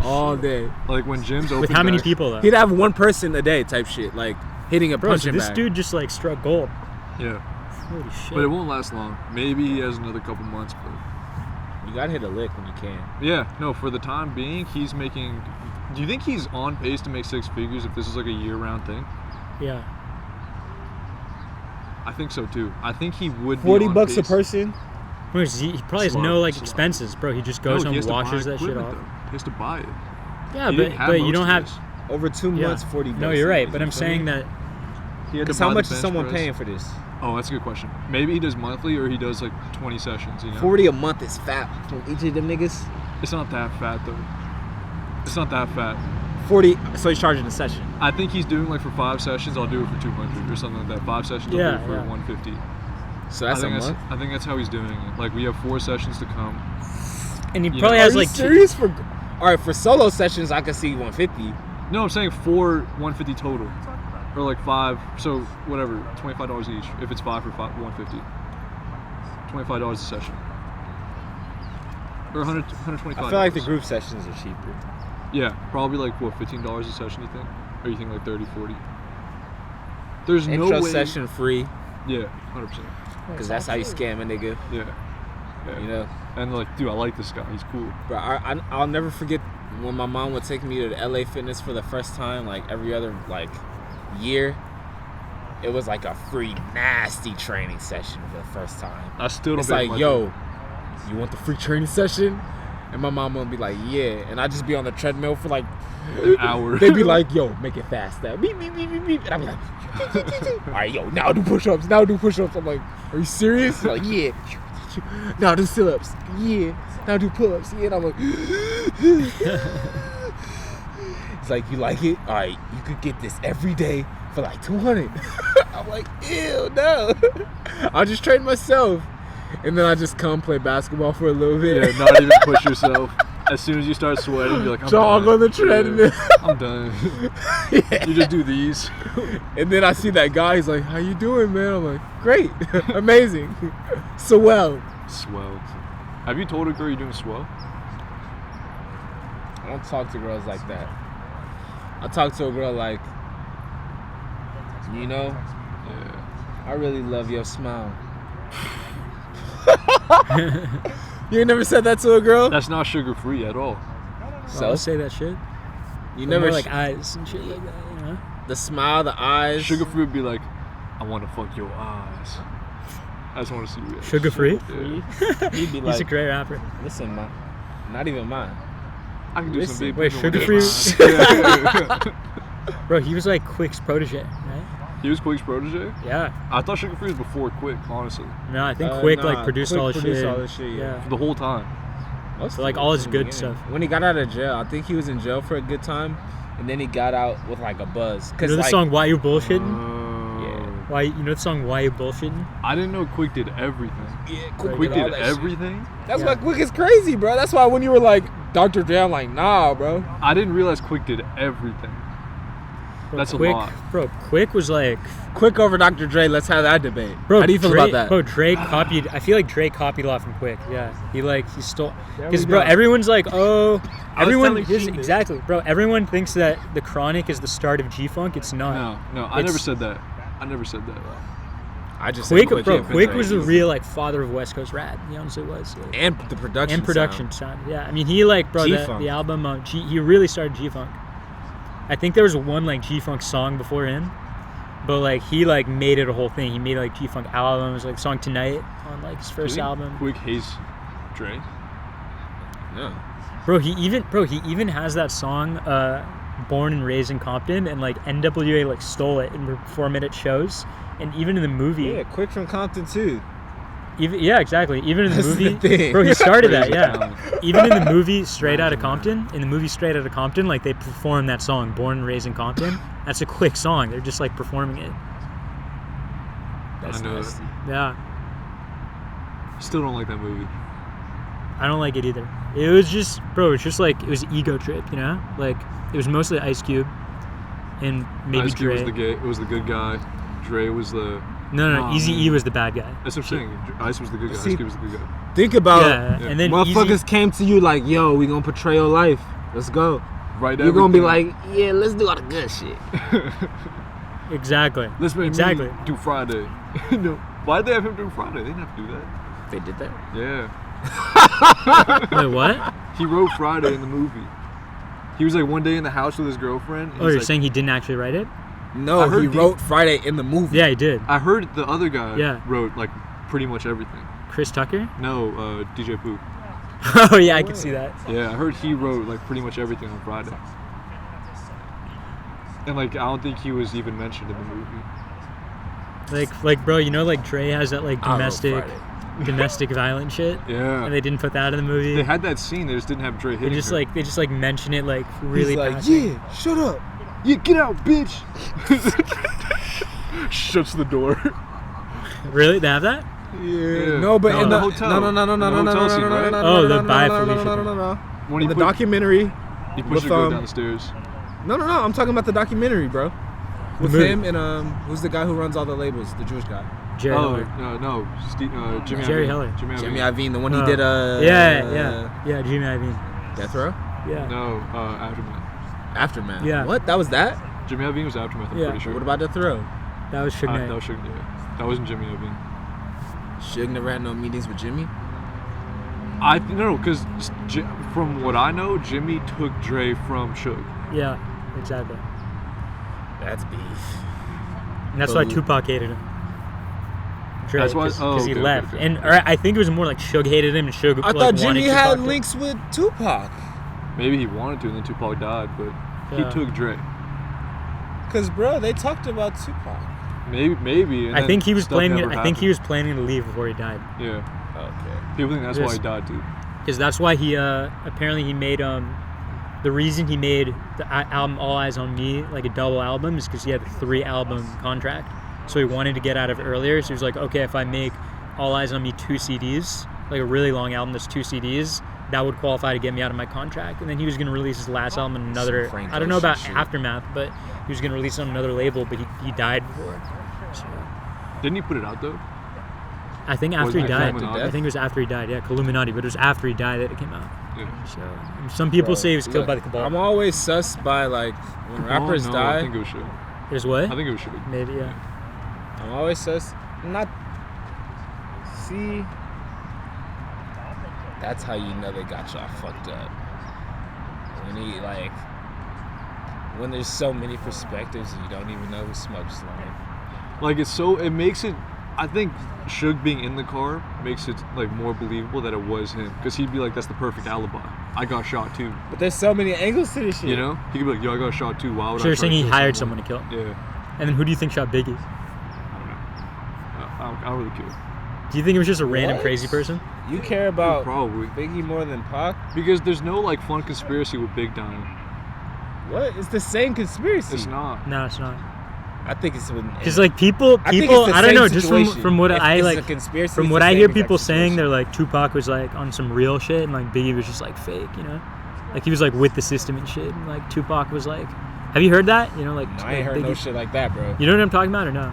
all day. Like when gyms open. With how many back- people though? He'd have one person a day type shit. Like, hitting a Bro, so punching this bag. dude just like struck gold. Yeah. Holy shit. But it won't last long. Maybe he has another couple months, but You gotta hit a lick when you can. yeah, no, for the time being, he's making. Do you think he's on pace to make 6 figures if this is like a year-round thing? Yeah. I think so too. I think he would be $40 on bucks a pace. person. Bro, he probably has Slow, no like slow. expenses, bro. He just No, goes he home, has to washes buy that shit equipment, off. though. He has to buy it. Yeah, He didn't have but you most don't of have. this. Over 2 Yeah. months, $40 bucks. No, you're right, You but I'm feel saying me? that. He had to Because how buy the much is bench someone press. paying for this? Oh, that's a good question. Maybe he does monthly or he does like 20 sessions, you know? 40 a month is fat from each of them niggas. It's not that fat though. It's not that fat. 40, so he's charging a session. I think he's doing like for 5 sessions, I'll do it for 200 or something like that. 5 sessions, Yeah, I'll do it for yeah. 150. So that's a month. I think that's how he's doing it. Like we have 4 sessions to come. And he Yeah. probably Are has you like. serious? For all right, for solo sessions, I could see 150. No, I'm saying 4 150 total. Or like 5, so whatever, $25 each. If it's 5 for 150. $25 a session. Or 125. I feel like the group sessions are cheaper. Yeah, probably like what, $15 a session, you think? Or you think like 30, 40? There's Intro no way. session free, Yeah, 100%. because that's how you scam a nigga. Yeah. Yeah. You know, And like, dude, I like this guy. He's cool. bro. I'll never forget when my mom would take me to the LA Fitness for the first time, like every other like year. It was like a free nasty training session for the first time. I still don't. It's pay like, much. yo, you want the free training session? And my mom would be like, yeah. And I'd just be on the treadmill for like An hour. They'd be like, yo, make it fast now. Beep, beep, beep, beep, beep. And I'm like, all right, yo, now do push-ups. Now do push-ups. I'm like, are you serious? They're like, yeah. Now do sit-ups. Yeah. Now do pull-ups. Yeah. And I'm like, it's like, you like it? All right, you could get this every day for like 200. I'm like, ew, no. I'll just train myself. And then I just come play basketball for a little bit. Yeah, not even push yourself. As soon as you start sweating, you're like, I'm Jog done. on the treadmill. Yeah, I'm done. Yeah. You just do these. And then I see that guy. He's like, how you doing, man? I'm like, great. Amazing. Swell. Swell. Have you told a girl you're doing swell? I don't talk to girls like that. I talk to a girl like, you know, Yeah. I really love your smile. You ain't never said that to a girl? That's not sugar free at all. So I'll say that shit. You But never more like eyes and shit like that, you know? the smile, the eyes. Sugar free would be like, I want to fuck your eyes. I just want to see you. Sugar free? Yeah. He'd be He's like, a great rapper. listen, man, not even mine. I can do Listen, some big. wait, people sugar with free? it. Bro, he was like Quick's protege, right? He was Quick's protege? Yeah. I thought Sugar Free was before Quick, honestly. No, I think Quick like Nah, produced Quick all his produced shit. all his shit, yeah. Yeah. The whole time. Most So, like, of it all was his in the good beginning. stuff. When he got out of jail, I think he was in jail for a good time, and then he got out with like a buzz. You Cause know the like, song Why You Bullshitting? Yeah. Why you know the song Why You Bullshitting? I didn't know Quick did everything. yeah, Quick Quick did all did that shit. everything? That's Yeah. why Quick is crazy, bro. That's why when you were like Dr. Dre, I'm like, nah, bro. I didn't realize Quick did everything. Bro, That's a Quick, lot. Bro, Quick was like, Quick over Dr. Dre. Let's have that debate. bro. How do you feel Dre, about that? Bro, Dre copied. I feel like Dre copied a lot from Quick. Yeah, he stole. There Because we bro, go. everyone's like, oh, everyone. telling Here's, Sheen this. exactly, bro. Everyone thinks that the Chronic is the start of G-Funk. It's not. No, I never It's- said that. I never said that. I just Quick, said bro. can't Quick fit was the that. real like father of West Coast rap. He honestly was. Like, and the production and production sound. sound. Yeah, I mean, he like, bro, G-Funk. the album. He really started G-Funk. I think there was one like G-Funk song before him, but like he like made it a whole thing. He made like G-Funk albums, like song Tonight on like his Do you first think album. Quick hates Dre? No. Bro, he even has that song, Born and Raised in Compton, and like NWA like stole it in 4-minute shows, and even in the movie, Yeah, Quick from Compton too. yeah, exactly. Even in the That's the movie, thing. bro, he started that, Crazy yeah. talent. Even in the movie Straight Outta Compton, like they perform that song, Born and Raised in Compton. That's a Quick song. They're just like performing it. That's I know nasty. Yeah, Still don't like that movie. I don't like it either. It was just, bro, it's just like it was an ego trip, you know? Like it was mostly Ice Cube and maybe Ice Cube Dre. was the good guy. Dre was the. No, Oh, Easy man. E was the bad guy. That's what I'm saying. Ice was the good guy. See- Ice Cube was the good guy. Think about Yeah, yeah. and then motherfuckers Easy, came to you like, yo, we gonna portray your life. Let's go. Right. You're gonna be everything. like, yeah, let's do all the good shit. Exactly. Let's make exactly. me do Friday. No. Why did they have him do Friday? They didn't have to do that. They did that? Yeah. Wait, what? He wrote Friday in the movie. He was like one day in the house with his girlfriend. Oh, you're saying he didn't actually write it? No, I heard he wrote Friday in the movie. Yeah, he did. I heard the other guy Yeah. wrote like pretty much everything. Chris Tucker? No, DJ Pooh. Oh yeah, I can see that. Yeah, I heard he wrote like pretty much everything on Friday. And like I don't think he was even mentioned in the movie. Like bro, you know, like Dre has that like I wrote domestic Friday. violent shit, Yeah. and they didn't put that in the movie. They had that scene. They just didn't have Dre hitting her. They just mention it like really He's like, passing. yeah, shut up. Yeah, get out, bitch. Shuts the door. Really? They have that? Yeah. No, but No, in the the hotel. no, In the hotel scene, right? Oh, the Bye Felicia thing. When In he the documentary. he pushed with, the girl down the stairs. No, I'm talking about the documentary, bro. With movie. him and who's the guy who runs all the labels? The Jewish guy. Jerry Oh Heller. no, Jimmy. Jerry Iovine. Heller. Jimmy Jimmy Iovine. Iovine, the one he Oh. did. Yeah, Jimmy Iovine. Death Row. Yeah. No, Aftermath. Aftermath. Yeah. What? That was that? Jimmy Iovine was Aftermath. I'm Yeah. pretty sure. What about Death Row? That was Suge Knight. That was Suge. Yeah. That wasn't Jimmy Iovine. Suge never had no meetings with Jimmy. No, because from what I know, Jimmy took Dre from Suge. Yeah, exactly. That's beef. And that's why But- Tupac hated him. Dre, That's why- because he okay, left. okay. And I think it was more like Suge hated him and Suge I like, thought wanted Jimmy Tupac had to- links with Tupac. Maybe he wanted to, and then Tupac died, but he Yeah. took Dre. Cause bro, they talked about Tupac. Maybe. And I then think he was stuff planning. never I think he happened. was planning to leave before he died. Yeah. Okay. People think that's why he Yes. died too. Because that's why he apparently he made the reason he made the album All Eyes on Me like a double album is because he had a 3-album contract, so he wanted to get out of it earlier. So he was like, okay, if I make All Eyes on Me 2 CDs, like a really long album that's 2 CDs, that would qualify to get me out of my contract. And then he was going to release his last album on another. Some Frank I don't know about Ocean shit. Aftermath, but he was going to release it on another label, but he died before. So, Didn't he put it out though? I think Was after he it died. Illuminati? I think it was after he died. Yeah, Illuminati, but it was after he died that it came out. Yeah. So some people Bro, say he was killed look, by the cabal. I'm always sus by like when rappers no, die. I think it was Suge. There's what? I think it was Suge. Maybe, yeah. I'm always sus. Not. See. That's how you know they got y'all fucked up. When there's so many perspectives, you don't even know who smokes line. Like it makes it. I think Suge being in the car makes it like more believable that it was him, because he'd be like, "That's the perfect alibi. I got shot too." But there's so many angles to this shit. You know, he could be like, "Yo, I got shot too. Why would So I?" you're try saying to he kill hired someone to kill him? Yeah, And then who do you think shot Biggie? I don't know. I don't really care. Do you think it was just a random What? crazy person? You care about Probably Biggie more than Pac? because there's no like fun conspiracy with Big dying. What? It's the same conspiracy. It's not. No, it's not. I think it's when. Because like people, I think it's the I don't same know. Just situation. from what If I it's like, a conspiracy, from it's what the I same hear exact people saying, situation. they're like Tupac was like on some real shit, and like Biggie was just like fake, you know, like he was like with the system and shit. And like Tupac was like, have you heard that? You know, like I ain't heard no shit like that, bro. You know what I'm talking about or no?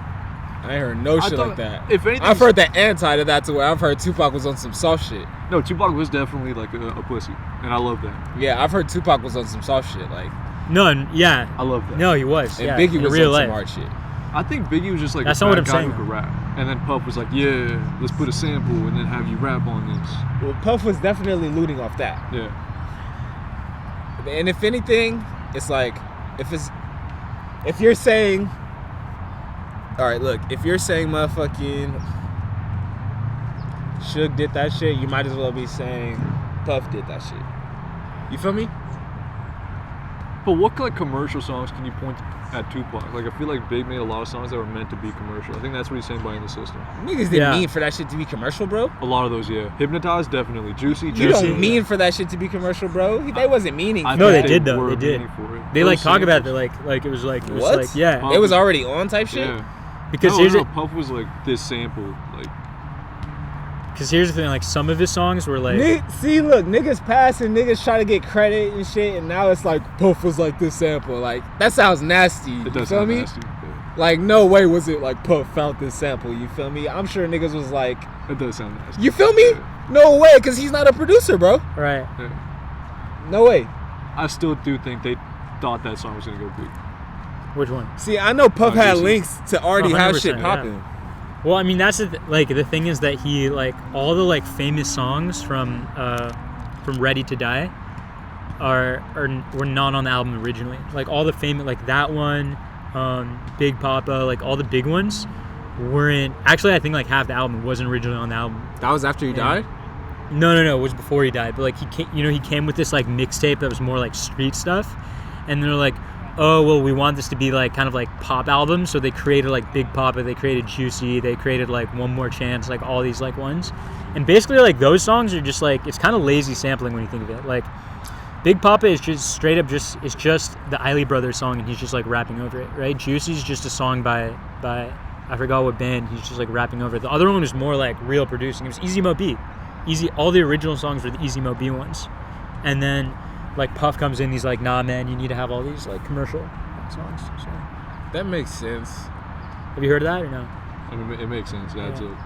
I ain't heard no shit thought- like that. if anything- I've heard the anti to that, to where I've heard Tupac was on some soft shit. No, Tupac was definitely like a pussy, and I love that. Yeah, I've heard Tupac was on some soft shit, like, No, yeah, I love that. no, he was. and yeah, Biggie in was real on life. some hard shit. I think Biggie was just like That's a not what bad I'm guy saying, who could though. rap, and then Puff was like, "Yeah, let's put a sample and then have you rap on this." Well, Puff was definitely looting off that. Yeah, And if anything, it's like, if you're saying, all right, look, if you're saying motherfucking Suge did that shit, you might as well be saying Puff did that shit. You feel me? but what like commercial songs can you point at Tupac? Like I feel like Big made a lot of songs that were meant to be commercial. I think that's what he's saying by In the System. Niggas didn't Yeah. mean for that shit to be commercial, bro. A lot of those, yeah. Hypnotized, definitely. Juicy, You Jesse. don't mean for that shit to be commercial, bro. They wasn't meaning. I for No, that. they did though. were They did. meaning for it. They Those like talk about it. samples. They're like it was like What? yeah. It was already on type shit. Yeah. Because no, here's no, it. Puff was like this sample, like Because here's the thing. Like some of his songs were like. See, look, niggas pass and niggas try to get credit and shit, and now it's like Puff was like this sample. Like that sounds nasty. it You does feel sound me? nasty. Yeah. Like no way was it like Puff found this sample. You feel me? I'm sure niggas was like, It does sound nasty. you feel me? No way, because he's not a producer, bro. Right. Yeah. No way. I still do think they thought that song was gonna go big. Which one? See, I know Puff had Juicy. links to already have shit 100%, popping. Well, I mean, that's the thing is that he like all the like famous songs from Ready to Die were not on the album originally. Like all the famous, like that one, Big Papa, like all the big ones weren't. Actually, I think like half the album wasn't originally on the album. That was after he died? No, it was before he died. But like he came with this like mixtape that was more like street stuff, and they're like, oh well, we want this to be like kind of like pop album, so they created like Big Papa, they created Juicy, they created like One More Chance, like all these like ones, and basically like those songs are just like it's kind of lazy sampling when you think of it. Like Big Papa is just straight up just the Isley Brothers song, and he's just like rapping over it, right? Juicy's just a song by I forgot what band, he's just like rapping over it. The other one was more like real producing. It was Easy Mo B. All the original songs were the Easy Mo B ones, and then like Puff comes in, he's like, nah man, you need to have all these like commercial songs. So That makes sense. have you heard of that or no? I mean, it makes sense. That's Yeah. it.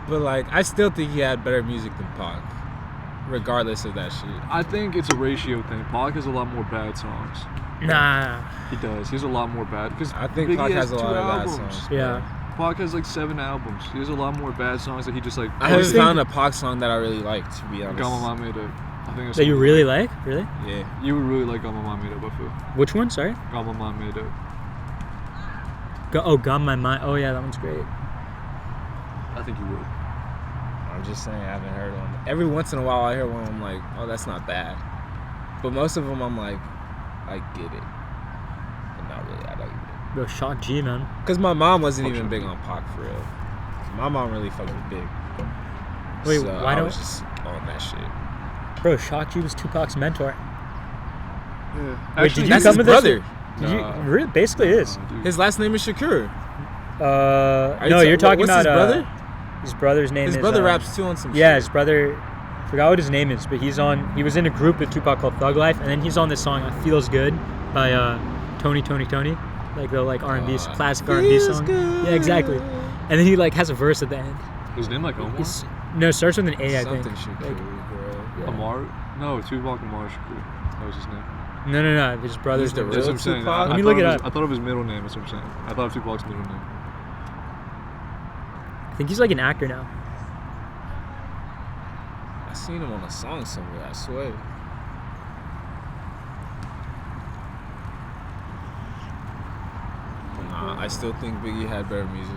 But like, I still think he had better music than Pac, regardless of that shit. I think it's a ratio thing. Pac has a lot more bad songs. Nah. He does. He has a lot more bad. Because I think Biggie Pac has a 2 lot of bad albums. songs. Yeah. Pac has like 7 albums. He has a lot more bad songs that he just like. I haven't found a Pac song that I really liked, to be honest. Gama Made Up. I think it's That you really like? Really? Yeah. You would really like Gama Made Up, I feel. Which one? Sorry. Gama Made Up. Got My Mind. Oh yeah, that one's great. I think you would. I'm just saying, I haven't heard one. Every once in a while, I hear one, I'm like, oh, that's not bad. But most of them, I'm like, I get it. But not really, I don't get it. Bro, Shock G, man. Because my mom wasn't even big on Pac, for real. My mom really fucking big. Wait, So why I don't? was just on that shit. Bro, Shock G was Tupac's mentor. Yeah. Wait, did you That's come his with brother. this? Did you? Nah. Really, basically is. Dude. His last name is Shakur. No, you're talking what's about his brother? His brother's name His is. brother raps too on some Yeah, shit. his brother. Forgot what his name is, but he was in a group with Tupac called Thug Life, and then he's on this song "Feels Good" by Tony, like the like R&B classic R&B Feels song. good. Yeah, exactly. And then he like has a verse at the end. His name like Omar? No, it starts with an A, I think. Something Shakur, Like, bro. yeah. Amar? No, Tupac Amar Shakur. That was his name. No. His brother's He's the name. That's real what I'm saying. Tupac? Let me thought look it was- up. I thought of his middle name. That's what I'm saying. I thought of Tupac's middle name. I think he's like an actor now. I seen him on a song somewhere, I swear. Nah, I still think Biggie had better music.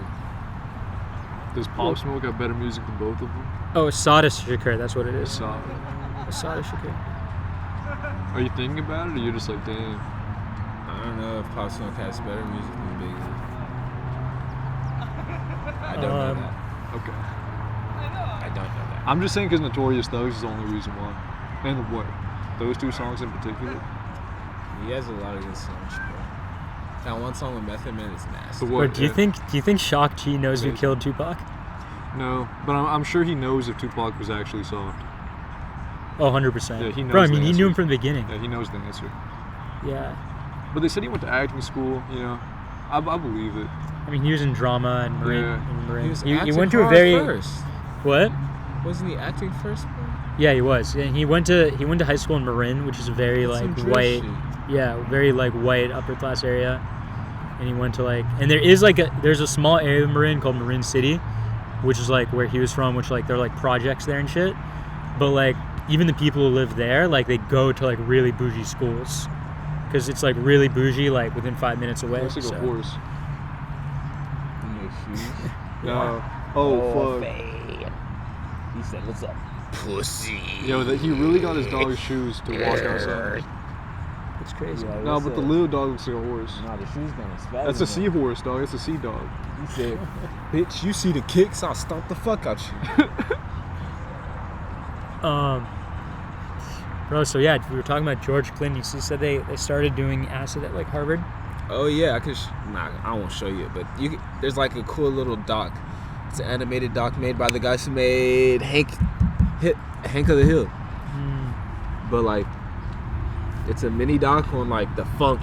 Does Pop Smoke have better music than both of them? Oh, Asada Shakur, that's what it is. Solid. Asada Shakur. Are you thinking about it, or you're just like, damn? I don't know if Pop Smoke has better music than Biggie. I don't know that. Okay. I don't know that. I'm just saying because Notorious Thugs is the only reason why. And what? Those 2 songs in particular? He has a lot of good songs, bro. That one song with Method Man is nasty. The what? Bro, do you think Shock G knows who Amazing. killed Tupac? No, but I'm sure he knows if Tupac was actually soft. Oh, 100%. Yeah, he knows Bro, I the mean, he knew him answer. from the beginning. Yeah, he knows the answer. Yeah. But they said he went to acting school, you know. I believe it. I mean, he was in drama and Marin. Yeah. And Marin. He was He acting went to a hard very first. what? Wasn't he acting first, bro? Yeah, he was. And he went to high school in Marin, which is a very Some like drill white, shit. yeah, very like white upper class area. And he went to like, and there's a small area of Marin called Marin City, which is like where he was from, which like they're like projects there and shit. But like even the people who live there, like they go to like really bougie schools, because it's like really bougie, like within 5 minutes away. Looks like so. a horse. No shoes. No. Oh, fuck. He said, "What's up?" Pussy. Yo, that he really got his dog's shoes to walk outside. It's crazy. Like, No, what's but the up? little dog looks like a horse. Nah, the shoes gonna spaz. That's a seahorse, dog. That's a sea dog. He said, Bitch, you see the kicks, I'll stomp the fuck out you. Bro, so yeah, we were talking about George Clinton. You said they started doing acid at like Harvard. Oh yeah, I could. Nah, I won't show you, but there's like a cool little doc. It's an animated doc made by the guys who made Hank of the Hill. But like, it's a mini doc on like the funk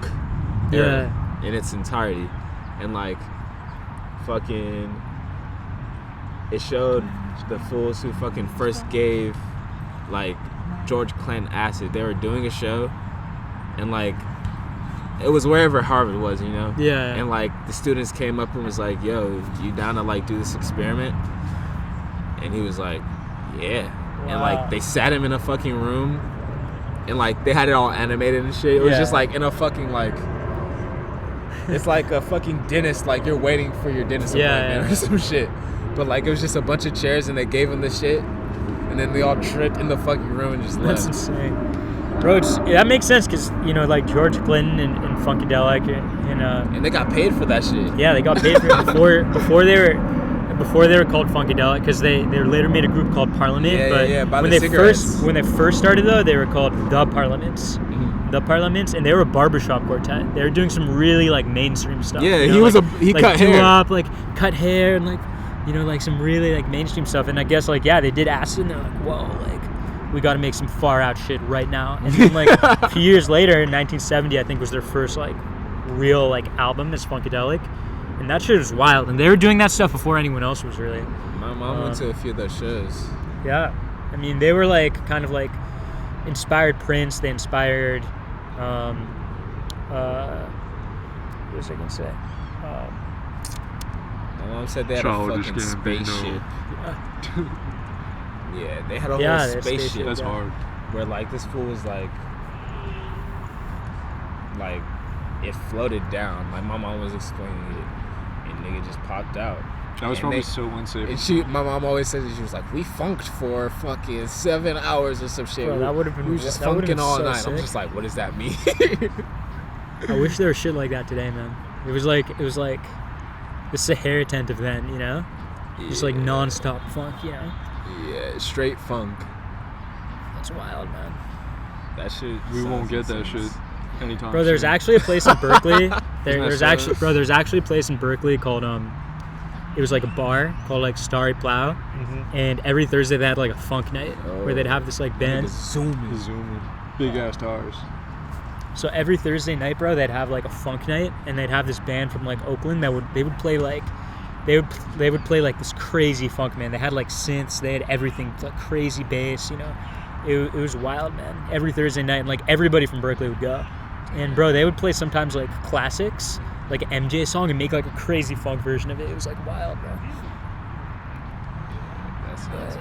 era in its entirety, and like, fucking, it showed the fools who fucking first gave like George Clinton acid. They were doing a show, and like, It was wherever Harvard was, you know. Yeah. And like the students came up and was like, "Yo, you down to like do this experiment?" And he was like, "Yeah." And like they sat him in a fucking room, and like they had it all animated and shit. It was just like in a fucking like. It's like a fucking dentist, like you're waiting for your dentist appointment or some shit. But like it was just a bunch of chairs and they gave him the shit, and then they all tripped in the fucking room and just left. That's insane. Bro, that makes sense because, you know, like George Clinton and Funkadelic and they got paid for that shit. Yeah, they got paid for it before they were called Funkadelic because they later made a group called Parliament. But when they first started though, they were called the Parliaments. The Parliaments, and they were a barbershop quartet. They were doing some really like mainstream stuff. Yeah, you know, he like, cut hair. Up, like cut hair and like, you know, like some really like mainstream stuff. And I guess like they did acid and they're like, whoa, like we got to make some far out shit right now. And then like a few years later, in 1970, I think was their first like real like album as Funkadelic, and that shit was wild. And they were doing that stuff before anyone else was really. My mom went to a few of those shows. Yeah, I mean they were like kind of like inspired Prince. They inspired. What was I gonna say? My mom said they had a fucking spaceship. Yeah, they had a whole spaceship. That's hard. Where like this fool was like it floated down. Like my mom was explaining it, and nigga just popped out. That was probably so unsafe. And my mom always says that she was like, we funked for fucking 7 hours or some shit. Bro, that would have been. We were just funking all night. Sick. I'm just like, what does that mean? I wish there was shit like that today, man. It was like the Sahara tent of then, you know, just like non-stop funk, you know. Yeah, straight funk. That's wild, man. That shit. We won't get that shit anytime. Bro, there's actually a place in Berkeley. There's actually a place in Berkeley called it was like a bar called like Starry Plow, and every Thursday they had like a funk night where they'd have this like band. Zooming. Big ass tires. So every Thursday night, bro, they'd have like a funk night, and they'd have this band from like Oakland that would play like this crazy funk, man. They had like synths, they had everything, like crazy bass, you know. It was wild, man. Every Thursday night, and like everybody from Berkeley would go, and bro, they would play sometimes like classics, like an MJ song, and make like a crazy funk version of it. It was like wild, bro. That's wild.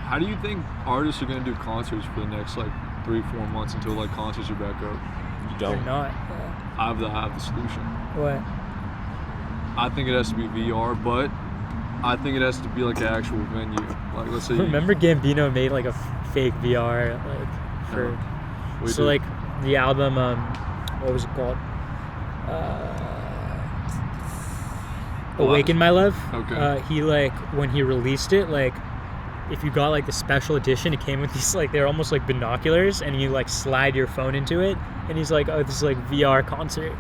How do you think artists are gonna do concerts for the next like 3-4 months until like concerts are back up? They're not. I have the solution. What? I think it has to be VR, but I think it has to be like an actual venue. Like let's say. Remember Gambino made like a fake VR like for. So like the album, what was it called? Awaken My Love. Okay. He like when he released it, like if you got like the special edition, it came with these like they're almost like binoculars, and you like slide your phone into it, and he's like, oh, this is like VR concert.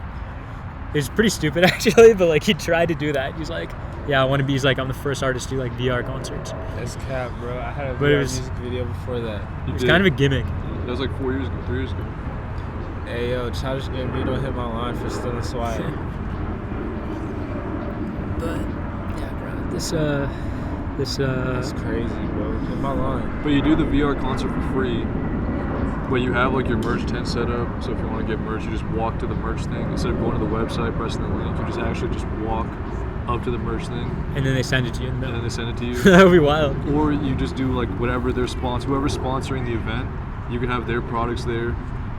It was pretty stupid actually, but like he tried to do that. He's like, yeah, I want to be. He's like, I'm the first artist to do like VR concerts. That's cap, bro. I had a But VR it was- music video before that. It was kind of a gimmick. That was like 4 years ago, 3 years ago. Hey yo, Childish Gambino hit my line for stealing swag. But yeah, bro, this That's crazy, bro. Hit my line. But you do the VR concert for free. But you have like your merch tent set up. So if you want to get merch, you just walk to the merch thing instead of going to the website, pressing the link. You just actually just walk up to the merch thing, and then they send it to you in the and then mail. they send it to you. That would be wild. Or you just do like whatever their sponsor, whoever's sponsoring the event, you can have their products there,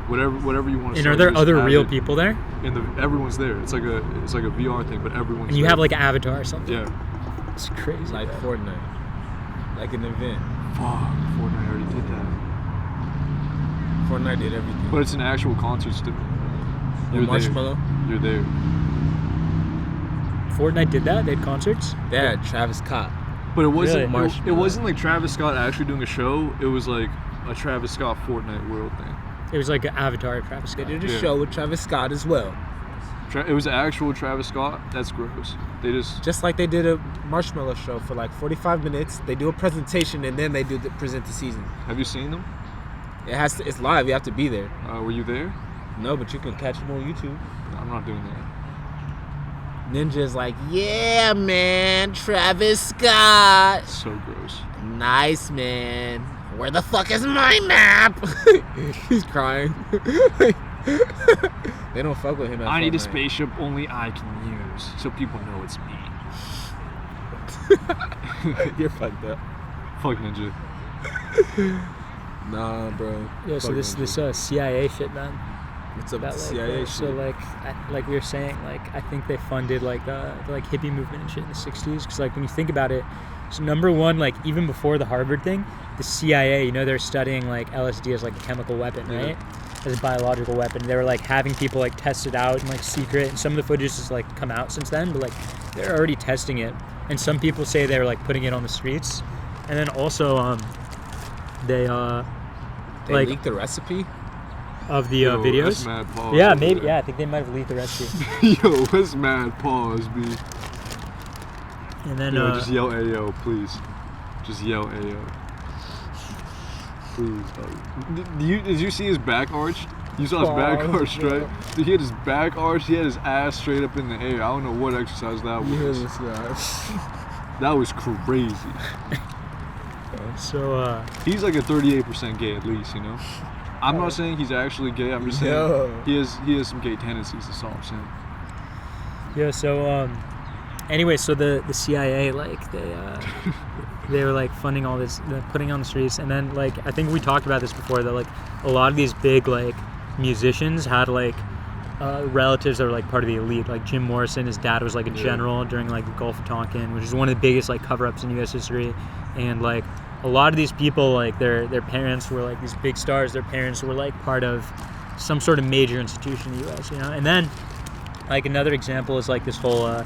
whatever you want to. And are there other real people there? And everyone's there. It's like a VR thing, but everyone's. And you there. have like an avatar or something. Yeah. It's crazy. Like bro. Fortnite. Like an event. Fuck, Fortnite already did that. Fortnite did everything. But it's an actual concert still. With Marshmallow? You're there. Fortnite did that. They had concerts. They had Travis Scott. But it wasn't. Really? It wasn't like Travis Scott actually doing a show. It was like a Travis Scott Fortnite World thing. It was like an avatar of Travis Scott. They did a Yeah. show with Travis Scott as well. It was actual Travis Scott. That's gross. They Just like they did a Marshmallow show for like 45 minutes. They do a presentation and then they present the season. Have you seen them? It's live. You have to be there. Were you there? No, but you can catch them on YouTube. No, I'm not doing that. Ninja's like, yeah, man, Travis Scott. So gross. Nice, man. Where the fuck is my map? He's crying. They don't fuck with him. At I need a Fortnite. spaceship only I can use, so people know it's me. You're fucked up. Fuck Ninja. Nah, bro. Yeah, so Fuck this Ninja. CIA shit, man. What's up That, with the like, CIA shit? So like we were saying, like I think they funded like the like hippie movement and shit in the '60s. Because like when you think about it, so number one, like even before the Harvard thing, the CIA, you know, they're studying like LSD as like a chemical weapon, right? As a biological weapon. They were like having people like test it out in like secret, and some of the footage has like come out since then, but like they're already testing it. And some people say they're like putting it on the streets, and then also they like leaked the recipe. of the Yo, videos. that's mad pause Yeah, over maybe. there. Yeah, I think they might have leaked the recipe. Yo, what's mad pause, B? And then Yo, just yell Ayo, please. Just yell Ayo. Please. Did you see his back arch? You saw his back arch, right? He had his back arch, he had his ass straight up in the air. I don't know what exercise that was. You hear this guy? That was crazy. so He's like a 38% gay at least, you know? I'm not saying he's actually gay, I'm just saying Yo. he has some gay tendencies, that's all I'm saying. yeah, so anyway, so the CIA like they were like funding all this, putting on the streets, and then like I think we talked about this before that like a lot of these big like musicians had like relatives that were like part of the elite. Like Jim Morrison, his dad was like a general during like the Gulf of Tonkin, which is one of the biggest like cover-ups in U.S. history. And like a lot of these people, like their parents were like these big stars. Their parents were like part of some sort of major institution in the U.S. You know. And then like another example is like this whole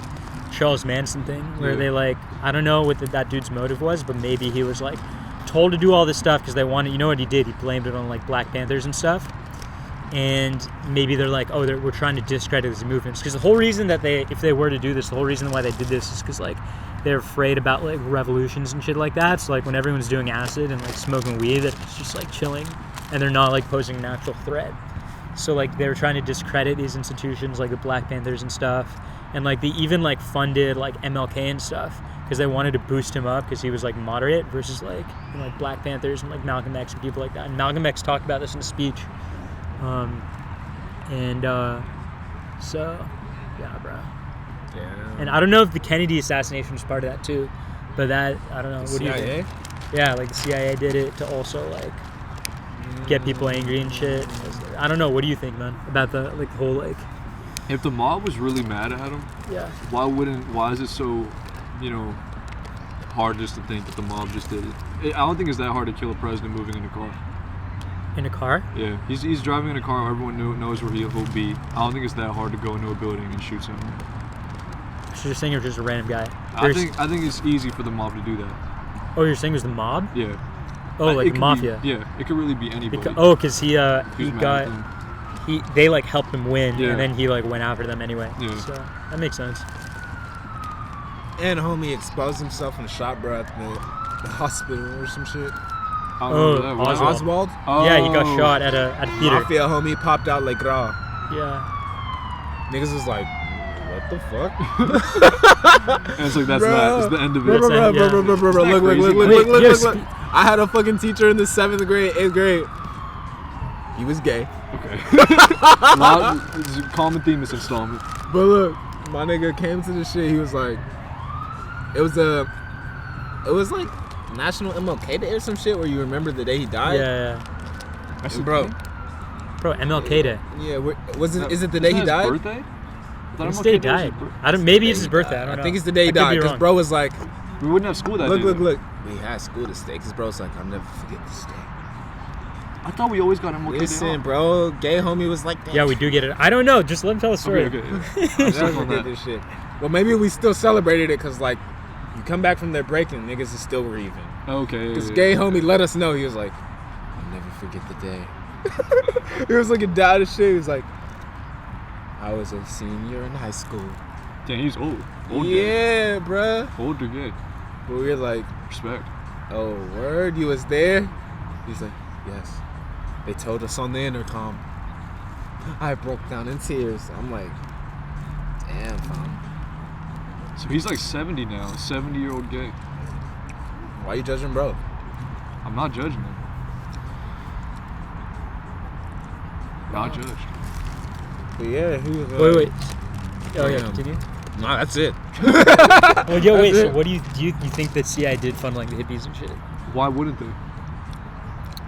Charles Manson thing, where they like, I don't know what that dude's motive was, but maybe he was like told to do all this stuff because they wanted. You know what he did? He blamed it on like Black Panthers and stuff. And maybe they're like, oh, we're trying to discredit these movements. Because the whole reason that if they were to do this, the whole reason why they did this is because like they're afraid about like revolutions and shit like that. So like when everyone's doing acid and like smoking weed, it's just like chilling, and they're not like posing a natural threat. So like they were trying to discredit these institutions like the Black Panthers and stuff, and like they even like funded like MLK and stuff because they wanted to boost him up because he was like moderate versus like like Black Panthers and like Malcolm X and people like that. And Malcolm X talked about this in a speech. So yeah, bro. Yeah. And I don't know if the Kennedy assassination was part of that too, but that I don't know. The What do you CIA? think? Yeah, like the CIA did it to also like get people angry and shit. I don't know. What do you think, man, about the like whole like? If the mob was really mad at him, Yeah. why is it so, hard just to think that the mob just did it? I don't think it's that hard to kill a president moving in a car. In a car? Yeah, he's driving in a car. Everyone knows where he'll be. I don't think it's that hard to go into a building and shoot someone. So you're saying you're just a random guy? I think it's easy for the mob to do that. Oh, you're saying it was the mob? Yeah. Oh, like It the could mafia. Yeah, it could really be anybody. Because he Who's mad got at them. they like helped him win, Yeah. and then he like went after them anyway. Yeah. So that makes sense. And homie exposed himself in a shot, bro, at the hospital or some shit. I don't know that. What? Oswald. Oswald? Yeah, he got Oh. shot at a theater. Mafia homie popped out like raw. Yeah. Niggas was like, what the fuck? And it's like that's Bro. that. It's the end of Bro, it. bro, That's bro, it, bro, yeah. bro, bro, bro, Isn't that look, crazy? look. Yes. I had a fucking teacher in the 7th grade, 8th grade. He was gay. Okay. It's a common theme this installment. But look, my nigga came to the shit. He was like, it was like National MLK Day or some shit where you remember the day he died. Yeah. That's And bro, Bro, MLK Day. yeah, is it the day he died? His birthday? Whose day he died? I don't. Maybe it's his birthday. I don't know. I think it's the day he I could died. be Because wrong. bro was like, We wouldn't have school that day. look. We had school to stay. Because bro's like, I'll never forget this day. I thought we always got MLK Day Listen, off. bro, gay homie was like, damn. Yeah, we do get it. I don't know. Just let him tell the story. Okay. I'll Stuff never on forget that. this shit. Well, maybe we still celebrated it because, like, you come back from their break and niggas is still grieving. Okay. Because gay homie let us know. He was like, I'll never forget the day. He was looking down and shit. He was like, I was a senior in high school. Damn, he's old. Old gay. Yeah, bruh. Older gay. But we were like, Respect. oh, word? You was there? He's like, yes. They told us on the intercom. I broke down in tears. I'm like, damn, fam. So he's like 70 now. 70-year-old gay. Why you judging bro? I'm not judging him. Not judged. But yeah, he was. Wait. Oh yeah, Damn. continue. Nah, that's it. Well, yo, wait. That's So, it. what do you think that CIA did fund like the hippies and shit? Why wouldn't they?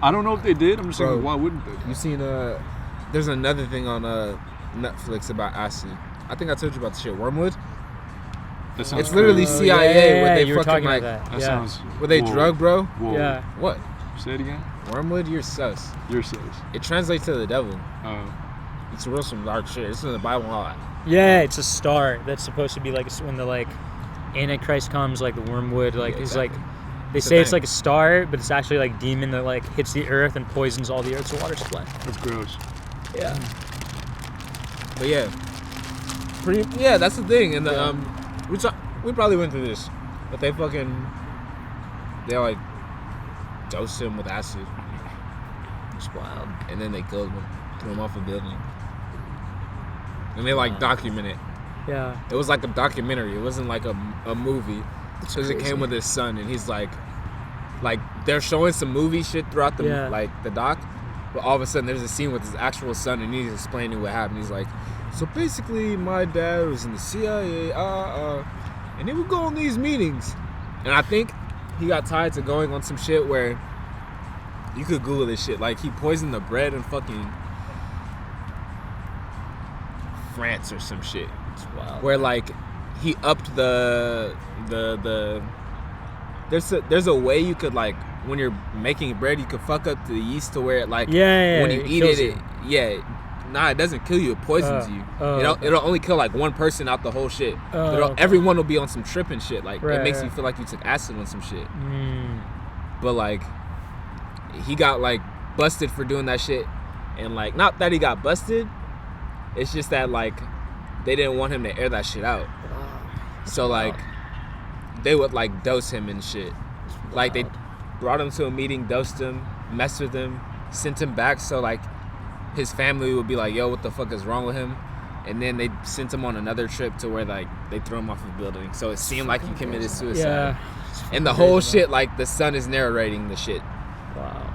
I don't know if they did. I'm just saying, Bro. why wouldn't they? You seen there's another thing on Netflix about acid. I think I told you about the shit Wormwood. That sounds It's literally crazy. CIA where they you were fucking talking like about that. That Yeah. sounds. where they whoa, drug, bro. Whoa. Yeah. What? Say it again. Wormwood, you're sus. You're sus. It translates to the devil. Oh. It's real some dark shit. It's in the Bible a lot. Yeah, it's a star that's supposed to be like when the like Antichrist comes, like the wormwood, like Yeah, is like exactly. they It's a say it's thing. like a star, but it's actually like demon that like hits the earth and poisons all the earth's water supply. That's gross. Yeah. But yeah, yeah, that's the thing. And the we probably went through this, but they like dosed him with acid, It's wild. and then they killed him, threw him off a building, and they like document it. Yeah. It was like a documentary. It wasn't like a movie. Because it came with his son, and he's like they're showing some movie shit throughout the the doc, but all of a sudden there's a scene with his actual son, and he's explaining what happened. He's like, so basically, my dad was in the CIA, and he would go on these meetings, and I think he got tied to going on some shit where you could Google this shit. Like he poisoned the bread in fucking France or some shit. It's wild. Where like he upped the there's a way you could like when you're making bread you could fuck up the yeast to where it like Yeah, when you it eat kills it it doesn't kill you, it poisons you. It'll only kill like one person out the whole shit. Okay. Everyone will be on some tripping shit, like Right, it makes right. you feel like you took acid on some shit. Mm. But like he got like busted for doing that shit, and like not that he got busted, it's just that like they didn't want him to air that shit out. So like they would like dose him and shit. Like they brought him to a meeting, dosed him, messed with him, sent him back so like his family would be like, yo, what the fuck is wrong with him? And then they sent him on another trip to where like they threw him off a building. So it seemed like he committed suicide. Yeah. And the whole shit, like the son is narrating the shit. Wow.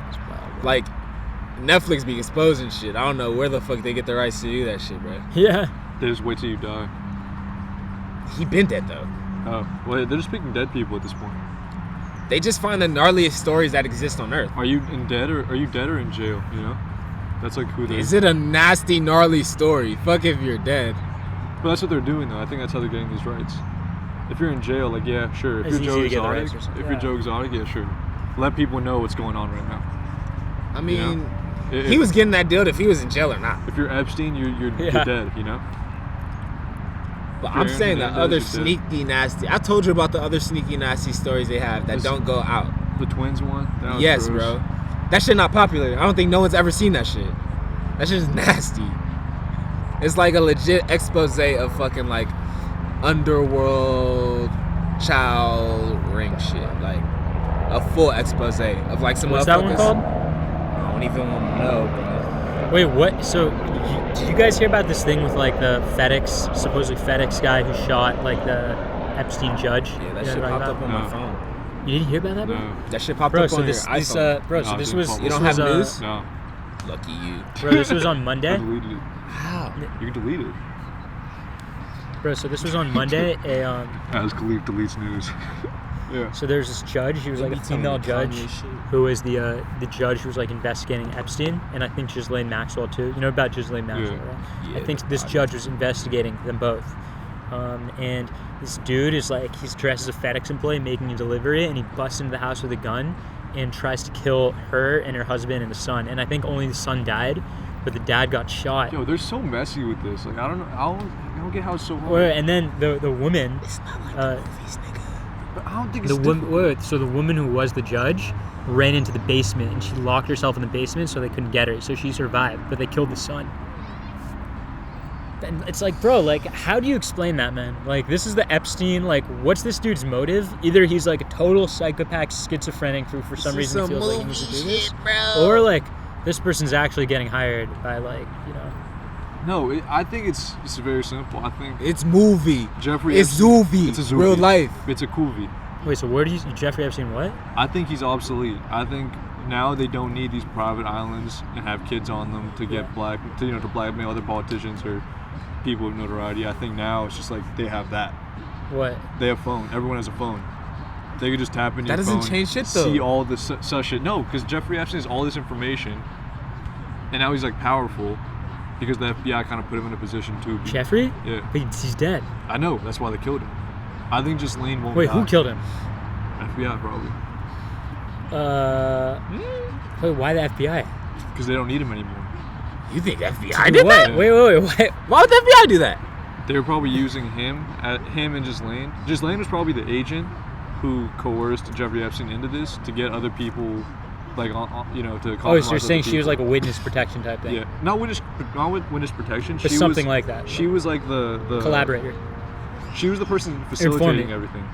It's wild. Like Netflix be exposing shit. I don't know where the fuck they get the rights to do that shit, bro. Yeah. They just wait till you die. He been dead though. Oh. Well, they're just picking dead people at this point. They just find the gnarliest stories that exist on Earth. Are you dead or in jail? You know, that's like who they. Is it a nasty, gnarly story? Fuck if you're dead. But that's what they're doing though. I think that's how they're getting these rights. If you're in jail, like yeah, sure. If It's you're Joe easy to get the Exotic, rights or something. if you're Joe Exotic, yeah, sure. Let people know what's going on right now. I mean, If- he was getting that deal if he was in jail or not. If you're Epstein, you're dead. You know. But If I'm you're saying the Hernandez, other you're dead. sneaky, nasty. I told you about the other sneaky, nasty stories they have that This- don't go out. The twins one. That was Yes, gross. bro. That shit not popular. I don't think no one's ever seen that shit. That shit is nasty. It's like a legit expose of fucking like underworld child ring shit. Like a full expose of like some What's that one motherfuckers. called? I don't even want to know, bro. Wait, what? So, did you guys hear about this thing with like the supposedly FedEx guy who shot like the Epstein judge? Yeah, that You know shit what I'm popped talking up on No. my phone. about? You didn't hear about that, bro? No. That shit popped Bro, up so on this, your this iPhone. bro, so No, this dude, was public. You don't this have was, news? No. Lucky you. Bro, this was on I Monday. deleted it. How? You can delete it. Bro, so this was on Monday. As Khalif deletes news. Yeah. So there's this judge. He was like a female judge who was the judge who was like investigating Epstein, and I think Ghislaine Maxwell too. You know about Ghislaine Maxwell, Yeah. right? Yeah, I think the this body. judge was investigating them both. And this dude is like, he's dressed as a FedEx employee making a delivery, and he busts into the house with a gun and tries to kill her and her husband and the son. And I think only the son died, but the dad got shot. Yo, they're so messy with this. Like I don't know. I don't get how it's so hard. And then the woman, It's not like Uh, the movies, nigga. But I don't think it's the woman, different. so the woman who was the judge ran into the basement, and she locked herself in the basement so they couldn't get her. So she survived, but they killed the son. And it's like, bro, like, how do you explain that, man? Like, this is the Epstein, like, what's this dude's motive? Either he's like a total psychopath, schizophrenic, who for some reason feels like he needs to do this, or like, this person's actually getting hired by, like, you know. No, I think it's very simple. I think It's movie. Jeffrey. It's Epstein- Zoovie. It's a Real Zoovie. life. It's a Koovie. Wait, so where do you, Jeffrey Epstein, what? I think he's obsolete. I think now they don't need these private islands and have kids on them to get to blackmail other politicians or people with notoriety. I think now it's just like they have that. What? They have phone. Everyone has a phone. They could just tap in your phone. That doesn't change shit though. See all this such shit. No, because Jeffrey Epstein has all this information, and now he's like powerful because the FBI kind of put him in a position to. Jeffrey? Yeah. But he's dead. I know. That's why they killed him. I think Ghislaine won't. Wait, die. who killed him? FBI probably. Wait, why the FBI? Because they don't need him anymore. You think FBI did What? that? Wait. Why would the FBI do that? They were probably using him and Ghislaine. Ghislaine was probably the agent who coerced Jeffrey Epstein into this to get other people, like, to compromise. Oh, so you're saying other she was people. like a witness protection type thing? Yeah, not witness protection. But She something was, like that. She was like the Collaborator. She was the person facilitating Informing. everything.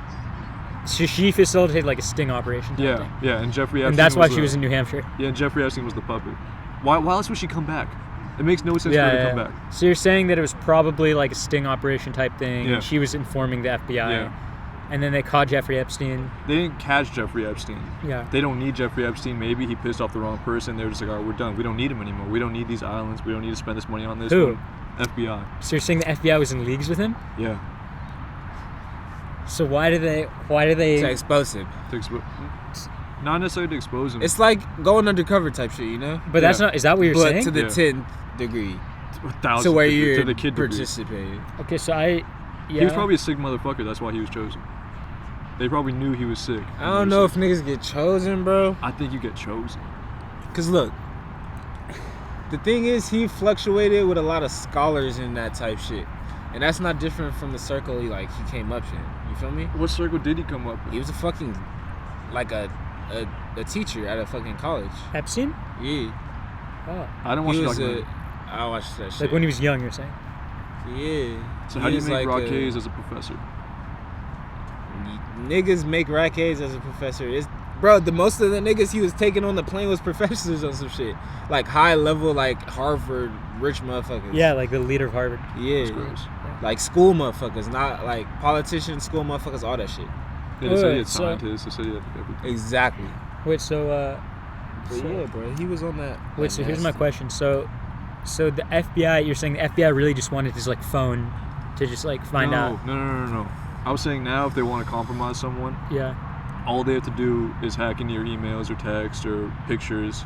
So she facilitated like a sting operation type thing. Yeah, and Jeffrey Epstein. And that's why she the- was in New Hampshire. Yeah, and Jeffrey Epstein was the puppet. Why else would she come back? It makes no sense for her to come back. So you're saying that it was probably like a sting operation type thing, Yeah. and she was informing the FBI, Yeah. and then they caught Jeffrey Epstein. They didn't catch Jeffrey Epstein. Yeah. They don't need Jeffrey Epstein. Maybe he pissed off the wrong person. They were just like, all right, we're done. We don't need him anymore. We don't need these islands. We don't need to spend this money on this. Who? FBI. So you're saying the FBI was in leagues with him? Yeah. So why do they? To expose him. Not necessarily to expose him. It's like going undercover type shit, you know? But that's not. Is that what you're But saying? to the Yeah. 10th degree. Thousands To where of you're to the kid degree. participating. Okay, so yeah. He was probably a sick motherfucker. That's why he was chosen. They probably knew he was sick. I don't know if niggas get chosen, bro. I think you get chosen. Cause look, the thing is, he fluctuated with a lot of scholars in that type shit, and that's not different from the circle he came up in. You feel me? What circle did he come up with? He was a fucking like a teacher at a fucking college. Epstein? Yeah, Oh. I don't watch he the was documentary. I watched that shit. Like when he was young, you're saying? Yeah. So how do you make Raquez as a professor? Niggas make rackets as a professor. Bro, the most of the niggas he was taking on the plane was professors on some shit. Like high level, like Harvard rich motherfuckers. Yeah, like the leader of Harvard. Yeah. That's gross. Like school motherfuckers, not like politicians, school motherfuckers, all that shit. Yeah, they said he Wait, had so- scientists. They said he had everything. Exactly. Wait, so But yeah, bro, he was on that. wait, so here's my question. So the FBI, you're saying the FBI really just wanted his like phone to just like find out? No. I was saying now if they want to compromise someone, Yeah. all they have to do is hack into your emails or text or pictures,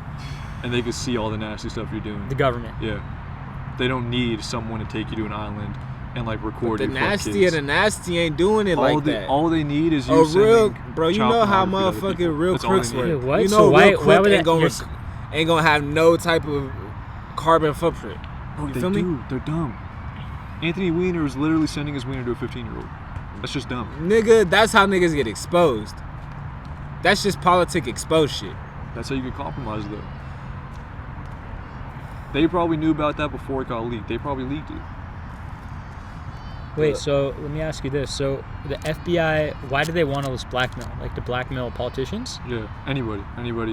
and they can see all the nasty stuff you're doing. The government. Yeah. They don't need someone to take you to an island and like record The you fuck nasty kids. of the nasty ain't doing it like that. All they need is you A real, sending bro, you child know how pornography to other people. motherfucking real That's all they crooks need. work. Wait, what? You know, So why real would crook that- ain't gonna have no type of carbon footprint. Bro, You they feel me? do. They're dumb. Anthony Weiner is literally sending his wiener to a 15-year-old. That's just dumb. Nigga, that's how niggas get exposed. That's just politic exposed shit. That's how you get compromised, though. They probably knew about that before it got leaked. They probably leaked it. Wait, so let me ask you this. So the FBI, why do they want all this blackmail? Like to blackmail politicians? Yeah, anybody.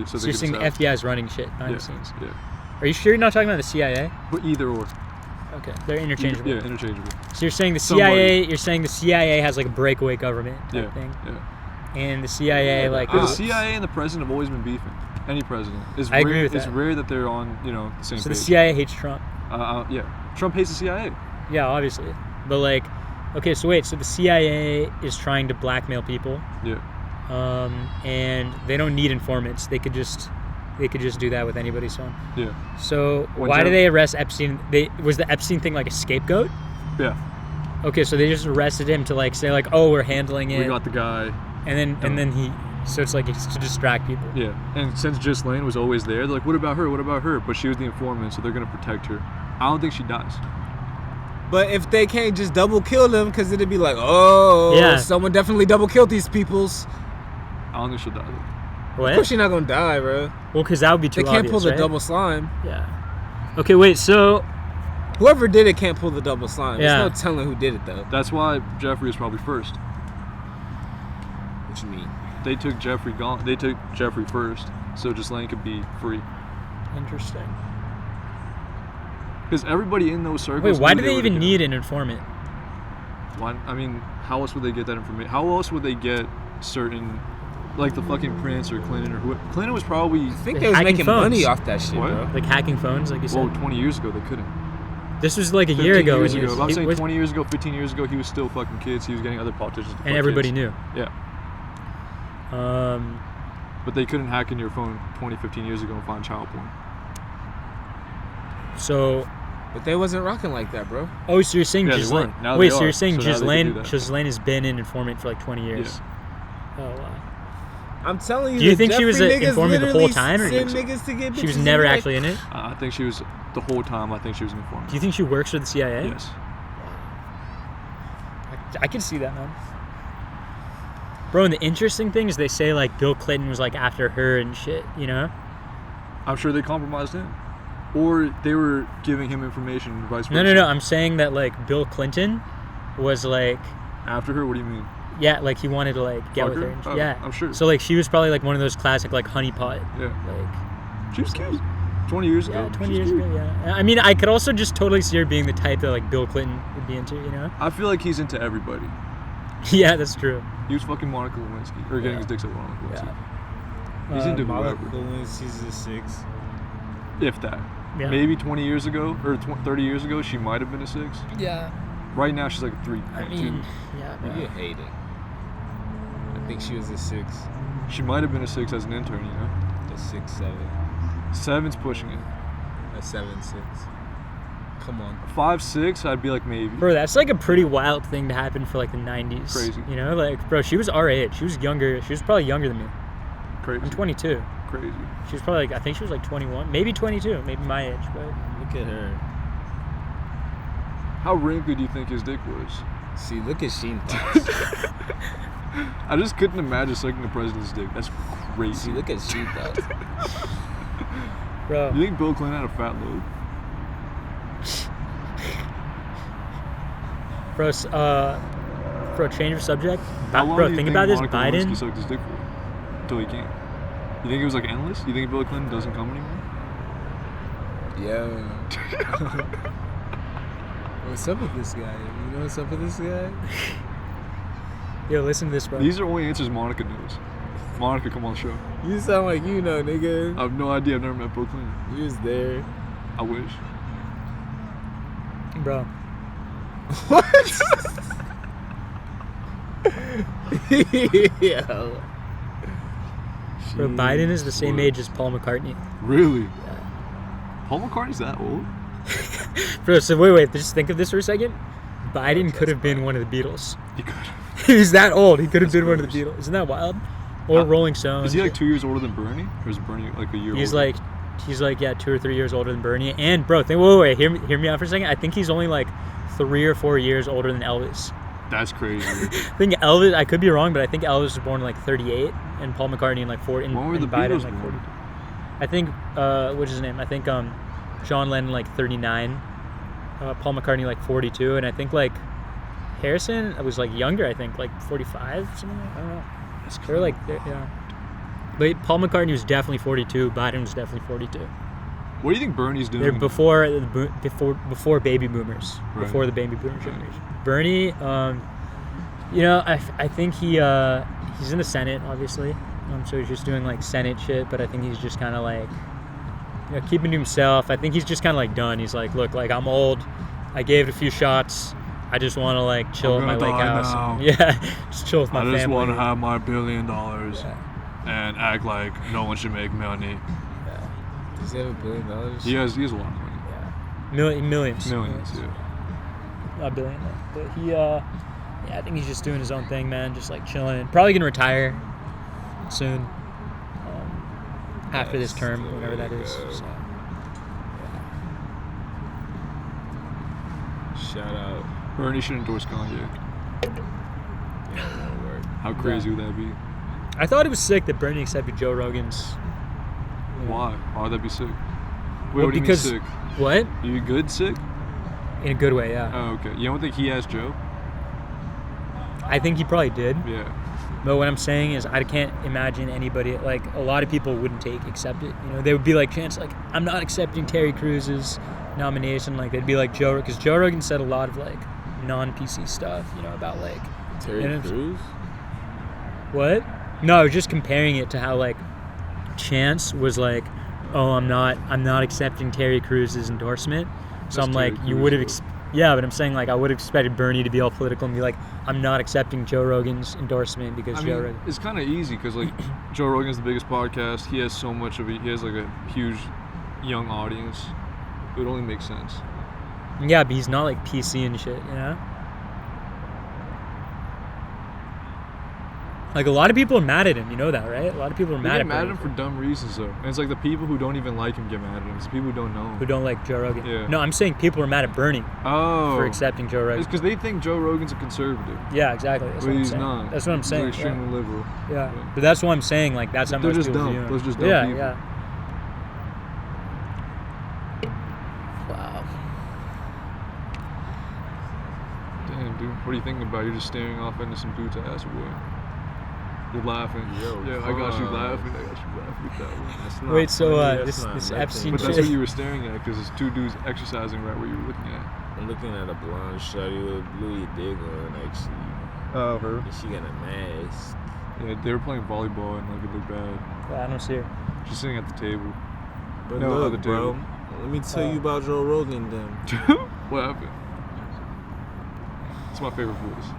So So they you're can saying the just FBI is running shit behind yeah, the scenes? yeah. Are you sure you're not talking about the CIA? But either or. Okay, they're interchangeable. Yeah, interchangeable. So you're saying the Somebody. CIA? You're saying the CIA has like a breakaway government type Yeah, thing, yeah. and the CIA like. The CIA and the president have always been beefing. Any president. It's I rare, agree with It's that. rare that they're on, the same So page. the CIA hates Trump. Yeah. Trump hates the CIA. Yeah, obviously, but like, okay, so wait, so the CIA is trying to blackmail people, Yeah. and they don't need informants. They could just do that with anybody's phone. Yeah. So When why Jeff- do they arrest Epstein? Was the Epstein thing like a scapegoat? Yeah. Okay, so they just arrested him to like say like, oh, we're handling it, We got the guy. and then he. So it's like it's to distract people. Yeah. And since Ghislaine was always there, they're like, what about her? What about her? But she was the informant, so they're going to protect her. I don't think she dies. But if they can't just double kill them, because it'd be like, oh, Yeah. someone definitely double killed these peoples. I don't think she'll die. Though. What? Of course she's not gonna die, bro. Well, because that would be too They can't obvious, pull the right? double slime. Yeah. Okay, wait. So Whoever did it can't pull the double slime. Yeah. There's no telling who did it though. That's why Jeffrey was probably first. What you mean? They took Jeffrey first, so Ghislaine could be free. interesting. Because everybody in those circles. Wait, why knew do they were even gonna- need an informant? Why? I mean, how else would they get that information? How else would they get certain like the fucking Prince or Clinton or who. Clinton was probably. I think Like they was hacking making phones. money off that shit, What? bro. Like hacking phones, like you said. Well, 20 years ago they couldn't. This was like a 15 year ago. years when he ago. was- I'm he saying was- 20 years ago, 15 years ago, he was still fucking kids. He was getting other politicians. To fuck and everybody kids. knew. Yeah. But they couldn't hack in your phone 20, 15 years ago and find child porn. So, But they wasn't rocking like that, bro. oh, so you're saying Yeah, they Ghislaine? weren't. Now Wait, they so are. you're saying So now they can Ghislaine? do that. Ghislaine has been an informant for like 20 years. Oh wow. I'm telling you. Do you the think she was Jeffrey an niggas informant the whole literally time, or send you- niggas to get She was bitches never and, like, actually in it. I think she was the whole time. I think she was an informant. Do you think she works for the CIA? Yes. I can see that, man. Bro, and the interesting thing is they say like Bill Clinton was like after her and shit, you know? I'm sure they compromised him, or they were giving him information and vice versa. No. I'm saying that like Bill Clinton was like, After her, what do you mean? yeah, like he wanted to like get Fuck with her? her. And Oh, yeah, I'm sure. So like she was probably like one of those classic like honeypot, Yeah. like She was cute. 20 years yeah, ago. 20 she was years cute. ago. Yeah, I mean, I could also just totally see her being the type that like Bill Clinton would be into, you know? I feel like he's into everybody. Yeah, that's true. He was fucking Monica Lewinsky, or getting Yeah. his dick sucked by Monica Lewinsky. Yeah. He's into Monica whoever. Lewinsky's a 6. If that. Yeah. Maybe 20 years ago, or 30 years ago, she might have been a 6. Yeah. Right now, she's like a 3. I mean, yeah. bro. You hate it. I think she was a 6. She might have been a 6 as an intern, you know? A 6, 7. 7's pushing it. A 7, 6. Come on. 5, 6, I'd be like maybe. Bro, that's like a pretty wild thing to happen for like the 90s. Crazy. You know, like, bro, she was our age. She was younger. She was probably younger than me. Crazy. I'm 22. Crazy. She was probably like, I think she was like 21, maybe 22, maybe my age, but Look at her. How wrinkly do you think his dick was? See, look at Sheen. I just couldn't imagine sucking the president's dick. That's crazy. See, look at Sheen thoughts. bro, You think Bill Clinton had a fat load? bro, change of subject. How long Bro, do you think about this, Monica Biden. Lewinsky sucked his dick for? Until he can't. You think it was like endless? You think Bill Clinton doesn't come anymore? Yeah. What's up with this guy? You know what's up with this guy? Yo, listen to this, bro. These are only answers Monica knows. Monica, come on the show. You sound like you know, nigga. I have no idea. I've never met Bill Clinton. You was there. I wish. Bro, What? Yeah. bro, Biden is the same What? age as Paul McCartney. Really? Paul McCartney's that old? Bro, so wait, just think of this for a second. Biden could have been one of the Beatles. He could. He's that old. He could have That's been one of the gross. Beatles. Isn't that wild? Or Rolling Stones. Is he like 2 years older than Bernie? Or is Bernie like a year He's older? like yeah, 2 or 3 years older than Bernie. And bro, wait, hear me out for a second. I think he's only like 3 or 4 years older than Elvis. That's crazy. I think Elvis. I could be wrong, but I think Elvis was born in like 38, and Paul McCartney in like 40. When were and the Biden Beatles like born? 40. I think what's his name? I think John Lennon like 39, Paul McCartney like 42, and I think like Harrison was like younger. I think like 45, something. I don't know. That's They're like yeah. But Paul McCartney was definitely 42. Biden was definitely 42. What do you think Bernie's doing? They're before baby boomers, Right. before the baby boomer generation. Bernie, you know, I think he's in the Senate, obviously. So he's just doing like Senate shit. But I think he's just kind of like, you know, keeping to himself. I think he's just kind of like done. He's like, look, like I'm old. I gave it a few shots. I just want to like chill at I'm my gonna lake die house. now. Yeah, just chill with my I family. just want to have my $1 billion Yeah. and act like no one should make money. Does he have $1 billion? He has a lot of money. Yeah. Millions. Millions, yeah. Not billion, but he yeah, I think he's just doing his own thing, man, just like chilling. Probably gonna retire soon, after this term, whenever that is. So, Shout out. Bernie should endorse Kanye. Yeah, that'll work. How crazy would that be? I thought it was sick that Bernie accepted Joe Rogan's. Why? Why would that be sick? Wait, Well, what do you because- mean sick? What? You good sick? In a good way, yeah. Oh, okay. You don't think he asked Joe? I think he probably did. Yeah. But what I'm saying is, I can't imagine anybody, like, a lot of people wouldn't accept it. You know, they would be like, Chance, like, I'm not accepting Terry Cruz's nomination. Like, they'd be like Joe, because Joe Rogan said a lot of, like, non-PC stuff, you know, about, like, Terry And it's- Crews? what? No, I was just comparing it to how like Chance was like, oh, I'm not accepting Terry Crews's endorsement. So That's I'm like, Terry you Crews, would have, though. yeah, but I'm saying like I would have expected Bernie to be all political and be like, I'm not accepting Joe Rogan's endorsement because I Joe mean, Rogan. it's kind of easy because like Joe Rogan's the biggest podcast. He has so much of it. He has like a huge young audience. It would only make sense. Yeah, but he's not like PC and shit, you know? Like a lot of people are mad at him, you know that, right? A lot of people are They mad get at mad at Bernie him for dumb reasons though, and it's like the people who don't even like him get mad at him. It's the people who don't know him. who don't like Joe Rogan. Yeah. No, I'm saying people are mad at Bernie Oh, for accepting Joe Rogan. it's because they think Joe Rogan's a conservative, Yeah, exactly. That's but what I'm he's saying. not. That's what I'm saying. He's extremely liberal. Yeah. Yeah. But that's what I'm saying. Like that's how They're most just people dumb. view him. Those just dumb yeah, people. yeah. Wow. Damn, dude, what are you thinking about? You're just staring off into some dude's ass or what? You're laughing. Yo, yeah, I got you fuck. laughing. I got you laughing at that one. That's not Wait, so funny, that's this not this nothing. Epstein But shit. that's what you were staring at because there's two dudes exercising right where you were looking at. I'm looking at a blonde shawty with a blue dig on, actually. Oh, her. And she got a mask. Yeah, they were playing volleyball and like it looked bad. I don't see her. She's sitting at the table. But No, look, other bro, table. let me tell you about Joe Rogan then. What happened? It's my favorite voice.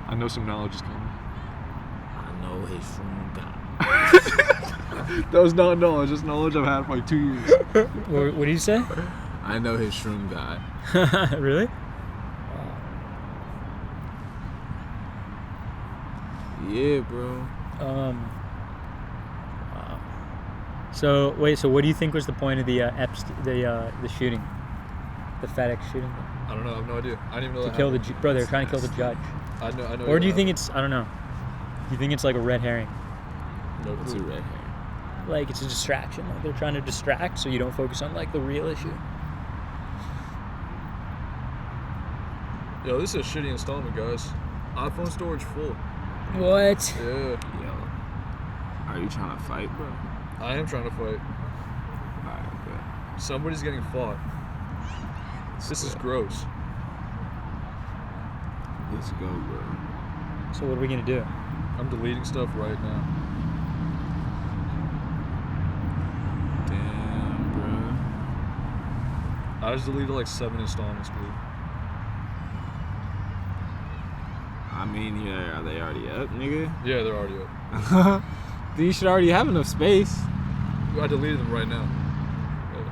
I know some knowledge is coming. I know his from God. That was not knowledge. That's knowledge I've had for like 2 years. What did you say? I know his shroom god. Really? Yeah, bro. Wow. So wait, so what do you think was the point of the the shooting, the FedEx shooting, I don't know. I have no idea. I didn't even know to that kill the happened. bro? They were trying to kill the judge. I know. Or do you think it's I don't know? Do you think it's like a red herring? No It's a clue. red hair. Like it's a distraction. Like they're trying to distract so you don't focus on like the real issue. Yo, this is a shitty installment, guys. iPhone storage full. What? Yeah. Yo, are you trying to fight, bro? I am trying to fight. Alright, bet. Somebody's getting fought. This is gross. Let's go, bro. So what are we gonna do? I'm deleting stuff right now. Damn, bro. I just deleted like 7 installments, dude. I mean, yeah, are they already up, nigga? Yeah, they're already up. Then you should already have enough space. I deleted them right now. Yeah.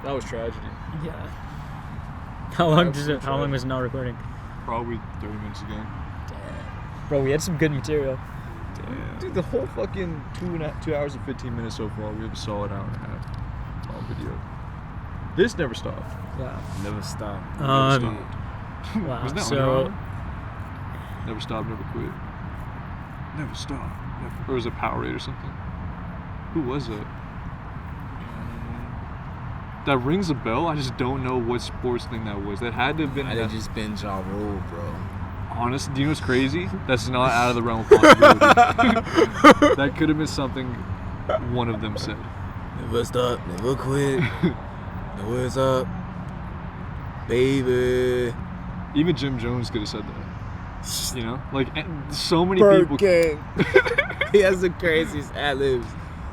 That was tragedy. Yeah. How long Absolute how long trash. was it not recording? Probably 30 minutes ago. Bro, we had some good material. Damn. Dude, the whole fucking 2 hours and 15 minutes so far, we have a solid hour and a half on video. This never stopped. Yeah. Never stop. Never Um, stopped. Wow. Wasn't that So Under Armour? Never stop, never quit. Never stop. Never. Or was it Powerade or something? Who was it? That rings a bell. I just don't know what sports thing that was. That had to have been. Might have just been Ja Rule, bro. Honest, do you know what's crazy? That's not out of the realm of possibility. That could have been something one of them said. Never stop, never quit. Know what's up, baby. Even Jim Jones could have said that. You know, like so many people. Gang. He has the craziest ad-libs.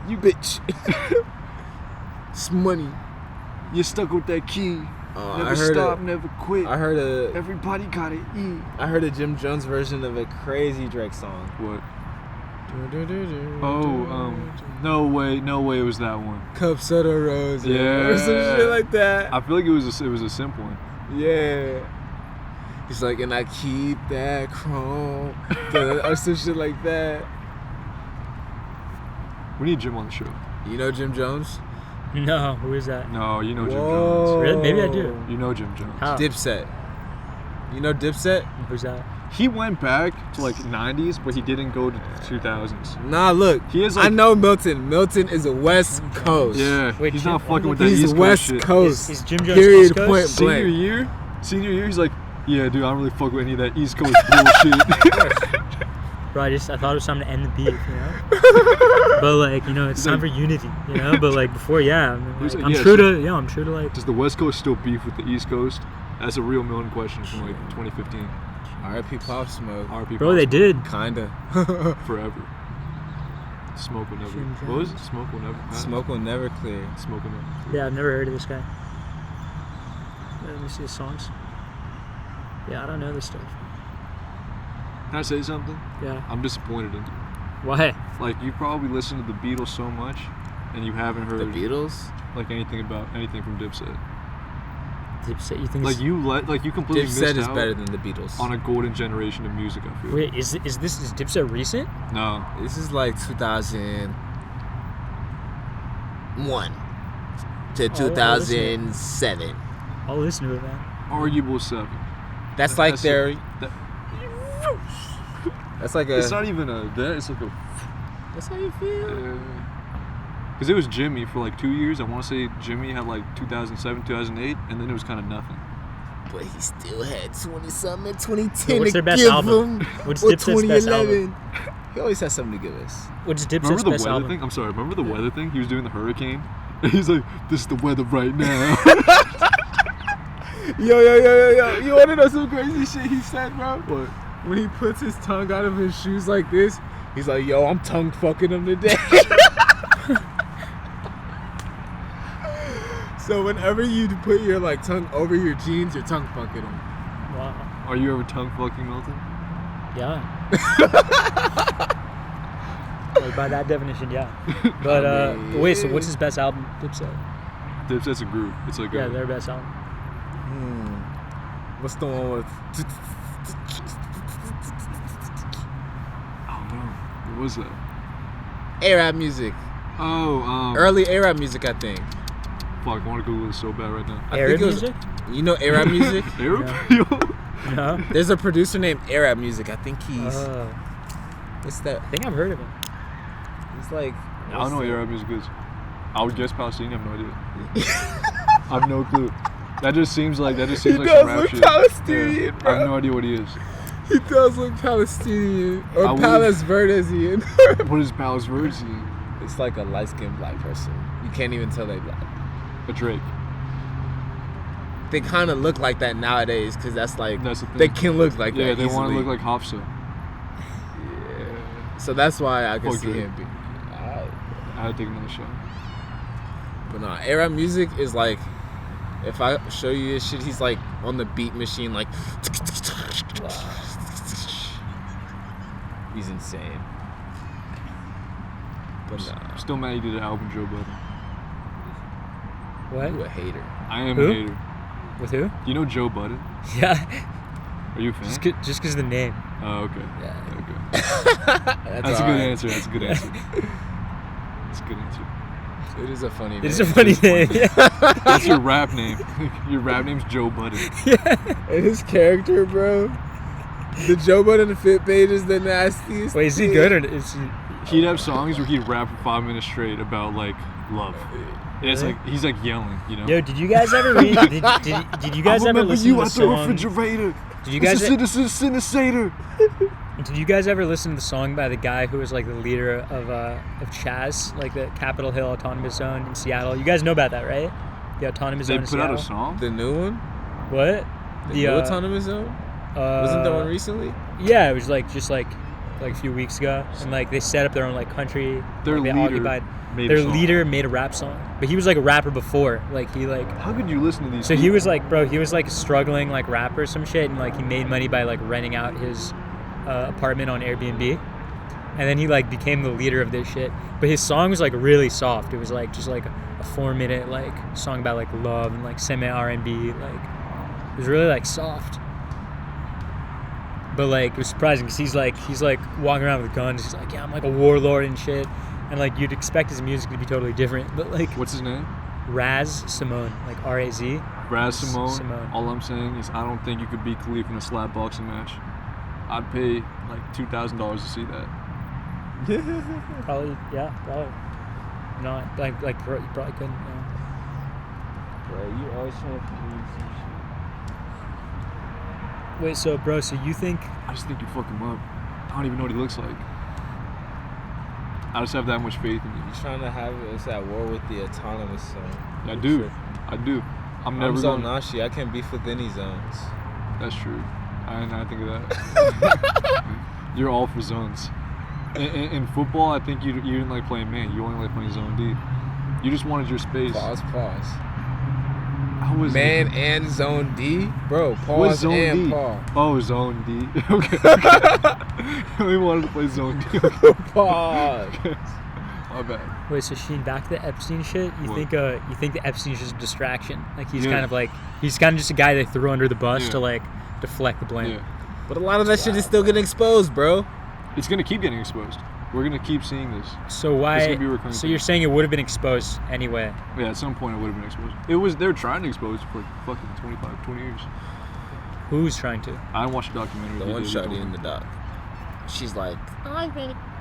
You bitch. It's money. You stuck with that key. Oh, Never I heard stop, a, never quit. I heard a Everybody gotta eat. I heard a Jim Jones version of a crazy Drake song. What? Oh, no way it was that one. Cups of the Rose. Yeah. Or some shit like that. I feel like it was a simple one. Yeah. He's like, and I keep that chrome. Or some shit like that. We need Jim on the show. You know Jim Jones? no, who is that? No, you know Jim Whoa. Jones. Really? Maybe I do. You know Jim Jones. How? Dipset. You know Dipset? Who's that? He went back to like 90s, but he didn't go to the 2000s. Nah, look. He is I like, know Milton. Milton is a West Coast. yeah, Wait, he's Jim- not fucking with that He's East Coast West shit. Coast. Is Jim Jones Period. East Coast? Point Senior year, he's like, yeah, dude, I don't really fuck with any of that East Coast bullshit. Bro, I thought it was time to end the beef, you know? But like, you know, it's time for unity, you know? But like before, yeah, I mean, Who's like, it? I'm Yeah, true so- to I'm true to like Does the West Coast still beef with the East Coast? That's a real million question from like 2015. R.I.P. Pop Smoke. R.I.P. Bro, they did. Kinda. forever. Smoke will never. Jim What was it? Jones. Smoke will never. Smoke will never clear. Smoke will never. Yeah, I've never heard of this guy. Let me see his songs. Yeah, I don't know this stuff. Can I say something? Yeah. I'm disappointed in you. Why? Like, you probably listen to the Beatles so much, and you haven't The heard Beatles? like anything from Dipset. Dipset, you think? Like you completely Dipset missed is out better than the Beatles. on a golden generation of music. I feel. Wait, is Dipset recent? No, This is like 2001 to 2007. I'll listen to it, man. arguable 7. That's like That's their. that- That's like a. It's not even a that. It's like a. That's how you feel. Because it was Jimmy for like 2 years. I want to say Jimmy had like 2007, 2008, and then it was kind of nothing. But he still had 20-something, 2010 What's to their best give album? him. What's Or Dipset's best album? 2011. He always has something to give us. What's Dipset's Remember the best weather album? thing? I'm sorry. Remember the weather thing? He was doing the hurricane. And he's like, "This is the weather right now." Yo. You want to know some crazy shit he said, bro? What? When he puts his tongue out of his shoes like this, he's like, yo, I'm tongue fucking him today. So whenever you put your like tongue over your jeans, you're tongue fucking him. Wow. Are you ever tongue fucking Milton? Yeah. Like, by that definition, yeah. But I mean, wait, so what's his best album? Dipset. Dipset's a group. It's like Yeah, a, their best album. What's the one with? I don't know. What was that? Arab music. Oh, Early Arab music, I think. Fuck, I want to Google this so bad right now. I Arab think it was, music? You know Arab music? Arab? Yeah. Yo. No. There's a producer named Arab Music. I think he's. What's that? I think I've heard of him. He's like. I don't know what Arab music is. I would guess Palestinian. I have no idea. I have no clue. That just seems like He some does rap look shit. Palestinian, Yeah. bro. I have no idea what he is. He does look Palestinian. Or I would- Palas Verdezian. What is Palace Verzi? It's like a light-skinned black person. You can't even tell they black. A Drake. They kind of look like that nowadays because that's like. That's the thing. They can look like that. Yeah, they want to easily. look like Hafsa. Yeah. So that's why I can Fuck see Drake. him. I had to take another shot. But nah, Arab music is like. If I show you this shit, he's like on the beat machine, like. He's insane. But nah, Still mad he did an album, Joe Budden. What? you a hater. I am Who? a hater. With who? Do you know Joe Budden? Yeah. Are you a fan? Just because of the name. Oh, okay. Yeah. Okay. That's That's a good alright. answer. That's a good answer. That's a good answer. It is a funny name. It's a funny name. Yeah. That's your rap name. Your rap name's Joe Budden. And his character, bro. The Joe Budden fit page is the nastiest. Wait, is he thing. good or is he? He'd have songs where he'd rap for 5 minutes straight about like love. And it's Really? like he's like yelling, you know. Yo, did you guys ever read? Did you guys I ever remember listen you to the at the song? refrigerator. Did you guys? Sinister. Did you guys ever listen to the song by the guy who was like the leader of Chaz, like the Capitol Hill Autonomous Zone in Seattle? You guys know about that, right? The Autonomous They Zone in put out Seattle. a song. The new one? What? The new Autonomous Zone? Wasn't that one recently? Yeah, it was like just like a few weeks ago, and like they set up their own like country. Their like, they leader occupied. made a Their song. leader made a rap song, but he was like a rapper before. Like he like. How could you listen to these? So he people? was like, bro, he was like a struggling like rapper or some shit, and like he made money by like renting out his apartment on Airbnb, and then he like became the leader of this shit. But his song was like really soft. It was like just like a 4-minute like song about like love and like semi R&B. Like it was really like soft. But like it was surprising because he's like walking around with guns. He's like, yeah, I'm like a warlord and shit. And like you'd expect his music to be totally different, but like What's his name? Raz Simone, like R-A-Z. Raz Simone. Simone. All I'm saying is I don't think you could beat Khalif in a slap boxing match. I'd pay like $2,000 to see that. Probably, yeah, probably not. You probably couldn't. No. Bro, you always trying to prove some shit. Wait, so bro, so you think? I just think you fuck him up. I don't even know what he looks like. I just have that much faith in you. You're trying to have us at war with the Autonomous Zone. I do. I do. I'm never I'm Zone going. Nashi. I can't beef with any zones. That's true. I didn't think of that. You're all for zones. In football, I think you didn't like playing man. You only like playing zone D. You just wanted your space. Pause. How was Man it? and zone D? Bro, What's pause zone and D? pause. Oh, zone D. Okay. I only wanted to play zone D. Pause. My bad. Wait, so Sheen, back to the Epstein shit. You What? think the Epstein's just a distraction? Like he's Yeah. kind of just a guy they threw under the bus Yeah. to like deflect the blame. Yeah. But a lot of that shit is still getting exposed, bro. It's gonna keep getting exposed. We're gonna keep seeing this. So It's why? gonna be a recurring So thing. you're saying it would have been exposed anyway? Yeah, at some point it would have been exposed. They were trying to expose it for like fucking 20 years. Who's trying to? I didn't watch the documentary. The They one did, shorty they told in me. the doc. She's like,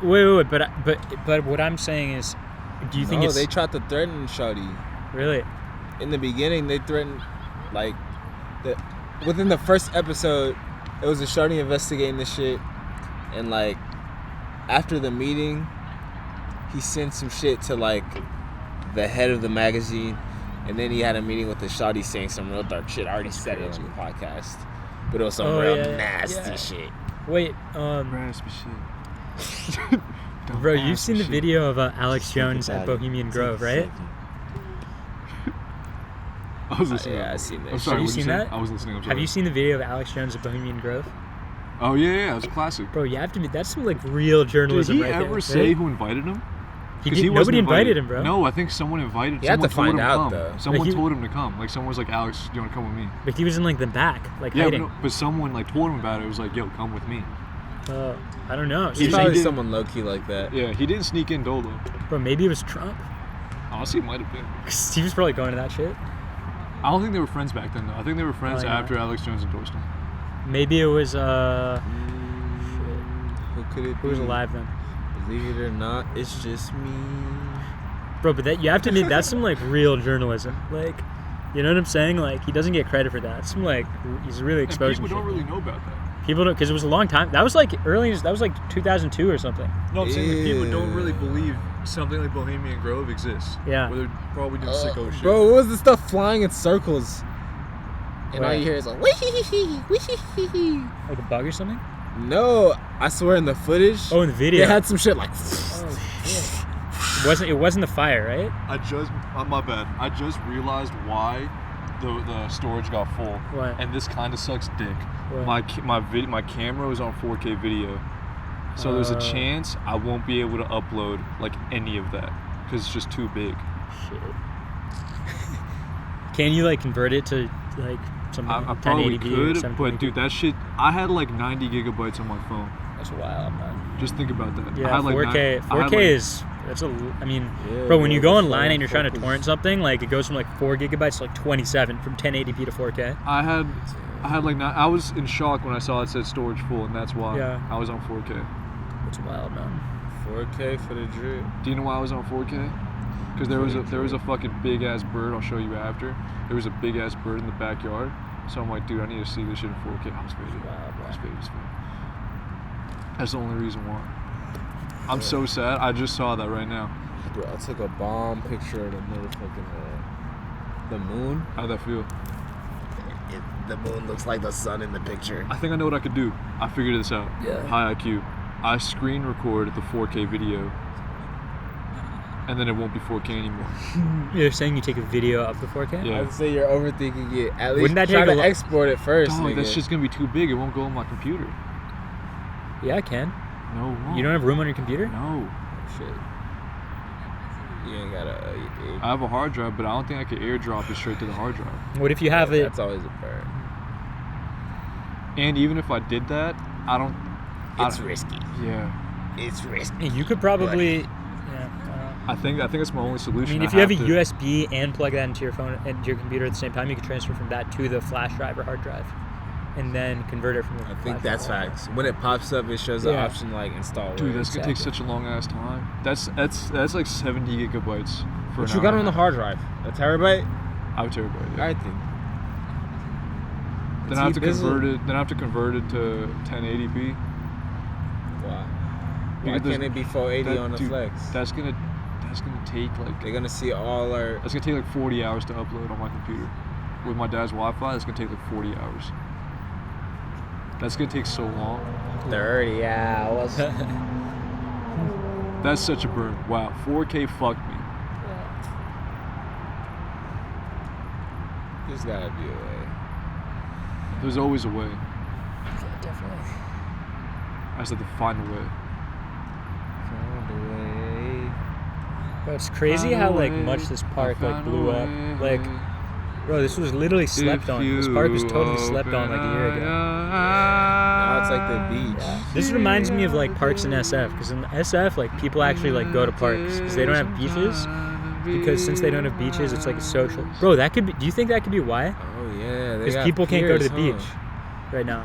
Wait, but what I'm saying is, do you think no, it's they tried to threaten shorty. really? In the beginning, they threatened, like, within the first episode, it was a shorty investigating this shit, and like, after the meeting, he sent some shit to like the head of the magazine, and then he had a meeting with the shorty saying some real dark shit. I already said it on the podcast, but it was some Oh, real yeah, nasty yeah. shit. Wait, Raspy shit. bro, you've seen the video of Alex Jones at Bohemian Grove, right? I was listening. Yeah, I seen that I'm shit. sorry. Have you what'd seen say? that? I was listening. I'm sorry. Have you seen the video of Alex Jones at Bohemian Grove? Oh yeah, it was a classic. Bro, you have to be. That's some like real Did journalism he right there. ever say right? who invited him? He 'Cause did, wasn't nobody invited him, bro. No, I think someone invited. You have Someone to told find him out, to come. though. Someone Like, he- told him to come. Like someone was like, Alex, do you want to come with me? But he was in like the back, like Yeah, hiding. but someone like told him about it. It was like, yo, come with me. I don't know. He's He probably did- someone low key like that. Yeah, he didn't sneak in Dolo. Bro, maybe it was Trump. Honestly, it might have been. 'Cause he was probably going to that shit. I don't think they were friends back then, though. I think they were friends Oh, yeah. after Alex Jones endorsed him. Maybe it was Who could it be? who was alive then? Believe it or not, it's just me. Bro, but that you have to admit that's some like real journalism. Like, you know what I'm saying? Like he doesn't get credit for that. It's some like he's really And exposing. people don't shit. really know about that. People don't, because it was a long time. That was like early. That was like 2002 or something. No, I'm saying that people don't Yeah. really believe something like Bohemian Grove exists. Yeah. Where they're probably doing sicko shit. Bro, what was the stuff flying in circles? And all Where? you hear is like, wee-hee-hee-hee, wee-hee-hee-hee. Like a bug or something. No, I swear in the footage, Oh, in the video. they had some shit like. Oh shit. It wasn't the fire, right? My bad. I just realized why the storage got full. What? And this kind of sucks dick. What? My camera was on 4K video, so there's a chance I won't be able to upload like any of that because it's just too big. Shit. Can you like convert it to like something I probably 1080p or could, 720p? but dude, that shit. I had like 90 gigabytes on my phone. That's wild, man. Just think about that. I Yeah, had, like, 4K. 4K is that's a. I mean, Yeah, bro, when you go that's online why and you're trying to focus- torrent something, like it goes from like 4 gigabytes to like 27 from 1080p to 4K. I had like I was in shock when I saw it said storage full, and that's why Yeah. I was on 4K. That's wild, man. 4K for the drip. Do you know why I was on 4K? Because there was a fucking big ass bird. I'll show you after. There was a big ass bird in the backyard. So I'm like, dude, I need to see this shit in 4K. I was faded. Wow, bro. I was faded as fuck. That's the only reason why. I'm so sad. I just saw that right now. Bro, I took a bomb picture of the motherfucking the moon. How'd that feel? The moon looks like the sun in the picture. I think I know what I could do. I figured this out. Yeah. High IQ. I screen record the 4K video, and then it won't be 4K anymore. You're saying you take a video of the 4K? Yeah. I'd say you're overthinking it. At least Wouldn't that try take a to lo- export it first. Dog, nigga. that shit's gonna be too big. It won't go on my computer. Yeah, I can. No, it won't. You don't have room on your computer? No. Shit. You ain't gotta. I have a hard drive, but I don't think I could airdrop it straight to the hard drive. What if you have it? That's always a bird. And even if I did that, I don't. It's risky. Yeah. It's risky. You could probably. Yeah. I think that's my only I solution. mean, if you have a to- USB and plug that into your phone and your computer at the same time, you can transfer from that to the flash drive or hard drive, and then convert it from the. I flash think that's drive. facts. When it pops up, it shows the Yeah. option like install. Dude, where. that's gonna take Exactly. such a long ass time. That's like 70 gigabytes for But an you got hour it on the and hard drive. A terabyte. I have a terabyte. Yeah. I think. Then I have to convert it. Then I have to convert it to 1080p. Why? Why Because can't it be 480 on the dude, flex? That's gonna take like They're gonna see all our. that's gonna take like 40 hours to upload on my computer. With my dad's Wi-Fi, it's gonna take like 40 hours. That's gonna take so long. 30 hours. That's such a burn. Wow, 4K fucked me. There's gotta be a way. There's always a way. Yeah, definitely. I just have to find a way. Bro, it's crazy how like much this park like blew up. Like, bro, this was literally slept on. This park was totally slept on like a year ago. Now it's like the beach. Yeah. This reminds me of like parks in SF, because in SF like people actually like go to parks because they don't have beaches. Because since they don't have beaches, it's like a social. Bro, that could be. Do you think that could be why? Oh yeah, Because people can't go to the beach right now.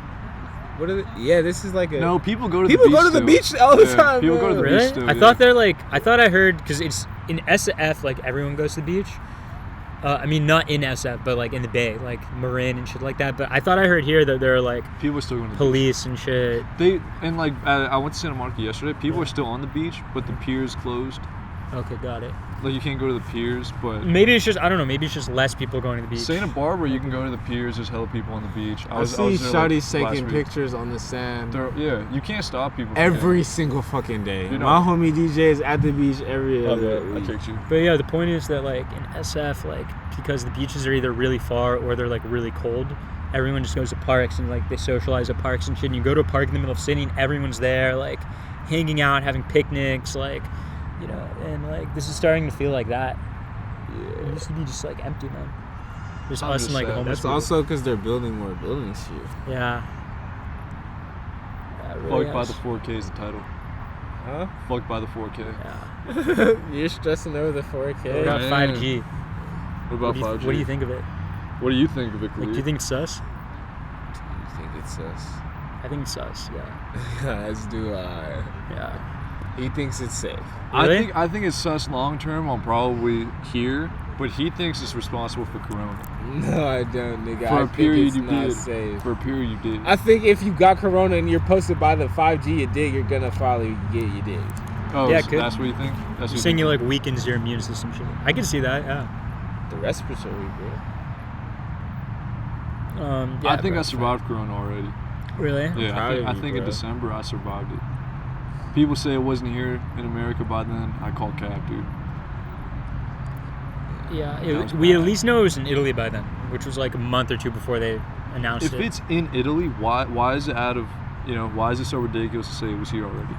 What are yeah, this is like a. No, people go to People the beach. go to the still. beach all the Yeah, time. people bro. go to the Really? beach still, I yeah. thought they're like. I thought I heard because it's in SF like everyone goes to the beach. I mean, not in SF, but like in the Bay, like Marin and shit like that. But I thought I heard here that there are like People are still going to the police and shit. beach. And like, I went to Santa Monica yesterday. People are still on the beach, but the pier's closed. Okay, got it. Like, you can't go to the piers, but Maybe it's just I don't know. Maybe it's just less people going to the beach. Santa Barbara, you can go to the piers. There's hella people on the beach. I see was there, like, shawty's taking last week. pictures on the sand Yeah, you can't stop people. from every getting- single fucking day. You know- My homie DJ is at the beach every Oh, other yeah, I week. tricked you. But yeah, the point is that like in SF, like because the beaches are either really far or they're like really cold, everyone just goes to parks and like they socialize at parks and shit. And you go to a park in the middle of the city and everyone's there, like hanging out, having picnics, like you know, and like this is starting to feel like that. It used to be just like empty, man. Just I'm us just and like sad. homeless That's people. also because they're building more buildings here. Yeah. Yeah, it really Fucked by has. the 4K is the title. Huh? Fucked by the 4K. Yeah. You're stressing over the 4K. What about Yeah. 5G? What about 5G? What do you think of it? What do you think of it, Like, Khalid? do you think it's sus? You think it's us? I think it's sus. Yeah. As do I. Yeah. He thinks it's safe. Really? I think it's sus long term on probably here, but he thinks it's responsible for Corona. No, I don't, nigga. For I a period think you it's not did. safe. For a period you did. I think if you got corona and you're posted by the 5G you did, you're gonna finally get you did. Oh, Yeah, so could- that's what you think? That's what You're you saying think? it like weakens your immune system shit. I can see that, yeah. The respiratory, bro. Yeah, I think bro. I survived Corona already. Really? Yeah, proud I of think, you, in bro. December I survived it. People say it wasn't here in America by then. I call cap, dude. Yeah. That was We at bad. least know it was in Italy by then, which was like a month or two before they announced If it. it's in Italy, why is it out of, why is it so ridiculous to say it was here already?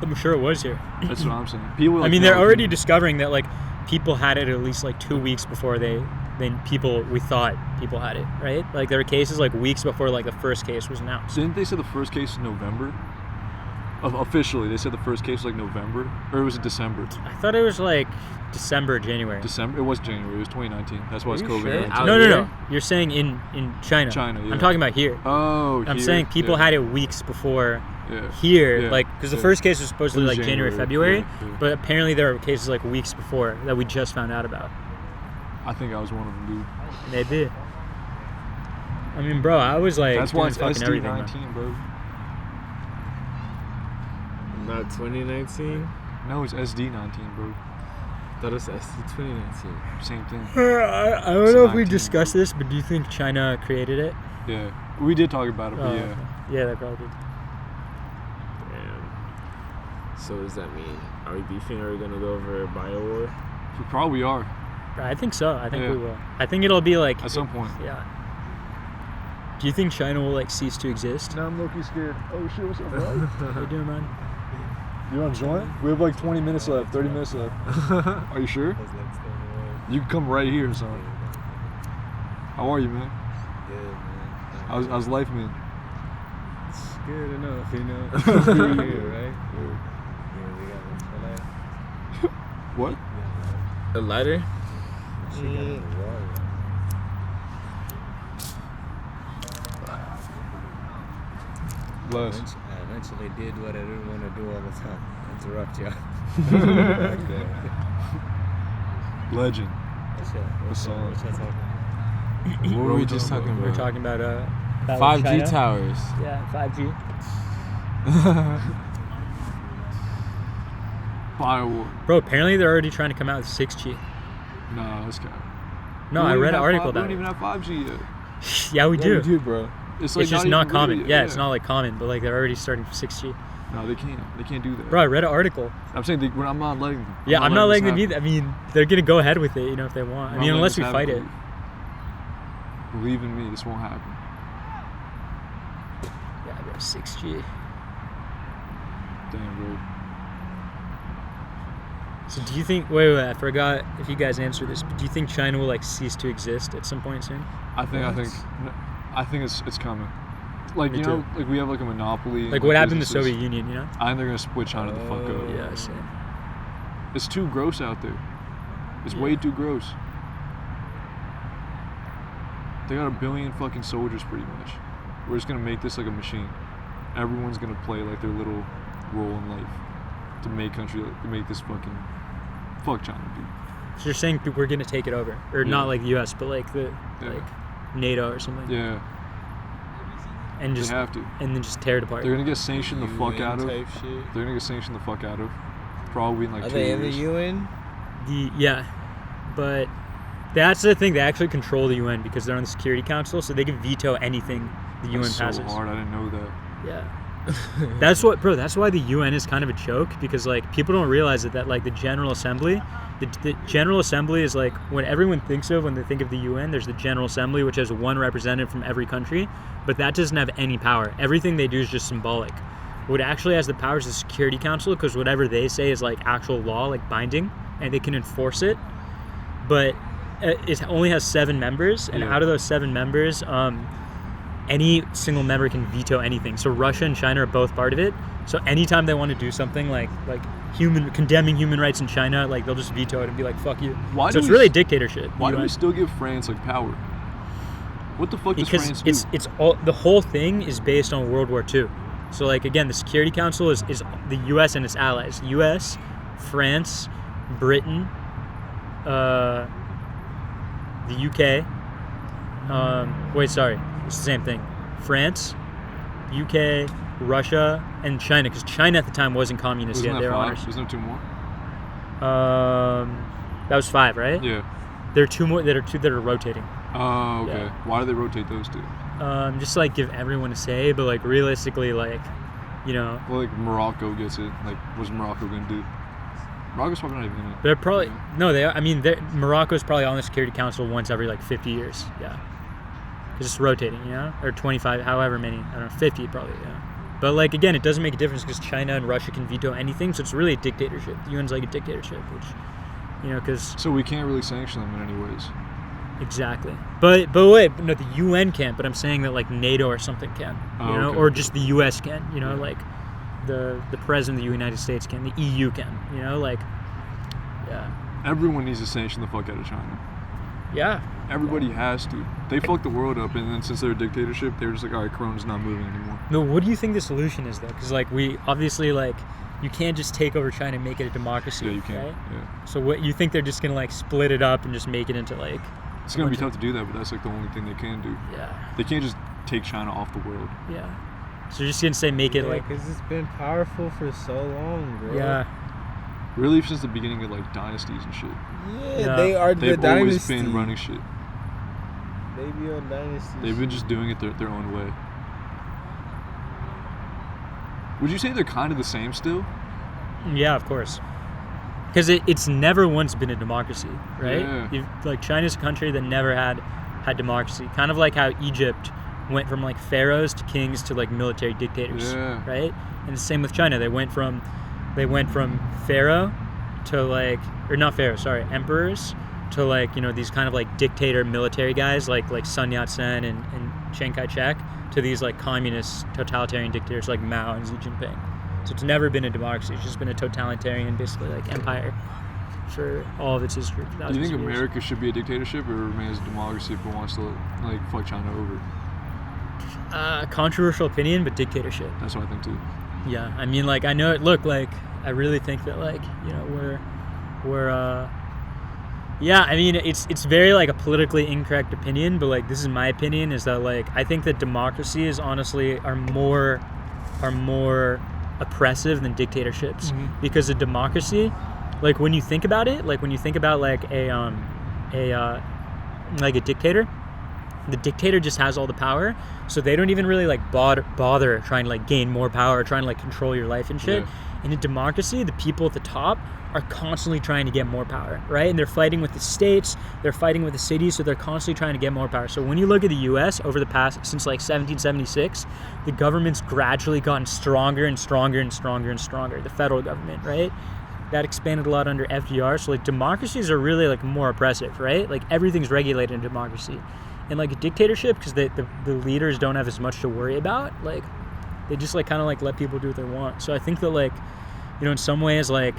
I'm sure it was here. That's what I'm saying. People. I like, mean, they're no, already discovering that like people had it at least like 2 weeks before we thought people had it, right? Like there were cases like weeks before like the first case was announced. Didn't they say the first case was November? Officially, they said the first case was like November, or was it December? I thought it was like December, January. December. It was January. It was 2019. That's why it's Are you COVID. sure? 19. Out No. here? You're saying in China. China, yeah. I'm talking about here. Oh, I'm here? saying people Yeah. had it weeks before Yeah. here, Yeah. like because the Yeah. first case was supposedly It was like January, January, February, yeah, yeah. but apparently there were cases like weeks before that we just found out about. I think I was one of them, dude. Maybe. I mean, bro, I was like That's doing why it's fucking everything. man. SD19, bro. Not 2019? No, it's SD19, bro. Thought it was SD 2019. Same thing. I don't It's know if we 19. discussed this, but do you think China created it? Yeah, we did talk about it, but Oh, yeah. okay. Yeah, they probably did. Damn. So what does that mean? Are we beefing? Are we gonna go over BioWar? We probably are I think so. I think Yeah. we will. I think it'll be like. at some point. Yeah. Do you think China will like cease to exist? Now I'm low-key scared. Oh shit, what's up, bro? How you doing, man? You want to join? We have like 20 minutes left, 30 minutes left. Are you sure? You can come right here, son. How are you, man? Good, man. How's life, man? It's good enough, you know. Here, right? Yeah, we got one for that. What? A lighter? She got the water. Bless. I eventually did what I didn't want to do all the time. Interrupt you. Legend. What's that? The song. What's that talking? What were we just talking We were about? talking about 5G China. towers. Yeah, 5G. BioWar. Bro, apparently they're already trying to come out with 6G. Nah, this guy. No, I read an article We about don't it. even have 5G yet. Yeah, we do. We do, bro. It's like it's just not not even common. really- Yeah, it's not like common, but like they're already starting 6G. No, they can't. They can't do that. Bro, I read an article. I'm saying I'm not letting them. Yeah, I'm not letting them this either. I mean, they're gonna go ahead with it, if they want. happen. I mean, I'm unless we letting this fight it. happen. Believe in me, this won't happen. Yeah, bro, 6G. Damn, bro. So do you think? Wait, I forgot if you guys answered this. But do you think China will like cease to exist at some point soon? I think it's coming. Like, Me you too. know, like we have like a monopoly. Like what happened to the businesses. Soviet Union, I think they're gonna split China the fuck up. Yeah, same. It's too gross out there. It's Yeah. way too gross. They got 1 billion fucking soldiers, pretty much. We're just gonna make this like a machine. Everyone's gonna play like their little role in life to make to make this fucking fuck China, dude. So you're saying we're gonna take it over, or Yeah. not like the U.S., but like the Yeah. like NATO or something, Yeah, and just they have to. and then just tear it apart. They're gonna get sanctioned the fuck UN out of. type shit. They're gonna get sanctioned the fuck out of. Probably in like Are 2 they in years. the UN? Yeah, but that's the thing. They actually control the UN because they're on the Security Council, so they can veto anything the UN That's so passes. hard. I didn't know that. Yeah. That's why the UN is kind of a joke, because like people don't realize that like the General Assembly, the General Assembly is like what everyone thinks of when they think of the UN. There's the General Assembly, which has one representative from every country, but that doesn't have any power. Everything they do is just symbolic. What actually has the power is the Security Council, because whatever they say is like actual law, like binding, and they can enforce it. But it only has 7 members, and Yeah. out of those 7 members, any single member can veto anything. So Russia and China are both part of it. So anytime they want to do something like condemning human rights in China, like they'll just veto it and be like, "Fuck you." Why So do it's we really s- dictatorship. Why do UN. we still give France like power? What the fuck does Because France do? it's all, the whole thing is based on World War II. So like again, the Security Council is the U.S. and its allies: U.S., France, Britain, the U.K. It's the same thing. France, UK, Russia, and China, because China at the time wasn't communist Wasn't yet. that They were 5? honest. Wasn't there 2 more? That was 5, right? Yeah. There are 2 more. There are 2 that are rotating. Oh, okay. Yeah. Why do they rotate those 2? Just to, like give everyone a say, but like realistically, like, Well, like Morocco gets it. Like, what's Morocco gonna do? Morocco's probably not even in it. they're probably Yeah. no. They are. I mean, Morocco's probably on the Security Council once every like 50 years. Yeah, because it's rotating, or 25, however many. I don't know, 50 probably. Yeah. But like again, it doesn't make a difference because China and Russia can veto anything, so it's really a dictatorship. The UN's like a dictatorship, which, because So we can't really sanction them in any ways. exactly. But wait, no, the UN can't. But I'm saying that like NATO or something can, Oh, okay. or just the US can, Yeah. like the president of the United States can, the EU can, like, yeah, Everyone needs to sanction the fuck out of China. yeah. Everybody has to. They fucked the world up, and then since they're a dictatorship, they're just like, all right, Corona's not moving anymore. No, what do you think the solution is though? Because like we obviously like you can't just take over China and make it a democracy. Yeah, you can't. Right? Yeah. So what you think they're just gonna like split it up and just make it into like It's gonna be tough to do that, but that's like the only thing they can do. yeah, They can't just take China off the world. yeah. So you're just gonna say make it like because it's been powerful for so long, bro. yeah, Really, since the beginning of like dynasties and shit. Yeah, No. they are the They've always dynasty. been running shit. They be on dynasty. They've been just doing it their own way. Would you say they're kind of the same still? yeah, of course. Because it's never once been a democracy, right? Yeah. Like China's a country that never had democracy. Kind of like how Egypt went from like pharaohs to kings to like military dictators, Yeah. right? And the same with China. They went from pharaoh to like, or not pharaoh, sorry, emperors to like these kind of like dictator military guys like Sun Yat-sen and Chiang Kai-shek to these like communist totalitarian dictators like Mao and Xi Jinping. So it's never been a democracy. It's just been a totalitarian, basically like empire for all of its history. Do you thousands think of years. America should be a dictatorship or remain as a democracy if it wants to like fuck China over? Controversial opinion, but dictatorship. That's what I think too. Yeah, I mean, like I know it. Look, like I really think that like we're yeah, I mean it's very like a politically incorrect opinion, but like this is my opinion, is that like I think that democracies honestly are more oppressive than dictatorships. Mhm. Because a democracy, like when you think about it, like when you think about like a dictator, the dictator just has all the power, so they don't even really like bother trying to like gain more power, or trying to like control your life and shit. In a democracy, the people at the top are constantly trying to get more power, right? And they're fighting with the states, they're fighting with the cities, so they're constantly trying to get more power. So when you look at the US over the past, since like 1776, the government's gradually gotten stronger and stronger and stronger and stronger, the federal government, right? That expanded a lot under FDR. So like democracies are really like more oppressive, right? Like everything's regulated in democracy. And like a dictatorship, because the leaders don't have as much to worry about, like they just like kind of like let people do what they want. So I think that like, you know, in some ways like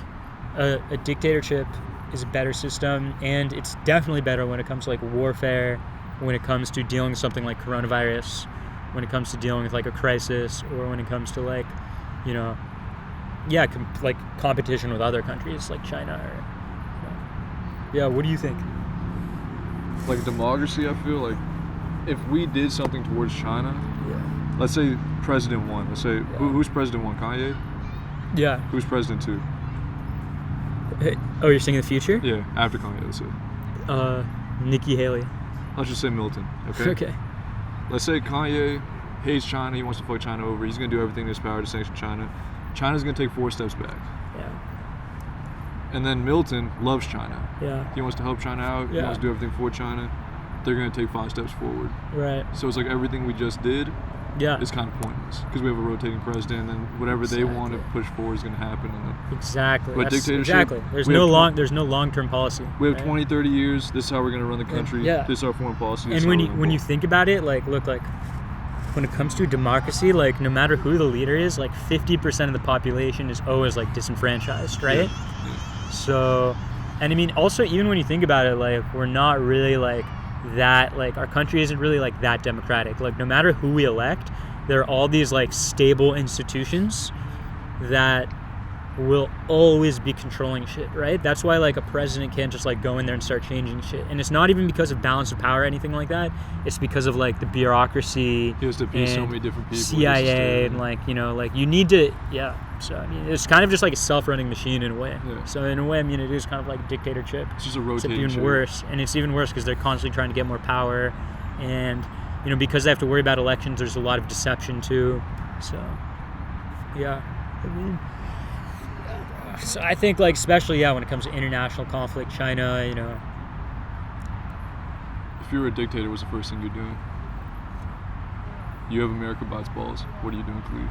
a dictatorship is a better system, and it's definitely better when it comes to like warfare, when it comes to dealing with something like coronavirus, when it comes to dealing with like a crisis, or when it comes to like, you know, like competition with other countries like China or, you know. Yeah, what do you think? Like democracy, I feel like if we did something towards China, let's say president one, let's say who's president one? Kanye? Yeah. Who's president two? Oh, you're saying in the future? Yeah, after Kanye, let's say. Nikki Haley. Let's just say Milton, okay? Okay. Let's say Kanye hates China, he wants to fuck China over, he's gonna do everything in his power to sanction China. China's gonna take 4 steps back. Yeah. And then Milton loves China. Yeah. He wants to help China out, he wants to do everything for China. They're gonna take 5 steps forward. Right. So it's like everything we just did is kind of pointless because we have a rotating president, and whatever they want to push forward is going to happen. And then, exactly. But dictatorship, exactly. There's no long-term policy. We have 20, 30 years. This is how we're going to run the country. Yeah. This is our foreign policy. And when you think about it, like look, like when it comes to democracy, like no matter who the leader is, like 50% of the population is always like disenfranchised, right? Yeah. So, and I mean, also even when you think about it, like we're not really like that, like our country isn't really like that democratic. Like no matter who we elect, there are all these like stable institutions that will always be controlling shit, right? That's why like a president can't just like go in there and start changing shit. And it's not even because of balance of power or anything like that. It's because of like the bureaucracy. He has to appease so many different people. CIA and like, you know, like you need to, So I mean, it's kind of just like a self-running machine in a way. Yeah. So in a way, I mean, it is kind of like a dictatorship. It's just a rotating Except even worse. And it's even worse because they're constantly trying to get more power. And, you know, because they have to worry about elections, there's a lot of deception too. So, yeah. I mean, so I think like especially when it comes to international conflict, China, you know. If you were a dictator, what's the first thing you're doing? You have America by its balls. What are you doing to leave?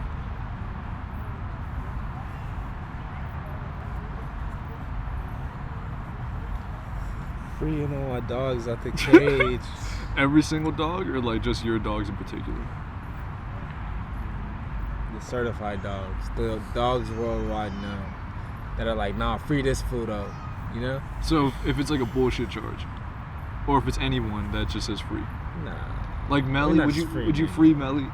Freeing all my dogs out the cage. Every single dog, or like just your dogs in particular? The certified dogs. The dogs worldwide now that are like, nah, free this food up. You know? So if it's like a bullshit charge, or if it's anyone that just says free. Nah. Like Melly, not would you free. free Melly?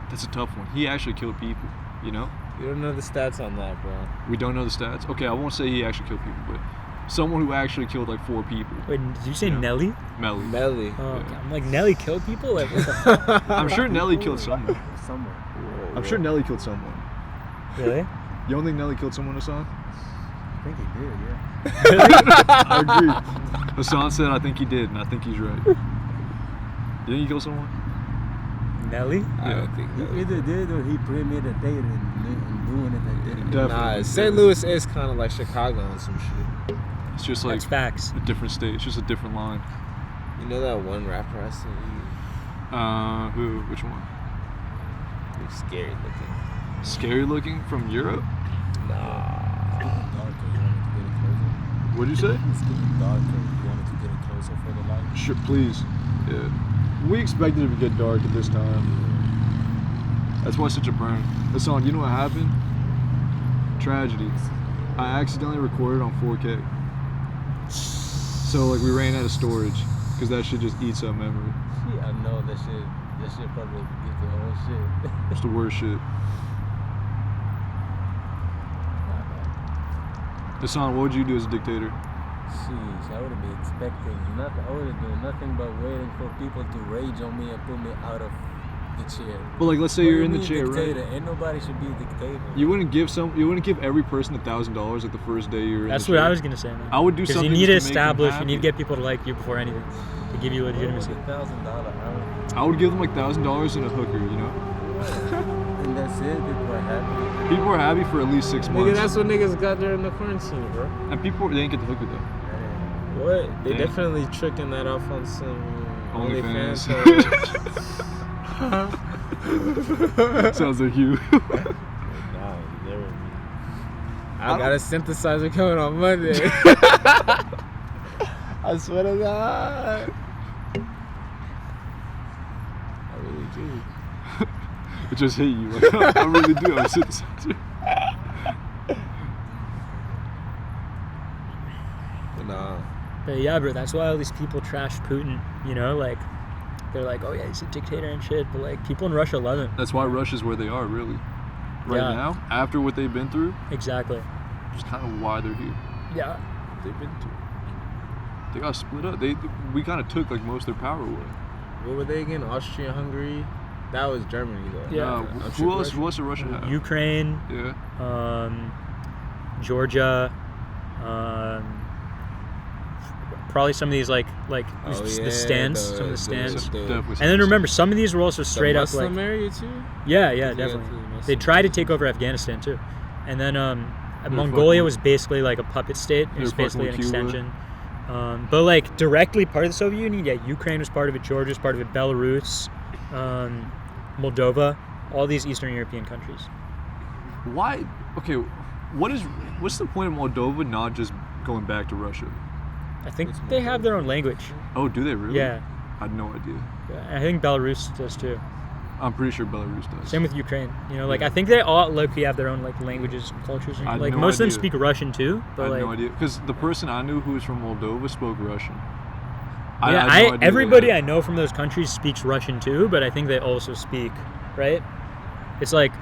That's a tough one. He actually killed people, you know? You don't know the stats on that, bro. We don't know the stats. Okay, I won't say he actually killed people, but someone who actually killed like 4 people. Wait, did you say Nelly? Melly. Melly. Oh, Yeah. okay. I'm like, Nelly killed people? Like, what the fuck? I'm sure Nelly killed someone. Somewhere. I'm sure Nelly killed someone. Really? You don't think Nelly killed someone, Hassan? I think he did, yeah. I agree. Hassan said, I think he did, and I think he's right. You think he killed someone? Nelly? I don't think He that. either did or he premeditated and doing it and did it. Definitely. Nah, St. Louis is kind of like Chicago and some shit. It's just like That's facts. a different state. It's just a different line. You know that one rapper I sent you? Who? Which one? He's scary looking. Scary looking from Europe? Nah. Darker, you wanted to get it closer? What'd you say? It's getting darker. You wanted to get it closer for the light? Sure, please. Yeah. We expected it to get dark at this time. That's why it's such a burn. Hassan, you know what happened? Tragedy. I accidentally recorded on 4K. So like we ran out of storage because that shit just eats up memory. Yeah, I know that shit probably get the whole shit. It's the worst shit. Hassan, what would you do as a dictator? Sheesh, I would be expecting nothing. I would do nothing but waiting for people to rage on me and put me out of the chair. Well, like let's say What you're do in you the mean chair, dictator? right? Ain't nobody should be a dictator. You wouldn't give every person $1,000 like the first day you're in That's the what chair. I was gonna say, man. I would do Because something you need to just to make them establish, you need to happy. get people to like you before anything. They give you legitimacy. $1,000 hour. I would give them like $1,000 and a hooker, you know? And that's it. People are happy. People are happy for at least 6 Nigga, months. that's what niggas got during the quarantine, bro. And people, they didn't get the hooker though. What? They Damn. definitely tricking that off on some OnlyFans. OnlyFans. Sounds like you. Nah, never. I got a synthesizer coming on Monday. I swear to God. I really do. It just hit you. Like, I really do. I'm synthesizer. Nah. But yeah, bro, that's why all these people trash Putin. You know, like they're like, oh yeah, he's a dictator and shit. But like people in Russia love him. That's why Russia's where they are, really. Right Yeah. now, after what they've been through, Exactly. just kind of why they're here. Yeah. They've been through. They got split up. We kind of took like most of their power away. What were they again? Austria, Hungary? That was Germany, though. Yeah. Who else? Who else did Russia have? Ukraine, Yeah. Georgia, probably some of these like the stands, some of the stands. Definitely. And then remember, some of these were also straight up Muslim like, area too? yeah, Yeah, definitely. too, Muslim. They tried to take over Afghanistan too, and then Mongolia fucking- was basically like a puppet state. It was They're basically an fucking with Cuba. extension. But like directly part of the Soviet Union, yeah, Ukraine was part of it, Georgia was part of it, Belarus, Moldova, all these Eastern European countries. Why? Okay. What's the point of Moldova not just going back to Russia? I think they have their own language. Oh, do they really? Yeah. I had no idea. I think Belarus does too. I'm pretty sure Belarus does. Same with Ukraine. You know, like Yeah. I think they all low-key have their own like languages and cultures. I had Like no most of them idea. speak Russian too, I but had like no idea because the person I knew who was from Moldova spoke Russian. yeah, had no idea everybody that. I know from those countries speaks Russian too, but I think they also speak, right? It's like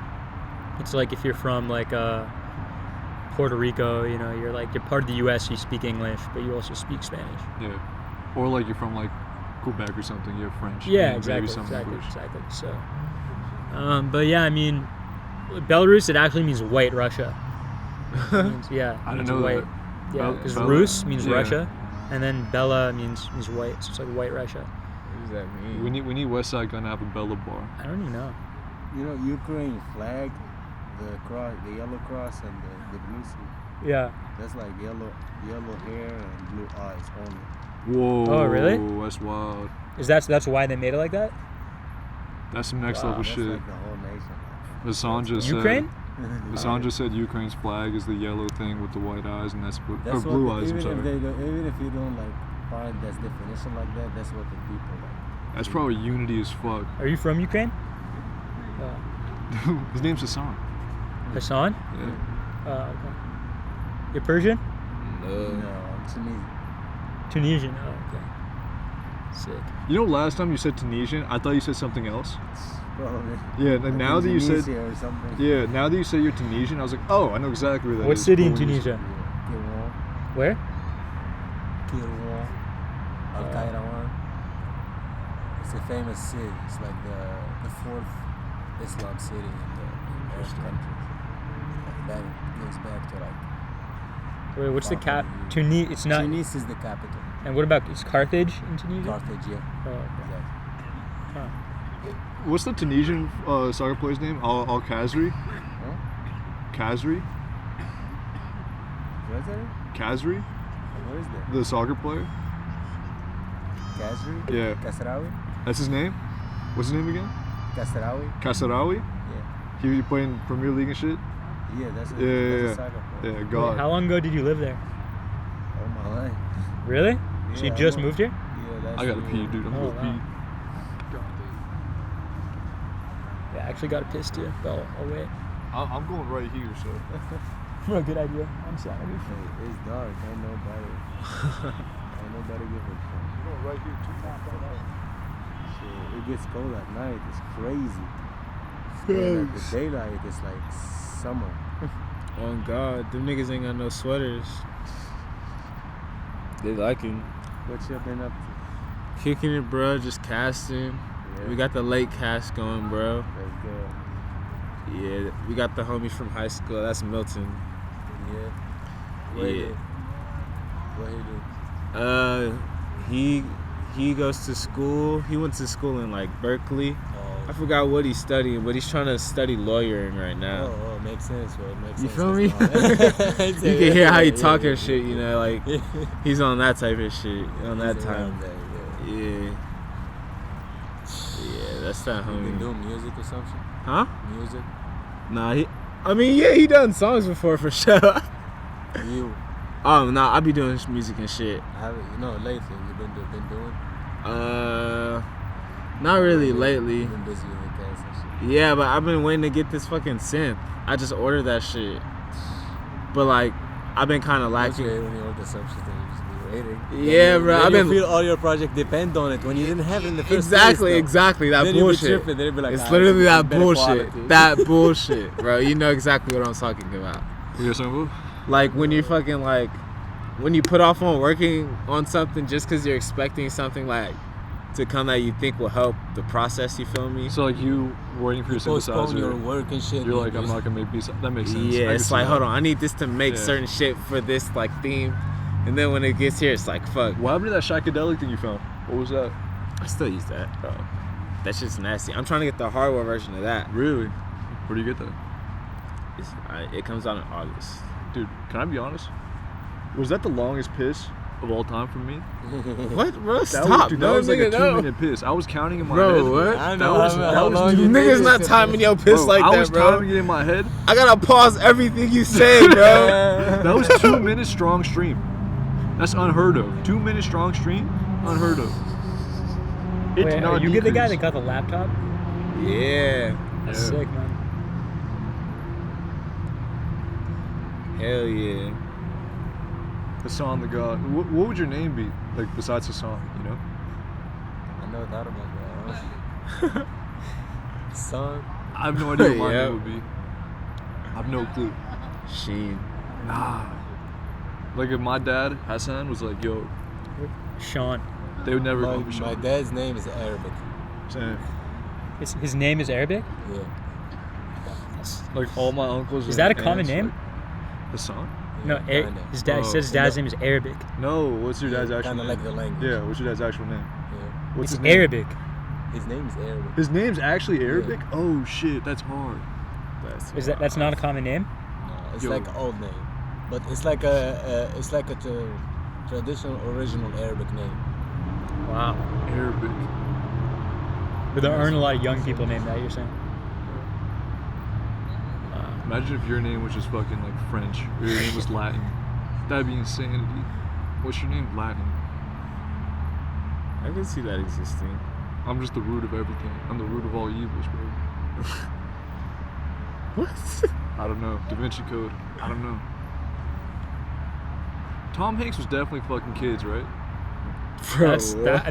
if you're from like Puerto Rico, you know, you're part of the U.S. You speak English, but you also speak Spanish. Yeah. Or like you're from like Quebec or something. You have French. Yeah, and maybe exactly, some English. exactly. So, but yeah, I mean, Belarus it actually means white Russia. It means, yeah, I it means didn't know white. that. Yeah, Bel- because Bela- Rus means yeah. Russia, and then Bela means white. So it's like white Russia. What does that mean? We need Westside Gun to have a Bella bar. I don't even know. You know, Ukraine flag, the cross, the yellow cross, and the blue sea. Yeah. That's like yellow hair and blue eyes only. Whoa. Oh, really? That's wild. That's why they made it like that? That's some next Wow, level That's shit. like the whole nation. Hassan just Ukraine? said. Hassan just said Ukraine's flag is the yellow thing with the white eyes, and that's what. Or That's blue what, eyes. I'm even sorry. if even if you don't like find that definition like that, that's what the people like. That's probably unity as fuck. Are you from Ukraine? His name's Hassan. Hassan? Yeah. Okay. You're Persian? No. No, I'm Tunisian. Tunisian. Oh, okay. Sick. You know, last time you said Tunisian, I thought you said something else. Probably. Yeah, and now that you said, Tunisia or something. yeah, now that you say you're Tunisian, I was like, oh, I know exactly where that is. What city in But when you Tunisia? Kairouan. Where? Kairouan. Al Kairouan. It's a famous city. It's like the fourth Islam city in the Arab countries. That goes back to like. Wait, what's the cap? 500 years. Tunis. It's not. Tunis is the capital. And what about is Carthage in Tunisia? Carthage, yeah. Oh, okay. Exactly. Huh. What's the Tunisian soccer player's name? Al Khazri? Huh? Khazri? What's that? Khazri? What is that? The soccer player? Kazri? Yeah. Kasraoui? That's his name? What's his name again? Kasraoui? Kasarawi? Yeah. He played in Premier League and shit? Yeah, that's a, Yeah, yeah, that's yeah. a soccer player. Yeah, Wait, God. how long ago did you live there? All my life. Really? So you Yeah, just I moved here? Yeah, that's I gotta the- pee, dude. I'm Oh, gonna wow. pee. Yeah, I actually got a piss too, but I'll wait. I'm going right here, so. Good idea. I'm sorry. Hey, it's dark. Ain't nobody give a fuck. going right here, too. So it gets cold at night. It's crazy. And at the daylight, it's like summer. Oh God, them niggas ain't got no sweaters. They liking What you been up to? kicking it, bro. Just casting. Yeah, We got the late cast going, bro. that's good. Yeah, we got the homies from high school. That's Milton. Yeah. What Yeah. he do? He he goes to school. He went to school in like Berkeley. Oh. I forgot what he's studying, but he's trying to study lawyering right now. Oh, makes sense, bro. It makes You sense. feel me? You You can hear how he talk and shit, you know, like he's on that type of shit, on that He's time. around there, yeah. Yeah. Yeah, that's that You been homie. doing music or something? Huh? Music? Nah, he done songs before for sure. You? Nah, I be doing music and shit. Haven't, lately you've been doing? Not really lately. You've been busy with the cast and shit. Yeah, but I've been waiting to get this fucking synth. I just ordered that shit. But like, I've been kind of That's lacking. great when you order some shit and you just be waiting. Yeah, bro. Then I've you been feel all your project depend on it when you didn't have it in the first exactly place. that Then you be bullshit. tripping, then you be like, It's "Ah, literally this is that better bullshit. quality." That bullshit, bro. You know exactly what I'm talking about. You hear something? Like when you fucking like, when you put off on working on something just because you're expecting something like to come that you think will help the process. You feel me? So like you waiting for your Postpone your synthesizer. work and shit. You're like, you I'm not gonna make beats. That makes sense. Yeah, I it's can see like, that. hold on, I need this to make Yeah. certain shit for this like theme, and then when it gets here, it's like, fuck. What happened to that psychedelic thing you found? What was that? I still use that. Oh, That shit's nasty. I'm trying to get the hardware version of that. really? Where do you get that? It comes out in August. Dude, can I be honest? Was that the longest piss of all time for me? What, bro? That Stop, was, dude, no, that was like a nigga, no. 2-minute piss. I was counting in my Bro, head. what? I That know was- how that was- long You you niggas did not this. timing your piss Bro, like I that, was bro. timing it in my head. I gotta pause everything you say, bro. That was 2 minutes strong stream. That's unheard of. 2 minutes strong stream? Unheard of. It Wait, did are not you get the guy that decrease. got the laptop? Yeah. That's Yeah. sick, man. Hell yeah. Hassan the God. What would your name be? Like besides Hassan, you know? I never thought about that. Son. I have no idea what my Yeah. name would be. I have no clue. Sheen. Like if my dad, Hassan, was like, yo, Sean. they would never call me My Sean. dad's name is Arabic. Same. His name is Arabic? Yeah. Like all my uncles. Is and that a common aunts, name? like, Hassan? No, kinda. his dad Oh. says his dad's name is Arabic. No, what's your dad's actual Kinda name? like the language. Yeah, what's your dad's actual name? Yeah. What's It's his name? Arabic. His name is Arabic. His name's actually Arabic? Oh shit, that's hard. That's not a common name? No, it's Yo. like an old name, but it's like a traditional original Arabic name. Wow. Arabic. But there aren't a lot of young people named that, you're saying? Imagine if your name was just fucking like French, or your name was Latin. That'd be insanity. What's your name? Latin. I can see that existing. I'm just the root of everything. I'm the root of all evils, bro. What? I don't know. Da Vinci Code. I don't know. Tom Hanks was definitely fucking kids, right? Bro,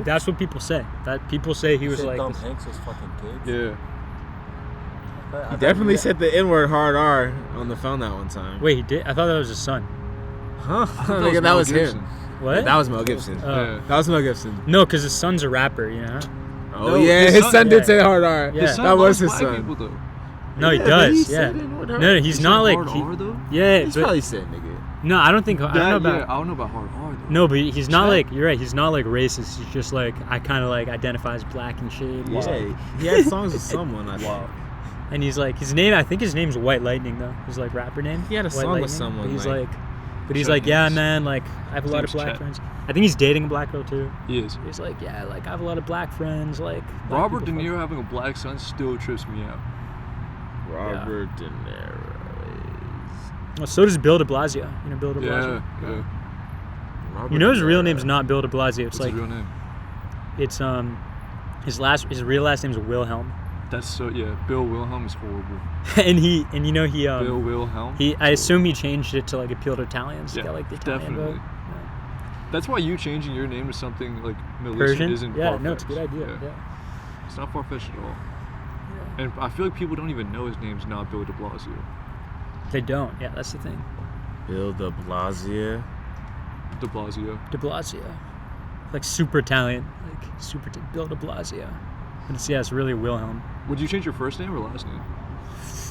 That's what people say. That people say he You was said like Tom this- Hanks was fucking kids. Yeah. He definitely said the N-word hard R on the phone that one time. Wait, he did? I thought that was his son. Huh? That Nigga, that Mel was Gibson. him. What? That was Mel Gibson. Oh. Yeah. That was Mel Gibson. No, because his son's a rapper, you know? Oh No, yeah, his his son- son did yeah. say hard R. Yeah. His son That was loves his black son. people, though. No, he Yeah, does. but he Yeah. said N-word hard. No, he's He not said like. hard he- R, though? Yeah, He's but probably said nigga. no, I don't think. I don't know about. Yeah, I don't know about hard R, though. No, but he's not Check. like. You're right. He's not like racist. He's just like I kind of like identify as black and shit. Yeah, he had songs with someone. I think. And he's like his name. I think his name's White Lightning though. His like rapper name. He had a White song with Lightning. someone, But he's like- like, Chet yeah, Hanks. man. Like I have a lot of His name's black Chet. friends. I think he's dating a black girl too. He is. He's like, yeah, like I have a lot of black friends. Like black Robert De people Niro having a black son still trips me out. Robert De Niro Well, so does Bill De Blasio. You know Bill De Yeah, Blasio. yeah. is. Robert You know his De real Niro. name's not Bill De Blasio. It's What's like his real name? it's his real last name's Wilhelm. That's so, yeah. Bill Wilhelm is horrible. and he Bill Wilhelm? I assume he changed it to like appeal to Italians. Yeah, Get like the Italian definitely. vote. That's why you changing your name to something like Milt Persian. isn't Yeah, far-fetched. no, it's a good idea. Yeah. It's not far-fetched at all. And I feel like people don't even know his name's not Bill de Blasio. They don't. Yeah, that's the thing. Bill De Blasio. De Blasio. De Blasio, like super Italian, like Bill De Blasio. But it's really Wilhelm. Would you change your first name or last name?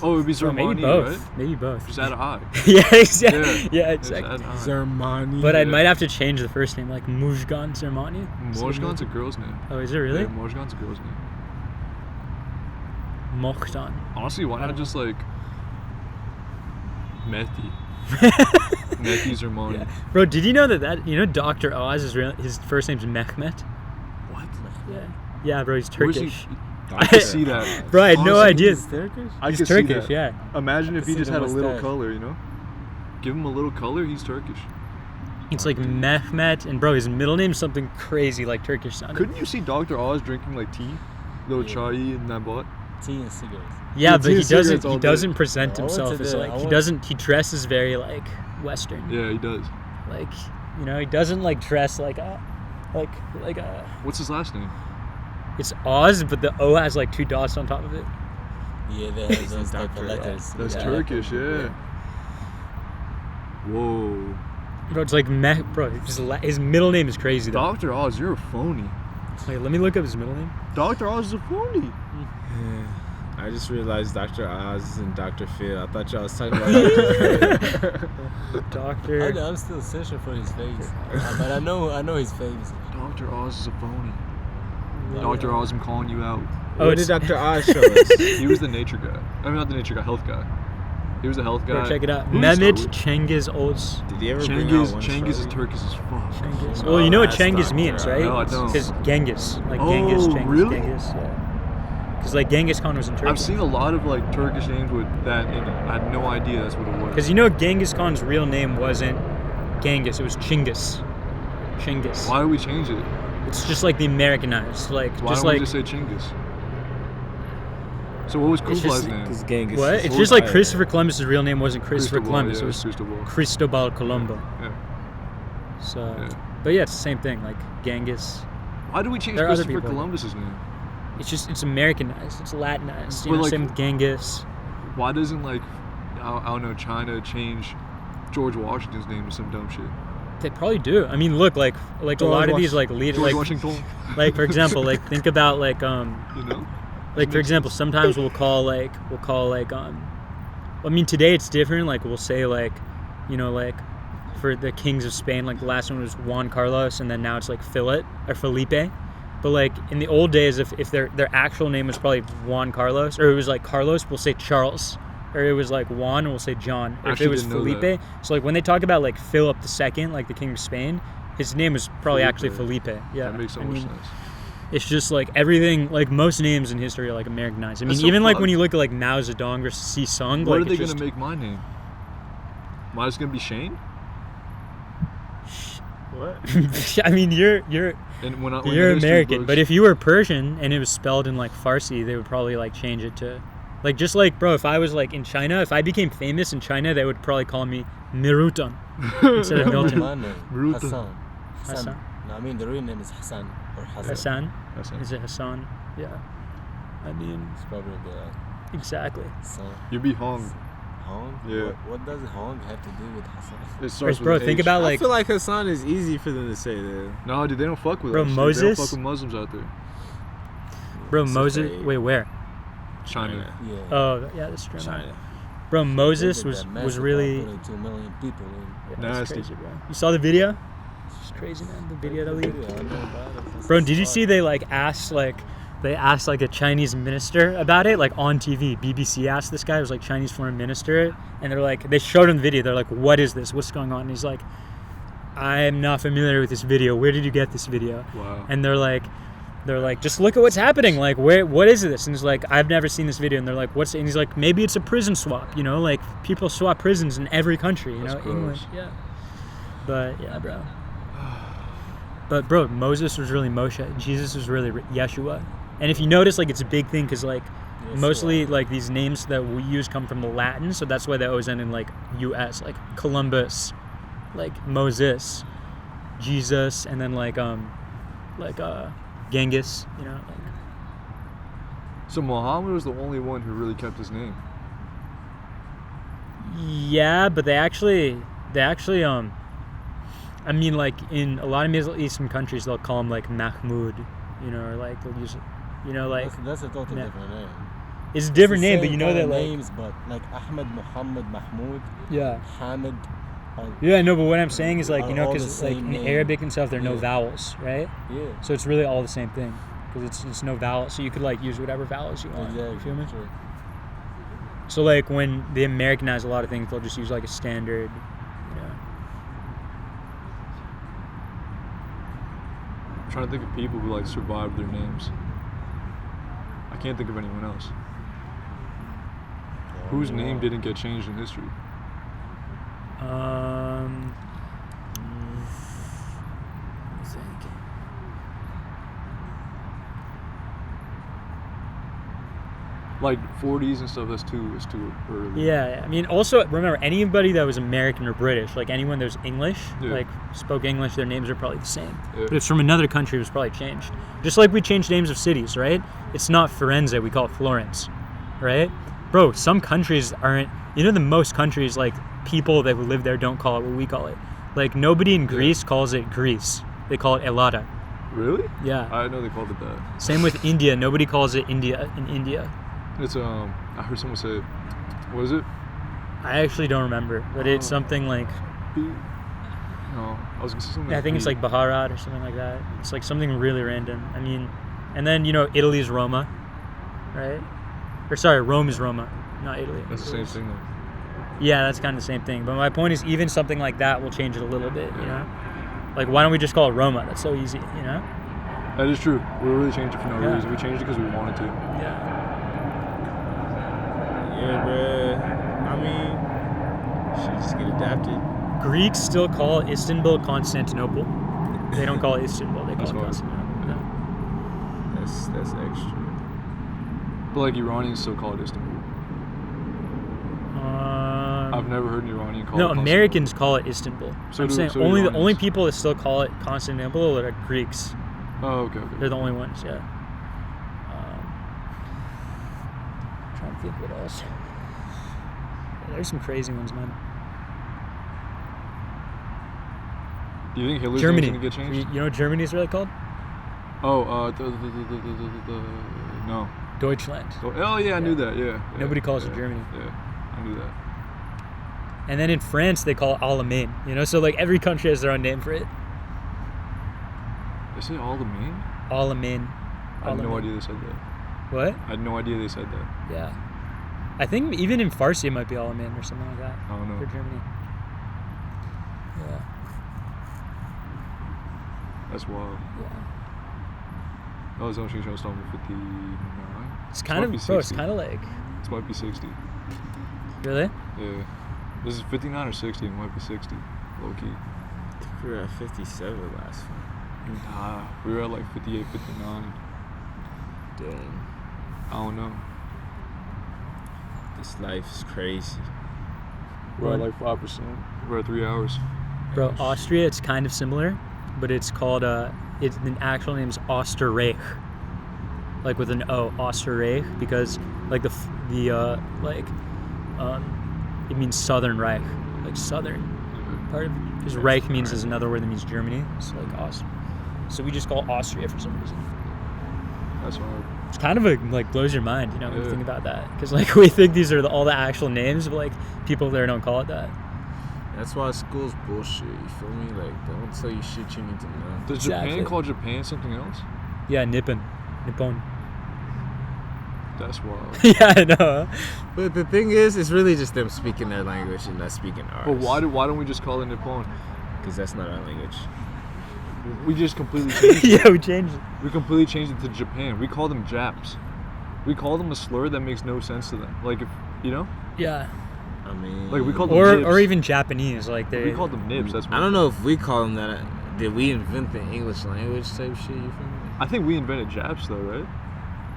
Oh, it would be Or maybe Zermani, both. right? Maybe both. Just add an I. Yeah, exactly. Yeah. Yeah, Just exactly. add an I. Zermani. But I Yeah. might have to change the first name, like Mujgan Zermani. Mojgan's a girl's name. Oh, is it really? Yeah, Mojgan's a girl's name. Mokhtan. Honestly, why not just like Mehdi? Mehdi Zermani. Yeah. Bro, did you know that you know Dr. Oz his first name's Mehmet? What? Yeah. Yeah, bro, he's Where's he- Turkish. I can see that. Bro, I had no Honestly, idea. He's Turkish? I He's can Turkish, see that. yeah. Imagine if he just had a Single little mustache. color, you know? Give him a little color, he's Turkish. It's like Mehmet, and bro, his middle name's something crazy like Turkish sounding. Couldn't you see Dr. Oz drinking like tea? Little Yeah. chai and Nabat? Tea and cigarettes. Yeah, Yeah, but tea he and cigarettes doesn't. all He day. doesn't present I went himself to as the- like I he went- doesn't. He dresses very like Western. Yeah, he does. Like you know, he doesn't like dress like a. What's his last name? It's Oz, but the O has like 2 dots on top of it. Yeah, they have those type of Dr. letters. That's Yeah. Turkish, yeah. Whoa. Bro, it's like bro. His middle name is crazy though. Dr. Oz, you're a phony. Wait, let me look up his middle name. Dr. Oz is a phony. I just realized Dr. Oz and Dr. Phil. I thought y'all was talking about Dr. Phil. Doctor. I'm still searching for his face, but I know his face. Dr. Oz is a phony. Dr. Oz, I'm calling you out. Oh, What it's did Dr. Oz show us? He was the nature guy. I mean, not the nature guy, health guy. He was the health guy. Bro, check it out. Who is Mehmet that? Cengiz Oz. Did he ever bring out Cengiz, one Cengiz is story? Turkish as fuck. Cengiz. Oh, Well, you know what that's Cengiz Dr. means, right? No, I don't. Because Genghis, like Oh, Genghis, Cengiz, really? Genghis. Yeah. Because like Genghis Khan was in Turkey. I've seen a lot of like Turkish names with that in it. I had no idea that's what it was. Because you know Genghis Khan's real name wasn't Genghis, it was Chinggis. Chinggis. Why do we change it? It's just like the Americanized, like Why just don't like we just say Chinggis? So what was It's Kublai's just- name? Because Genghis. what? is It's so just like tired. Christopher Columbus's real name wasn't Christopher Cristobal, Columbus, yeah, it was Cristobal. Cristobal Colombo. Yeah. So, Yeah. but yeah, it's the same thing. Like Genghis, Why do we change There are other Christopher people. Columbus's name? it's Americanized, it's Latinized. You But know, like- same with Genghis. Why doesn't like I don't know, China change George Washington's name to some dumb shit? They probably do. I mean, look, like a lot of these like lead, George like Washington, like for example, like think about like you know? like for example, sometimes we'll call I mean today it's different. Like we'll say like, you know, like for the kings of Spain, like the last one was Juan Carlos, and then now it's like Philip or Felipe. But like in the old days, if their actual name was probably Juan Carlos, or it was like Carlos, we'll say Charles, or it was like Juan, we'll say John. Or if Actually it was didn't know Felipe, that. so like when they talk about like Philip II, like the king of Spain, his name was probably actually Felipe. Felipe. Yeah, That makes so I much mean, sense. it's just like everything, like most names in history are like Americanized. I mean, That's so even like fucked. when you look at like Mao Zedong versus Si Sung, What like are they it's gonna just, make my name? Mine is gonna be Shane? What? I mean, you're And when you're the history American, books- but if you were Persian and it was spelled in like Farsi, they would probably like change it to, like just like bro, if I was like in China, if I became famous in China, they would probably call me Mirutan instead of Milton. My name, Ruta. Hassan. Hassan. No, I mean the real name is Hassan or Hassan. Hassan? That's it. Is it Hassan? Yeah. I mean, It's probably the exactly. son. You'd be Hong. Hong? Yeah. What does Hong have to do with Hassan? It starts with Bro, an think H. about I like, feel like Hassan is easy for them to say that. No, dude, they don't fuck with Bro, us. dude. They Moses? don't fuck with Muslims out there. bro, It's Moses. okay. Wait, where? China. Yeah. Oh, yeah, that's true. China. Bro, They Moses did was that was massacre, really. putting 2 million people in. Yeah, that's Nasty. crazy, bro. You saw the video? It's just crazy, man. The video that leaked. Yeah, I know about it. It's Bro, did you hard. see they asked a Chinese minister about it, like on TV. BBC asked this guy, it was like Chinese foreign minister, and they're like, they showed him the video. They're like, what is this? What's going on? And he's like, I'm not familiar with this video. Where did you get this video? Wow. And they're like, just look at what's happening. Like, what is this? And he's like, I've never seen this video. And they're like, what's it? And he's like, maybe it's a prison swap. You know, like people swap prisons in every country. You That's know, England. gross. Yeah. But yeah, bro. But bro, Moses was really Moshe. Jesus was really Yeshua. And if you notice, like it's a big thing because like Yes, mostly wow. like these names that we use come from the Latin, so that's why they always end in like U.S. like Columbus, like Moses, Jesus, and then like Genghis. You know. Like, So Muhammad was the only one who really kept his name. yeah, but they actually I mean, like in a lot of Middle Eastern countries, they'll call him like Mahmoud, you know, or like they'll use, you know, like That's a totally yeah. different name. It's a different the name, but same you know kinda that like names, but like Ahmed, Muhammad, Mahmoud, yeah. Hamid. Yeah, no, but what I'm saying is like, Are you know, all the because like same in name. Arabic and stuff, there are no Yeah. vowels, right? Yeah. So it's really all the same thing, because it's no vowels. So you could like use whatever vowels you want. Exactly. You feel me? Sure. So like when they Americanize a lot of things, they'll just use like a standard, you know. I'm trying to think of people who like survived their names. I can't think of anyone else. Whose name didn't get changed in history? I think. Like 40s and stuff. That's too early. Yeah, I mean, also remember anybody that was American or British, like anyone that was English, Yeah. like spoke English, their names are probably the same. Yeah. But if it's from another country, it was probably changed. Just like we changed names of cities, right? It's not Firenze, we call it Florence, right? Bro, some countries aren't. You know, the most countries, like people that live there don't call it what we call it. Like nobody in Greece calls it Greece. They call it Elada. Really? Yeah. I didn't know they called it that. Same with India. Nobody calls it India in India. It's I heard someone say, what is it? I actually don't remember, but it's something like No, I was gonna say something. I think it's like Bharat or something like that. It's like something really random. I mean, and then you know Italy's Roma, right? Or sorry, Rome is Roma, not Italy. That's the same thing though. Yeah, that's kind of the same thing. But my point is, even something like that will change it a little bit. You know, like why don't we just call it Roma? That's so easy. You know? That is true. We really changed it for no Yeah. reason. We changed it because we wanted to. Yeah. Yeah, bruh. I mean, should just get adapted. Greeks still call Istanbul Constantinople. They don't call it Istanbul. They call That's it hard. Constantinople. Yeah. That's extra. But like Iranians still call it Istanbul. I've never heard an Iranian call it No, Constantinople. Americans call it Istanbul. So I'm do- saying so do only the Iranians. only people that still call it Constantinople are Greeks. Oh, okay. They're the only ones, yeah. Trying to think what else. Yeah, there's some crazy ones, man. Do you think Hitler's Germany. name's gonna get changed? You know what Germany's really called? Oh, no. Deutschland. Oh yeah, I knew that. Yeah. Nobody calls it Germany. Yeah, I knew that. And then in France, they call it Allemagne. You know, so like every country has their own name for it. They say all the mean? Allemagne. I had no Allemagne. idea they said that. What? I had no idea they said that. Yeah. I think even in Farsi it might be Allemagne or something like that. I don't know. For Germany. Yeah. That's wild. Yeah. Oh, it's actually just on 59. It's kind of, bro, it's kind of like, This might be 60. really? Yeah. This is 59 or 60. It might be 60. Low key. I think we were at 57 last one. Nah, we were at like 58, 59. Dang. I don't know. This life is crazy. We're at like 5%. We're at 3 hours. Bro, Austria, it's kind of similar, but it's called, the actual name is Österreich. Like with an O, Österreich, because like it means Southern Reich, like Southern part of it. Because Reich means is another word that means Germany. It's like Austria. So we just call Austria for some reason. That's hard. It's kind of like blows your mind, you know, when you Yeah. think about that. Because like we think these are all the actual names, but like people there don't call it that. That's why school's bullshit. You feel me? Like, they don't tell you shit you need to know. Does Exactly. Japan call Japan something else? Yeah, Nippon. That's wild. Yeah, I know. But the thing is, it's really just them speaking their language and not speaking ours. But why don't we just call it Nippon? Because that's not our language. We just completely changed it. Yeah, we changed it. We completely changed it to Japan. We call them Japs. We call them a slur that makes no sense to them. Like, if you know, Yeah. I mean, like we call them Or nibs. or even Japanese, like they. We call them nibs. That's. I don't know if we call them that. Did we invent the English language type shit? You feel me? I think we invented Japs though, right?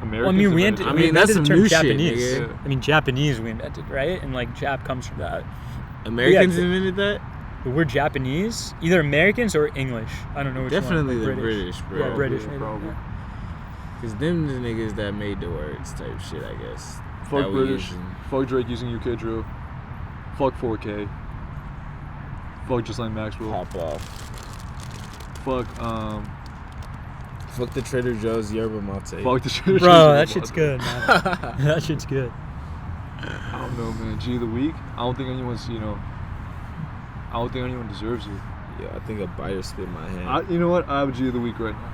Americans. Well, I mean, we invented invented, I we mean, that's invented the some term new shit, Japanese. nigga. I mean, Japanese we invented, right? And like Jap comes from that. Americans Yeah, invented that? The word Japanese, either Americans or English. I don't know which Definitely one. the Like British, bro. Yeah, British. Yeah, maybe, probably. yeah. Because them the niggas that made the words type shit, I guess. Fuck that we British. using. Fuck Drake using UK drill. Fuck 4K. Fuck Ghislaine Maxwell. Pop off. Fuck Fuck the Trader Joe's yerba mate. Fuck the shit. Bro, that shit's good, man. That shit's good. I don't know, man. G of the week. I don't think anyone's. I don't think anyone deserves it. Yeah, I think a biter spit my hand. You know what? I have a G of the week right now.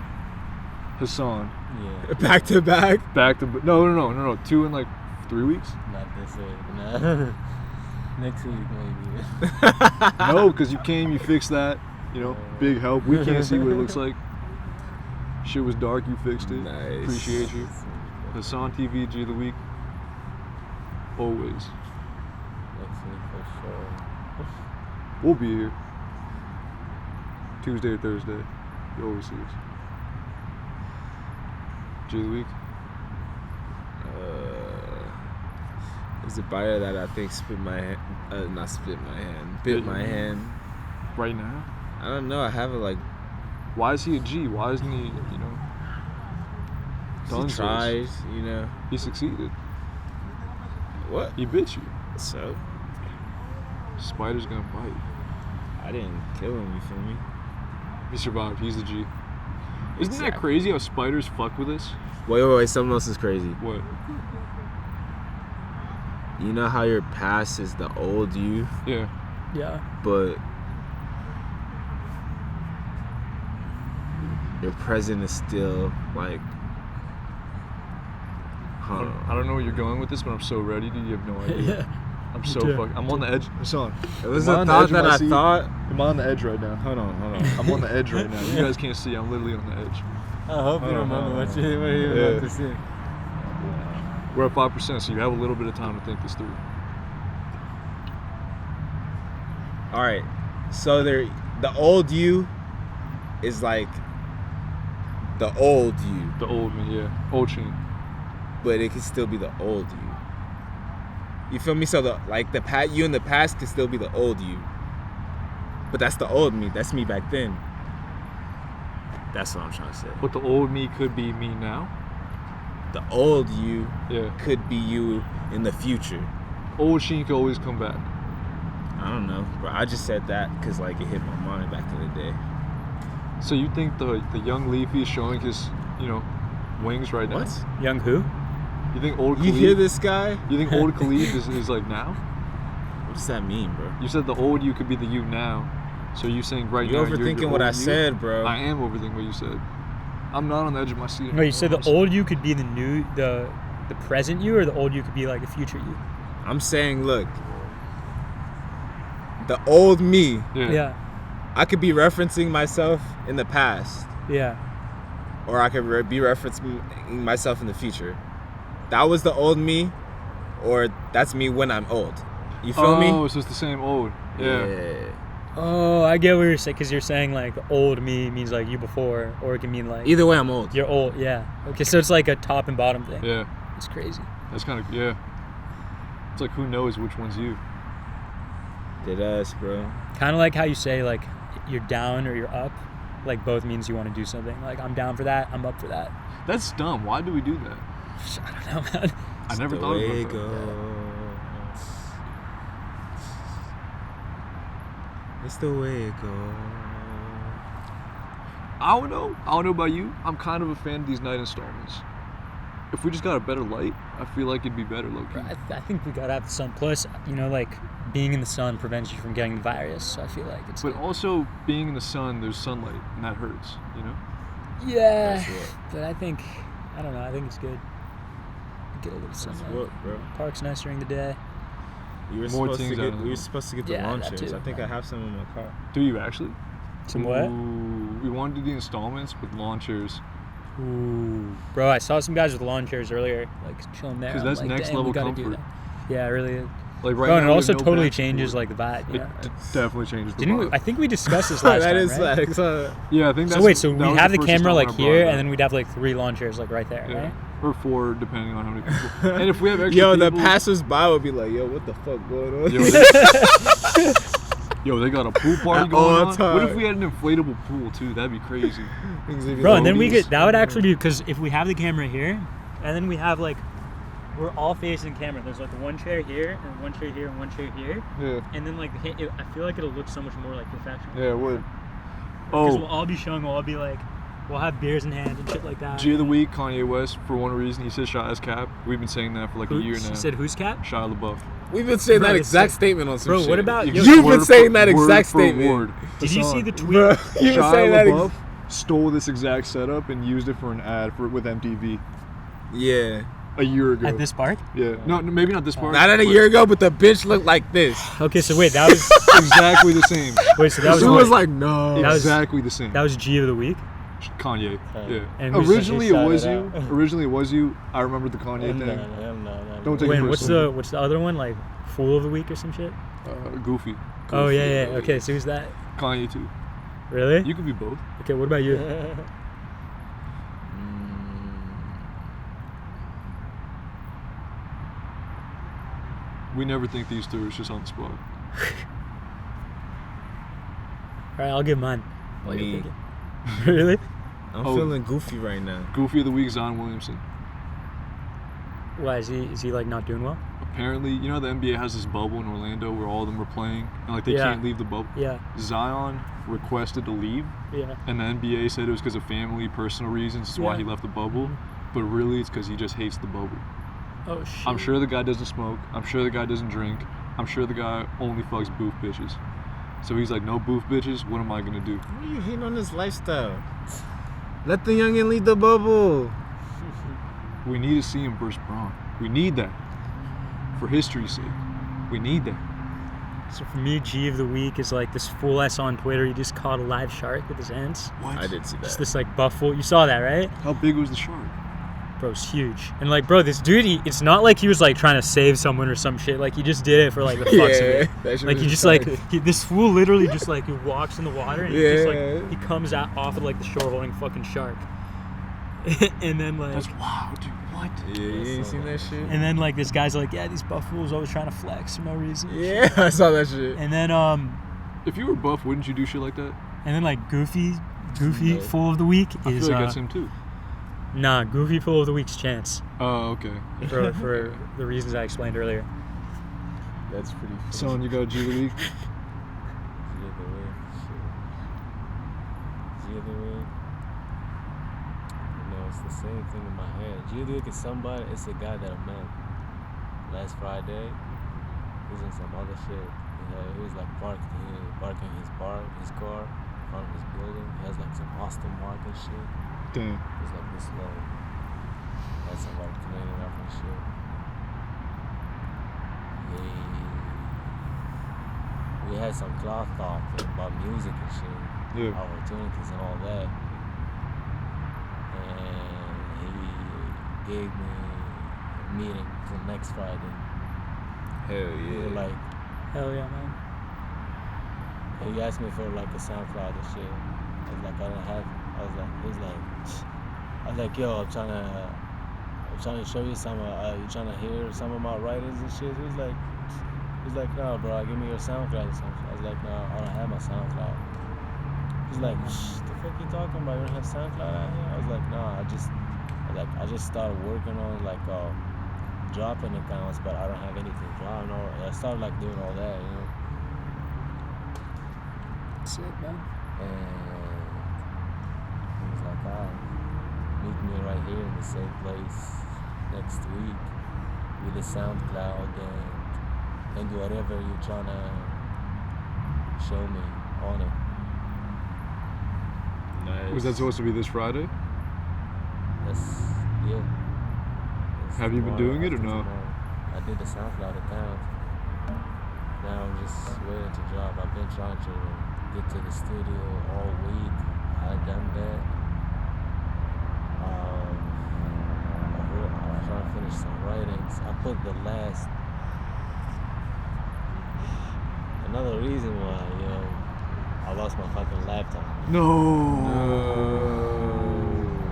Hassan. Yeah. Back to back. Back to no. 2 in like 3 weeks. Not this week. No. Next week maybe. No, because you came, you fixed that. Big help. We can't see what it looks like. Shit was dark. You fixed it. Nice. Appreciate you. Hassan TV G of the week. Always. Next week for sure. We'll be here. Tuesday or Thursday. You always see us. G of the week. There's a biter that I think spit my hand. Not spit my hand. Bit my hand. Right now? I don't know. I have it like. Why is he a G? Why isn't he, He done tried, He succeeded. What? He bit you. So? Spider's gonna bite. I didn't kill him, you feel me? He survived. He's the G. Isn't that Exactly. crazy how spiders fuck with us? Wait. Something else is crazy. What? You know how your past is the old you, Yeah. Yeah. but your present is still like. I don't know where you're going with this, but I'm so ready, dude. You have no idea. Yeah. I'm so too. fucking. I'm on the edge. Hassan. It was Am I a on the thought edge of that my I seat? thought. I'm on the edge right now. Hold on. I'm on the edge right now. You guys can't see. I'm literally on the edge. I hope you remember what you're about to say. We're at 5%, so you have a little bit of time to think this through. All right, so the old you is like the old you, The old me, yeah. Old Sheen. but it can still be the old you. You feel me? So you in the past can still be the old you, but that's the old me. That's me back then. That's what I'm trying to say. But the old me could be me now. The old you Yeah. could be you in the future. Old Sheen could always come back. I don't know, bro. I just said that because it hit my mind back in the day. So you think the young Leafy is showing his, wings right now? What? Young who? You think old You Khalid? hear this guy? You think old Khalid is like now? What does that mean, bro? You said the old you could be the you now. So you saying right You're now overthinking you're what I old you? said, bro. I am overthinking what you said. I'm not on the edge of my seat. No, you said the anymore. old you could be the present you, or the old you could be like the future you. I'm saying, look, the old me, Yeah. I could be referencing myself in the past, Yeah. or I could be referencing myself in the future. That was the old me, or that's me when I'm old. You feel me? Oh, so it's the same old. Yeah. Oh, I get what you're saying, because you're saying like the old me means like you before, or it can mean like Either way, I'm old. you're old. Yeah. Okay, so it's like a top and bottom thing. Yeah. It's crazy. That's kind of, yeah. It's like who knows which one's you. Dead ass, bro. Kind of like how you say like you're down or you're up. Like both means you want to do something. Like I'm down for that. I'm up for that. That's dumb. Why do we do that? I don't know, man. I never The thought way about it that. goes. It's the way it goes. I don't know about you. I'm kind of a fan of these night installments. If we just got a better light, I feel like it'd be better, low-key. I think we gotta have the sun. Plus, like being in the sun prevents you from getting the virus. So I feel like it's. But also, being in the sun, there's sunlight, and that hurts, Yeah. That's what. But I think it's good. Get a little That's sunlight. what, bro. Park's nice during the day. You were More supposed to things get. out of We were it. supposed to get the Yeah, lawn that chairs. too. I think I have some in my car. Do you actually? Some what? Ooh, we want to do the installments with lawn chairs. Ooh, bro, I saw some guys with lawn chairs earlier, like chilling there. 'Cause I'm that's like, next damn, we level gotta do comfort. that. Yeah, it really is. Like right Bro, now, and it we also have no totally back changes support. like the vibe. It Yeah. definitely changes the Didn't we? vibe. I think we discussed this last that time, is right? like. Yeah, I think that's. So wait, so that we was have the first camera like installment I brought here, it up. and then we'd have like 3 lawn chairs like right there, Yeah. right? Or 4, depending on how many people. And if we have extra Yo, the people, passers-by would be like, yo, what the fuck going on? Yo, they got a pool party At going all on. times. What if we had an inflatable pool too? That'd be crazy. Bro, and then we Oldies. could. That would actually be because if we have the camera here, and then we have like, we're all facing the camera. There's like one chair here, and one chair here, and one chair here, Yeah, and then like I feel like it'll look so much more like professional. yeah, it would. Because Oh, we'll all be showing. We'll all be like We'll have beers in hand and shit like that. G of the week, Kanye West. For one reason, he says Shia's cap. We've been saying that for like a year now. You said who's cap? Shia LaBeouf. We've been saying Bro, that it's exact like- statement on some Bro, shit. what about- yo, You've been Word saying for- that exact word for statement. word. Did you see the tweet? Bro, you've been saying Shia that. LaBeouf stole this exact setup and used it for an ad with MTV Yeah. a year ago. At this park? Yeah. No, maybe not this part. Not at a but year ago, but the bitch looked like this. Okay, so wait, that was Exactly the same. wait, so that was She what? was like, no. That was- Exactly the same. That was G of the week. Kanye. Yeah. And who's- Originally it was He you. shouted out. Originally it was you. I remember the Kanye No, thing. Don't take it Wait, personally. what's the other one? Like Fool of the Week or some shit? Goofy. Oh yeah. Okay, so who's that? Kanye too. Really? You could be both. Okay, what about you? We never think these through. It's just on the spot. All right, I'll give mine. While you're Me. thinking. Really? I'm Oh. feeling goofy right now. Goofy of the week, Zion Williamson. Why is he like not doing well? Apparently, you know the NBA has this bubble in Orlando where all of them are playing and like they Yeah. can't leave the bubble. Yeah, Zion requested to leave, yeah. and the NBA said it was because of family, personal reasons. That's why Yeah. he left the bubble. But really, it's because he just hates the bubble. Oh shit. I'm sure the guy doesn't smoke. I'm sure the guy doesn't drink. I'm sure the guy only fucks booth bitches. So he's like, no booth bitches. What am I gonna do? Why are you hating on this lifestyle? Let the youngin' leave the bubble. We need to see him versus Braun. We need that. For history's sake. We need that. So for me, G of the week is like this fool I saw on Twitter. He just caught a live shark with his hands. What? I did see Just that. this like buff fool. You saw that, right? How big was the shark? Bro, it's huge. And like, bro, this dude, it's not like he was like trying to save someone or some shit. Like he just did it for like the fucks of it. that shit Like was he just like retarded. this fool literally just like he walks in the water and he just Yeah. like he comes out off of like the shore holding a fucking shark. And then like That's wow, dude. What? Yeah, you ain't seen that shit? and then like this guy's like, yeah, these buff fools always trying to flex for no reason. Yeah, I saw that shit. And then If you were buff, wouldn't you do shit like that? like Goofy No. fool of the week I is feel like that's him too. nah, Goofy fool of the week's Chance Oh, okay. for the reasons I explained earlier. That's pretty funny. Son, you got G of the week? G of the week. Shit. G of the week. You know, it's the same thing in my head. G of the week is somebody, it's a guy that I met last Friday. He was in some other shit. He was like parking his car in front of his building. He has like some Austin Martin shit. Damn. It was like this low. Had somebody cleaning up and shit. We had some cloth talk about music and shit, Yeah. opportunities and all that. And he gave me a meeting for next Friday. Hell We were yeah. like, Hell yeah, man. he asked me for like a SoundCloud and shit. I was like, I don't have. I was like, yo, I'm trying to show you some. You trying to hear some of my writings and shit? He's like, no, bro, give me your SoundCloud or something. I was like, no, I don't have my SoundCloud. He's like, the fuck you talking about? You don't have SoundCloud out here? I was like, no, I just started working on like dropping accounts, but I don't have anything dropping. I started like doing all that, you know. Sick, man. And he was like, meet me right here in the same place next week with the SoundCloud and do whatever you're trying to show me on it. Nice. Was that supposed to be this Friday? Yeah. Have you been doing it or no? I did the SoundCloud account. Now I'm just waiting to drop. I've been trying to get to the studio all week. I've done that. I'm trying to finish some writings. I put the last. Another reason why, I lost my fucking laptop. No.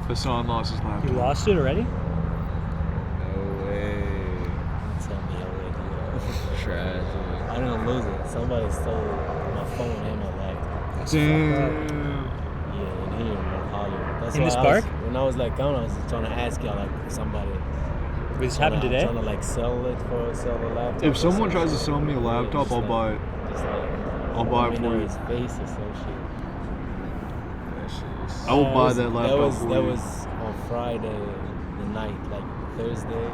Hassan lost his You laptop. lost it already? No way. Tell me already. Tragic. I didn't lose it. Somebody stole my phone and my laptop. Damn. Yeah, in here in Hollywood. That's In why this I park? When I was like coming, I was just trying to ask y'all like somebody. This happened today? Trying to like sell the laptop. If someone tries to sell me a laptop, I'll buy it. Just like, I'll buy it let me for know you. his face or some shit. That shit is. I will buy that laptop was for that you. was on Friday the night, like Thursday,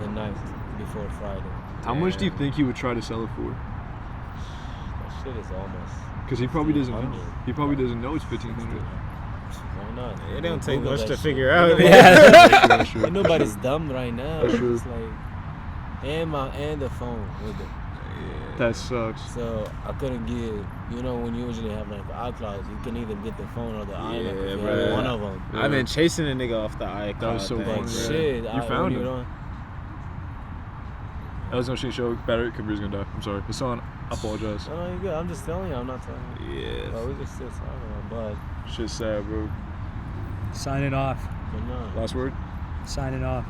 the night before Friday. How much do you think he would try to sell it for? That shit is almost. Because he probably doesn't know. 1,500. He probably doesn't know it's 1,500. Why not? It don't take Google much that to shit. figure out. Yeah. That's true. Ain't nobody's dumb right now. That's true. It's like, and the phone with it. That sucks. So I couldn't get, you know, when you usually have like iCloud, you can either get the phone or the iMac if you bro. have one of them. I've been chasing a nigga off the iCloud. That was so thing, funny. Like bro. shit. You found when him. you're on- I was gonna show battery computer's gonna die. I'm sorry. It's on. I apologize. No, you're good. I'm just telling you. I'm not telling you. Yeah. But we just still talking about Shit's sad, bro. Signing off. but no. Last word. Signing off.